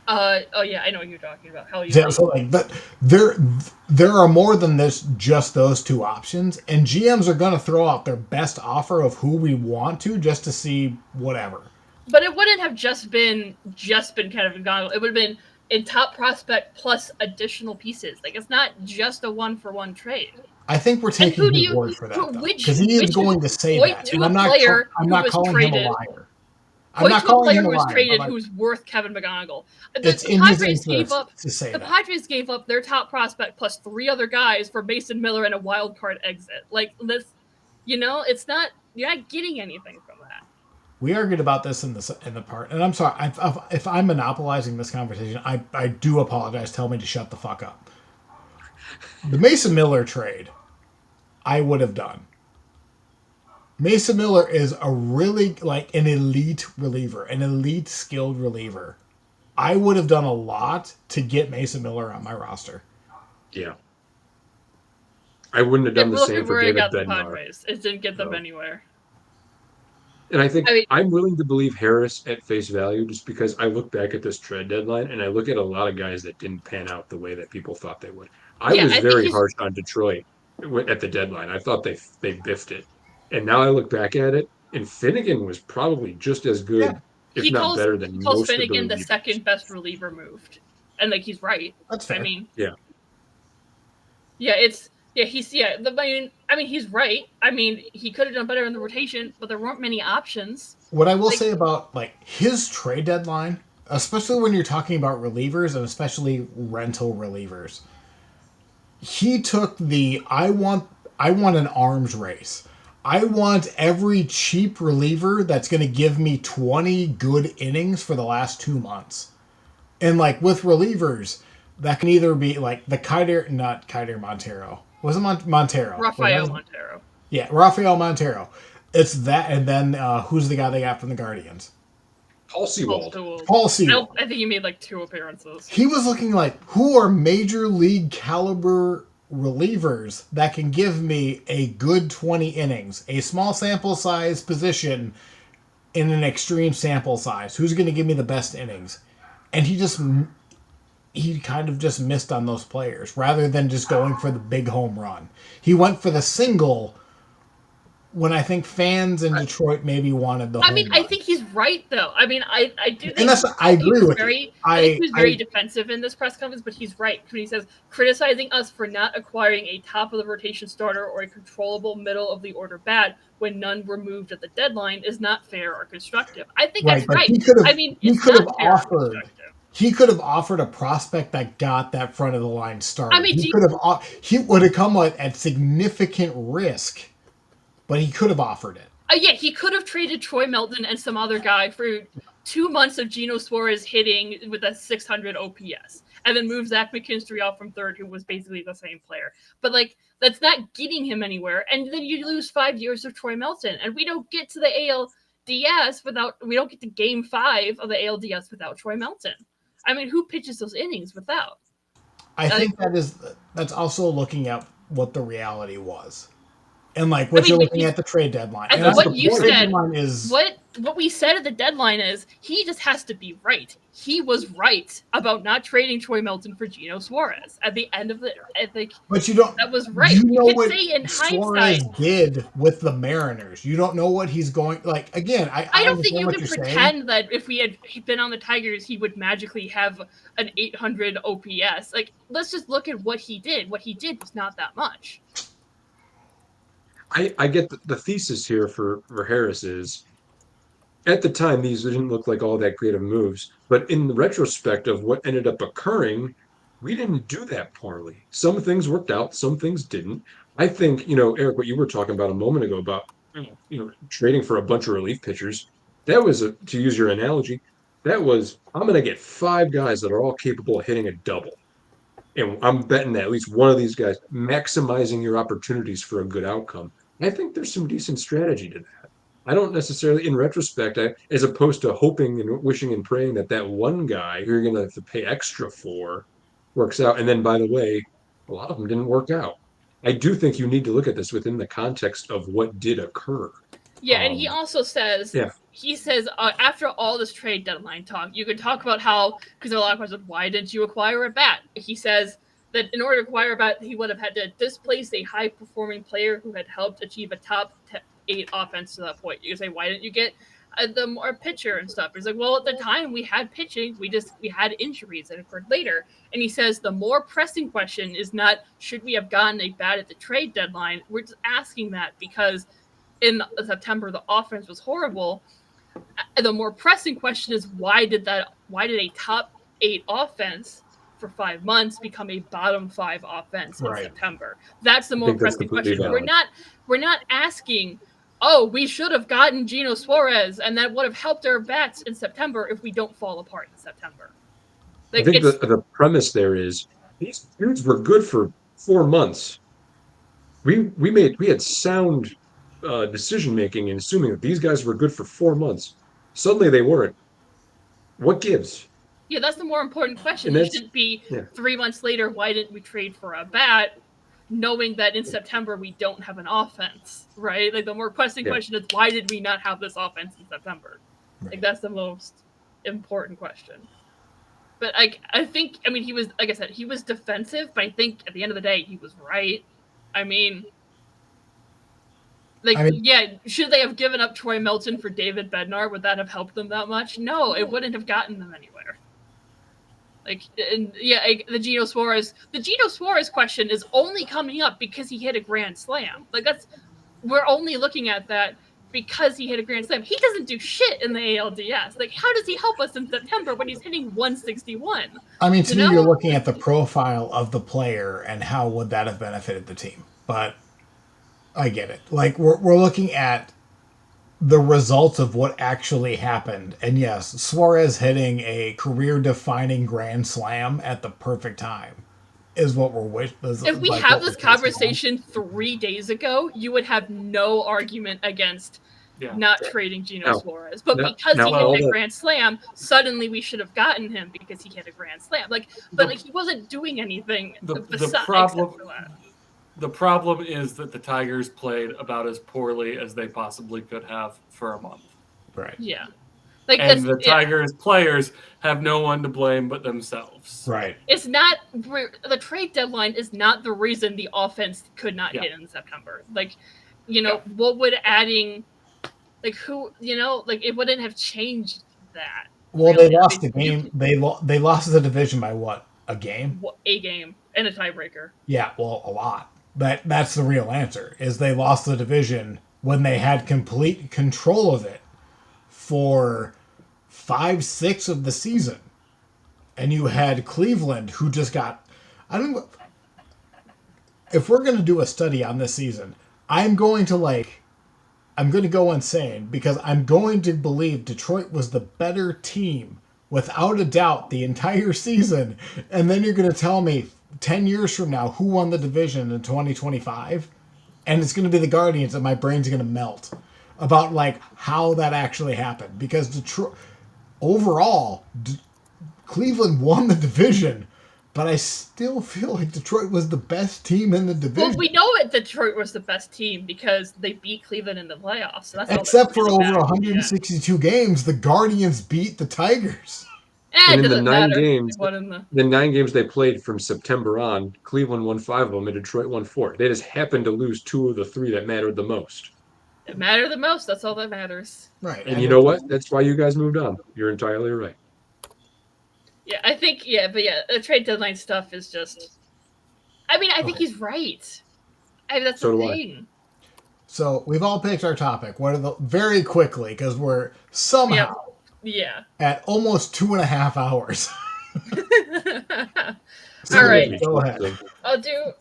Oh yeah, I know what you're talking about. How you Yeah, so like that, there are more than this, just those two options, and GMs are going to throw out their best offer of who we want to just to see whatever. But it wouldn't have just been Kevin McGonagall. It would have been a top prospect plus additional pieces. Like it's not just a 1-for-1 trade. I think we're taking his word for that, though, because he is going to say that, and I'm not calling him a liar. I'm not calling him a who was liar. traded Like, who's worth Kevin McGonagall. it's in his interest to say that. The Padres gave up their top prospect plus 3 other guys for Mason Miller and a wild card exit. Like this, it's not. You're not getting anything from that. We argued about this in the part, and I'm sorry if I'm monopolizing this conversation. I do apologize. Tell me to shut the fuck up. The Mason Miller trade, I would have done. Mason Miller is a really like an elite reliever, an elite skilled reliever. I would have done a lot to get Mason Miller on my roster. Yeah. I wouldn't have done the same for David Bednar. It didn't get them anywhere. And I think I'm willing to believe Harris at face value just because I look back at this trade deadline and I look at a lot of guys that didn't pan out the way that people thought they would. I was very harsh on Detroit at the deadline. I thought they biffed it. And now I look back at it, and Finnegan was probably just as good, if not better than most of the relievers. He calls Finnegan the second best reliever moved. And like he's right. That's fair. I mean, yeah. Yeah, he's right. I mean, he could have done better in the rotation, but there weren't many options. What I will say about like his trade deadline, especially when you're talking about relievers and especially rental relievers, he took the I want an arms race. I want every cheap reliever that's going to give me 20 good innings for the last 2 months. And like with relievers, that can either be like not Kaider Montero. Was it Montero? Rafael Montero. Yeah, Rafael Montero. It's that, and then who's the guy they got from the Guardians? Paul Sewald. I think he made like 2 appearances. He was looking like, who are major league caliber relievers that can give me a good 20 innings, a small sample size position in an extreme sample size? Who's going to give me the best innings? And he kind of just missed on those players rather than just going for the big home run. He went for the single when I think fans in Detroit maybe wanted the home run. I think he's right, though. I mean, I do think... And I agree with you. I think he was very defensive in this press conference, but he's right when he says, criticizing us for not acquiring a top-of-the-rotation starter or a controllable middle-of-the-order bat when none were moved at the deadline is not fair or constructive. I think that's right. He could have offered a prospect that got that front of the line started. He would have come at significant risk, but he could have offered it. Yeah, he could have traded Troy Melton and some other guy for 2 months of Geno Suarez hitting with a 600 OPS, and then move Zach McKinstry off from third, who was basically the same player. But like, that's not getting him anywhere. And then you lose 5 years of Troy Melton, and we don't get to the ALDS we don't get to Game 5 of the ALDS without Troy Melton. I mean, who pitches those innings without? I think that's also looking at what the reality was. And like what you're looking at the trade deadline. And what you said is what we said at the deadline is he just has to be right. He was right about not trading Troy Melton for Geno Suarez at the end of the. But you don't. That was right. You know what Suarez did with the Mariners. You don't know what he's going like. Again, I don't think you can pretend that if we had been on the Tigers, he would magically have an 800 OPS. Like, let's just look at what he did. What he did was not that much. I get the thesis here for Harris is, at the time, these didn't look like all that great of moves. But in the retrospect of what ended up occurring, we didn't do that poorly. Some things worked out, some things didn't. I think, Eric, what you were talking about a moment ago about, trading for a bunch of relief pitchers, that was, to use your analogy, that was, I'm going to get 5 guys that are all capable of hitting a double. And I'm betting that at least one of these guys, maximizing your opportunities for a good outcome. I think there's some decent strategy to that. I don't necessarily, in retrospect, as opposed to hoping and wishing and praying that one guy who you're going to have to pay extra for works out. And then, by the way, a lot of them didn't work out. I do think you need to look at this within the context of what did occur. Yeah, and he also says, Yeah. After all this trade deadline talk, you could talk about how, because there are a lot of questions, why didn't you acquire a bat? He says that in order to acquire a bat, he would have had to displace a high-performing player who had helped achieve a top 8 offense to that point. You can say, why didn't you get the more pitcher and stuff? He's like, well, at the time we had pitching, we had injuries that occurred later. And he says the more pressing question is not should we have gotten a bat at the trade deadline. We're just asking that because in September the offense was horrible. The more pressing question is why did a top 8 offense for 5 months become a bottom 5 offense in September? That's the more pressing question. Valid. We're not asking, oh, we should have gotten Gino Suarez and that would have helped our bats in September if we don't fall apart in September. I think the premise there is these dudes were good for 4 months. We had sound decision making and assuming that these guys were good for 4 months. Suddenly they weren't. What gives? Yeah, that's the more important question. It shouldn't be 3 months later, why didn't we trade for a bat, knowing that in September we don't have an offense, right? Like the more pressing question is why did we not have this offense in September? Right. Like that's the most important question. But I think he was, like I said, he was defensive, but I think at the end of the day he was right. Should they have given up Troy Melton for David Bednar? Would that have helped them that much? No, it wouldn't have gotten them anywhere. The Gino Suarez question is only coming up because he hit a grand slam. We're only looking at that because he hit a grand slam. He doesn't do shit in the ALDS. How does he help us in September when he's hitting 161? You're looking at the profile of the player and how would that have benefited the team. But I get it. We're looking at the results of what actually happened. And yes, Suarez hitting a career-defining grand slam at the perfect time is what we're wishing. If we have this conversation 3 days ago, you would have no argument against not trading Gino Suarez. But because he hit a grand slam, suddenly we should have gotten him because he hit a grand slam. He wasn't doing anything except for that. The problem is that the Tigers played about as poorly as they possibly could have for a month. Right. Yeah. And the Tigers players have no one to blame but themselves. Right. It's not the trade deadline is not the reason the offense could not hit in September. What would adding it wouldn't have changed that. Well, really. They lost the game. They lost the division by what? A game? A game and a tiebreaker. Yeah, well, a lot. That's the real answer, is they lost the division when they had complete control of it for 5-6 of the season. And you had Cleveland, who just got... if we're going to do a study on this season, I'm going to go insane because I'm going to believe Detroit was the better team without a doubt the entire season. And then you're going to tell me 10 years from now who won the division in 2025, and it's going to be the Guardians, and my brain's going to melt about how that actually happened, because Detroit overall Cleveland won the division, but I still feel like Detroit was the best team in the division. Well, we know Detroit was the best team because they beat Cleveland in the playoffs. So that's except for over 162 games, the Guardians beat the Tigers. And in the 9 games, the 9 games they played from September on, Cleveland won 5 of them and Detroit won 4. They just happened to lose 2 of the 3 that mattered the most. It mattered the most. That's all that matters. Right. And you know what? That's why you guys moved on. You're entirely right. Yeah, I think, the trade deadline stuff is just... I think he's right. That's the thing. So, we've all picked our topic. What are very quickly, because we're somehow... Yeah. At almost 2.5 hours. All right. Go ahead. I'll do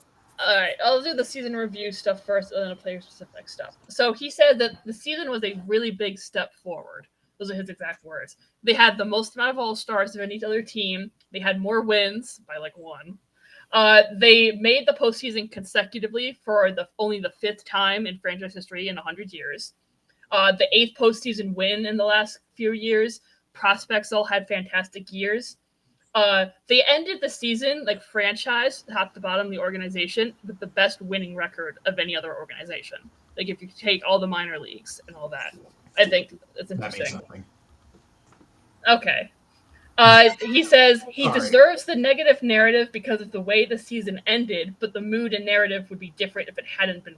the season review stuff first and then the player specific stuff. So he said that the season was a really big step forward. Those are his exact words. They had the most amount of All-Stars of any other team. They had more wins by 1. They made the postseason consecutively for only the 5th time in franchise history in 100 years. The 8th postseason win in the last few years. Prospects all had fantastic years. They ended the season, like franchise, top to bottom, the organization, with the best winning record of any other organization. Like if you take all the minor leagues and all that, I think that's That means interesting. something. Okay. He says he deserves the negative narrative because of the way the season ended, but the mood and narrative would be different if it had been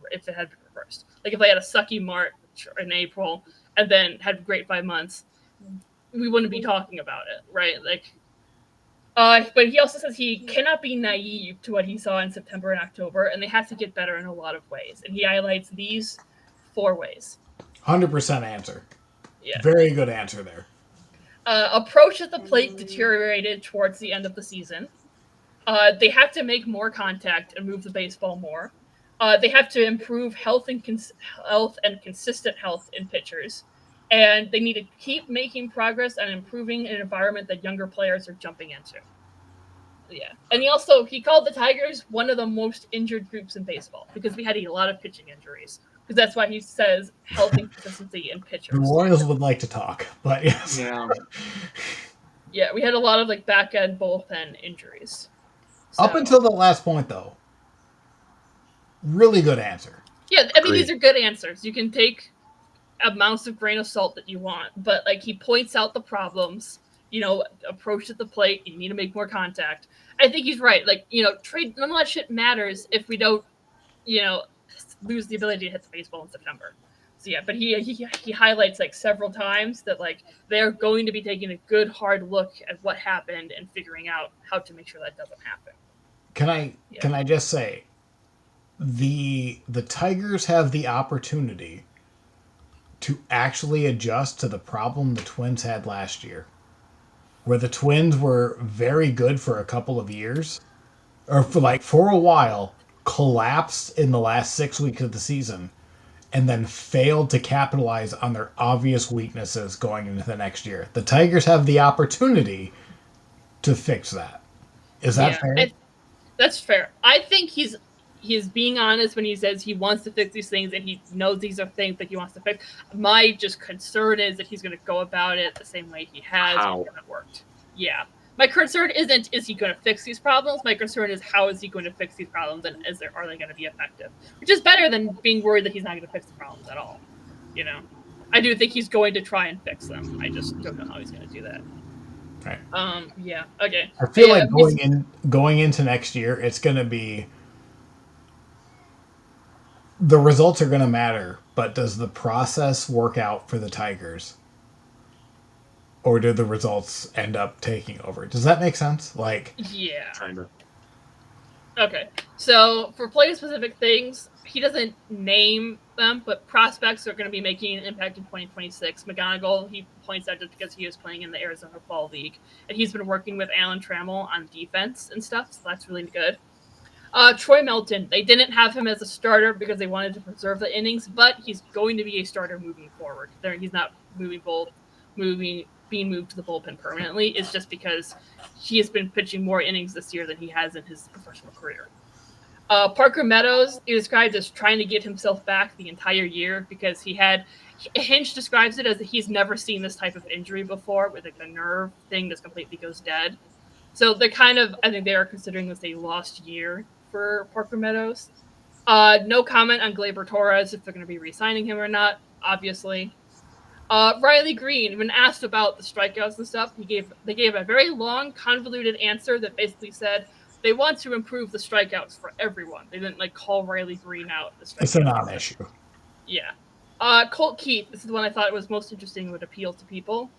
reversed. Like if they had a sucky March in April and then had a great 5 months, we wouldn't be talking about it, right? Like, but he also says he cannot be naive to what he saw in September and October, and they have to get better in a lot of ways. And he highlights these 4 ways. 100% answer. Yeah. Very good answer there. Approach at the plate deteriorated towards the end of the season. They have to make more contact and move the baseball more. They have to improve health and consistent health in pitchers. And they need to keep making progress on improving an environment that younger players are jumping into. Yeah. And he called the Tigers one of the most injured groups in baseball because we had a lot of pitching injuries. Because that's why he says health and consistency in pitchers. The Royals would like to talk, but yes. Yeah. Yeah, we had a lot of like back end bullpen injuries. So, Up until the last point, though, really good answer. yeah, I mean, these are good answers. You can take amounts of grain of salt that you want, but like he points out the problems. Approach at the plate. You need to make more contact. I think he's right. Like, trade. None of that shit matters if we don't, lose the ability to hit the baseball in September. So yeah, but he highlights like several times that like they're going to be taking a good hard look at what happened and figuring out how to make sure that doesn't happen. Can I just say, the Tigers have the opportunity to actually adjust to the problem the Twins had last year, where the Twins were very good for a couple of years, or for a while, collapsed in the last 6 weeks of the season, and then failed to capitalize on their obvious weaknesses going into the next year. The Tigers have the opportunity to fix that. Is that fair? That's fair. I think he's being honest when he says he wants to fix these things and he knows these are things that he wants to fix. My just concern is that he's going to go about it the same way he has when it worked. Yeah. My concern isn't, is he going to fix these problems? My concern is, how is he going to fix these problems, and are they going to be effective? Which is better than being worried that he's not going to fix the problems at all. I do think he's going to try and fix them. I just don't know how he's going to do that. Right. Yeah. Okay. I feel like going into next year, it's going to be, the results are going to matter, but does the process work out for the Tigers? Or do the results end up taking over? Does that make sense? Yeah. Kind of. Okay. So for player-specific things, he doesn't name them, but prospects are going to be making an impact in 2026. McGonigal, he points out, just because he was playing in the Arizona Fall League, and he's been working with Alan Trammell on defense and stuff, so that's really good. Troy Melton, they didn't have him as a starter because they wanted to preserve the innings, but he's going to be a starter moving forward. He's not being moved to the bullpen permanently. It's just because he has been pitching more innings this year than he has in his professional career. Parker Meadows, he described as trying to get himself back the entire year because Hinch describes it as he's never seen this type of injury before, with like a nerve thing that completely goes dead. So I think they are considering this a lost year for Parker Meadows. No comment on Gleyber Torres, if they're going to be re-signing him or not, obviously. Riley Green, when asked about the strikeouts and stuff, they gave a very long, convoluted answer that basically said they want to improve the strikeouts for everyone. They didn't call Riley Green out. It's a non-issue. Yeah. Colt Keith, this is the one I thought was most interesting, would appeal to people.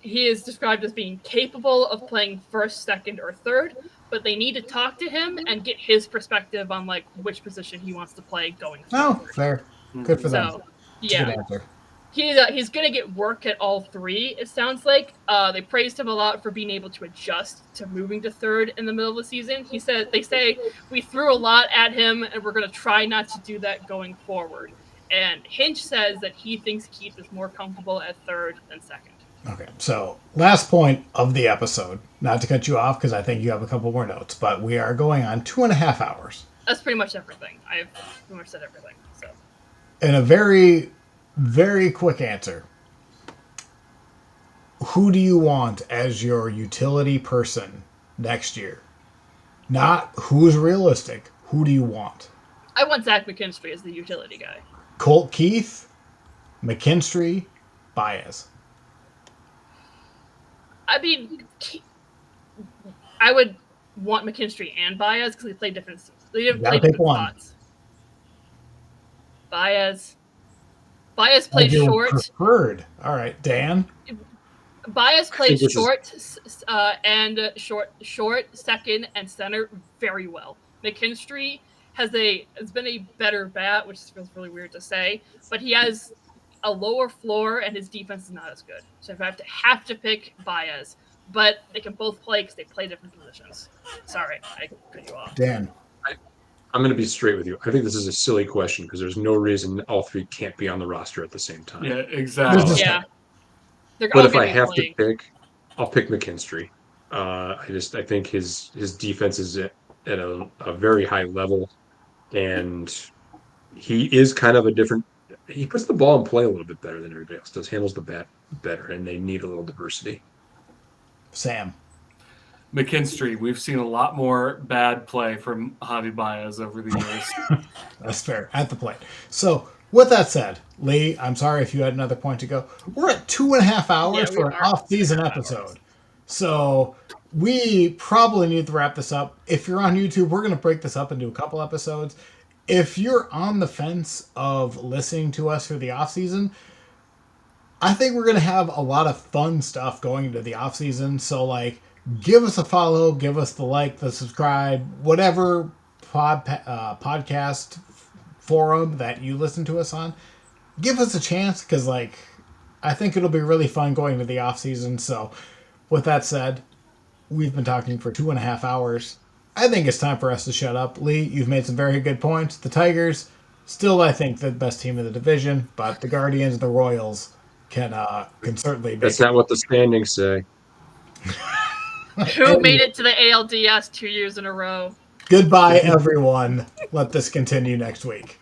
He is described as being capable of playing first, second, or third, but they need to talk to him and get his perspective on which position he wants to play going forward. Oh, fair. Good for them. Yeah. Good answer. He's going to get work at all 3, it sounds like. They praised him a lot for being able to adjust to moving to third in the middle of the season. They say, we threw a lot at him, and we're going to try not to do that going forward. And Hinch says that he thinks Keith is more comfortable at third than second. Okay, so last point of the episode. Not to cut you off, because I think you have a couple more notes, but we are going on 2.5 hours. That's pretty much everything. I've pretty much said everything. So in a very, very quick answer, who do you want as your utility person next year? Not who's realistic. Who do you want? I want Zach McKinstry as the utility guy. Colt Keith, McKinstry, Baez. I mean, I would want McKinstry and Baez because they play different. They play different spots. Baez plays short. Preferred. All right, Dan. Baez plays short and short, second, and center very well. McKinstry has been a better bat, which feels really weird to say, but he has a lower floor and his defense is not as good. So if I have to pick Baez, but they can both play because they play different positions. Sorry, I cut you off. Dan. I'm going to be straight with you. I think this is a silly question because there's no reason all three can't be on the roster at the same time. Yeah, exactly. Yeah. But if I have to pick, I'll pick McKinstry. I think his defense is at a very high level, and he is kind of a different. He puts the ball in play a little bit better than everybody else does. Handles the bat better, and they need a little diversity. Sam. McKinstry. We've seen a lot more bad play from Javi Baez over the years. That's fair. At the plate. So, with that said, Lee, I'm sorry if you had another point to go. We're at 2.5 hours for an off-season episode. So, we probably need to wrap this up. If you're on YouTube, we're going to break this up into a couple episodes. If you're on the fence of listening to us for the off-season, I think we're going to have a lot of fun stuff going into the off-season. So, like, give us a follow, give us the like, the subscribe, whatever podcast forum that you listen to us on. Give us a chance because, like, I think it'll be really fun going to the off season. So, with that said, we've been talking for 2.5 hours. I think it's time for us to shut up. Lee, you've made some very good points. The Tigers, still, I think, the best team in the division, but the Guardians and the Royals can certainly be. That's not what the standings say. Who made it to the ALDS 2 years in a row? Goodbye, everyone. Let this continue next week.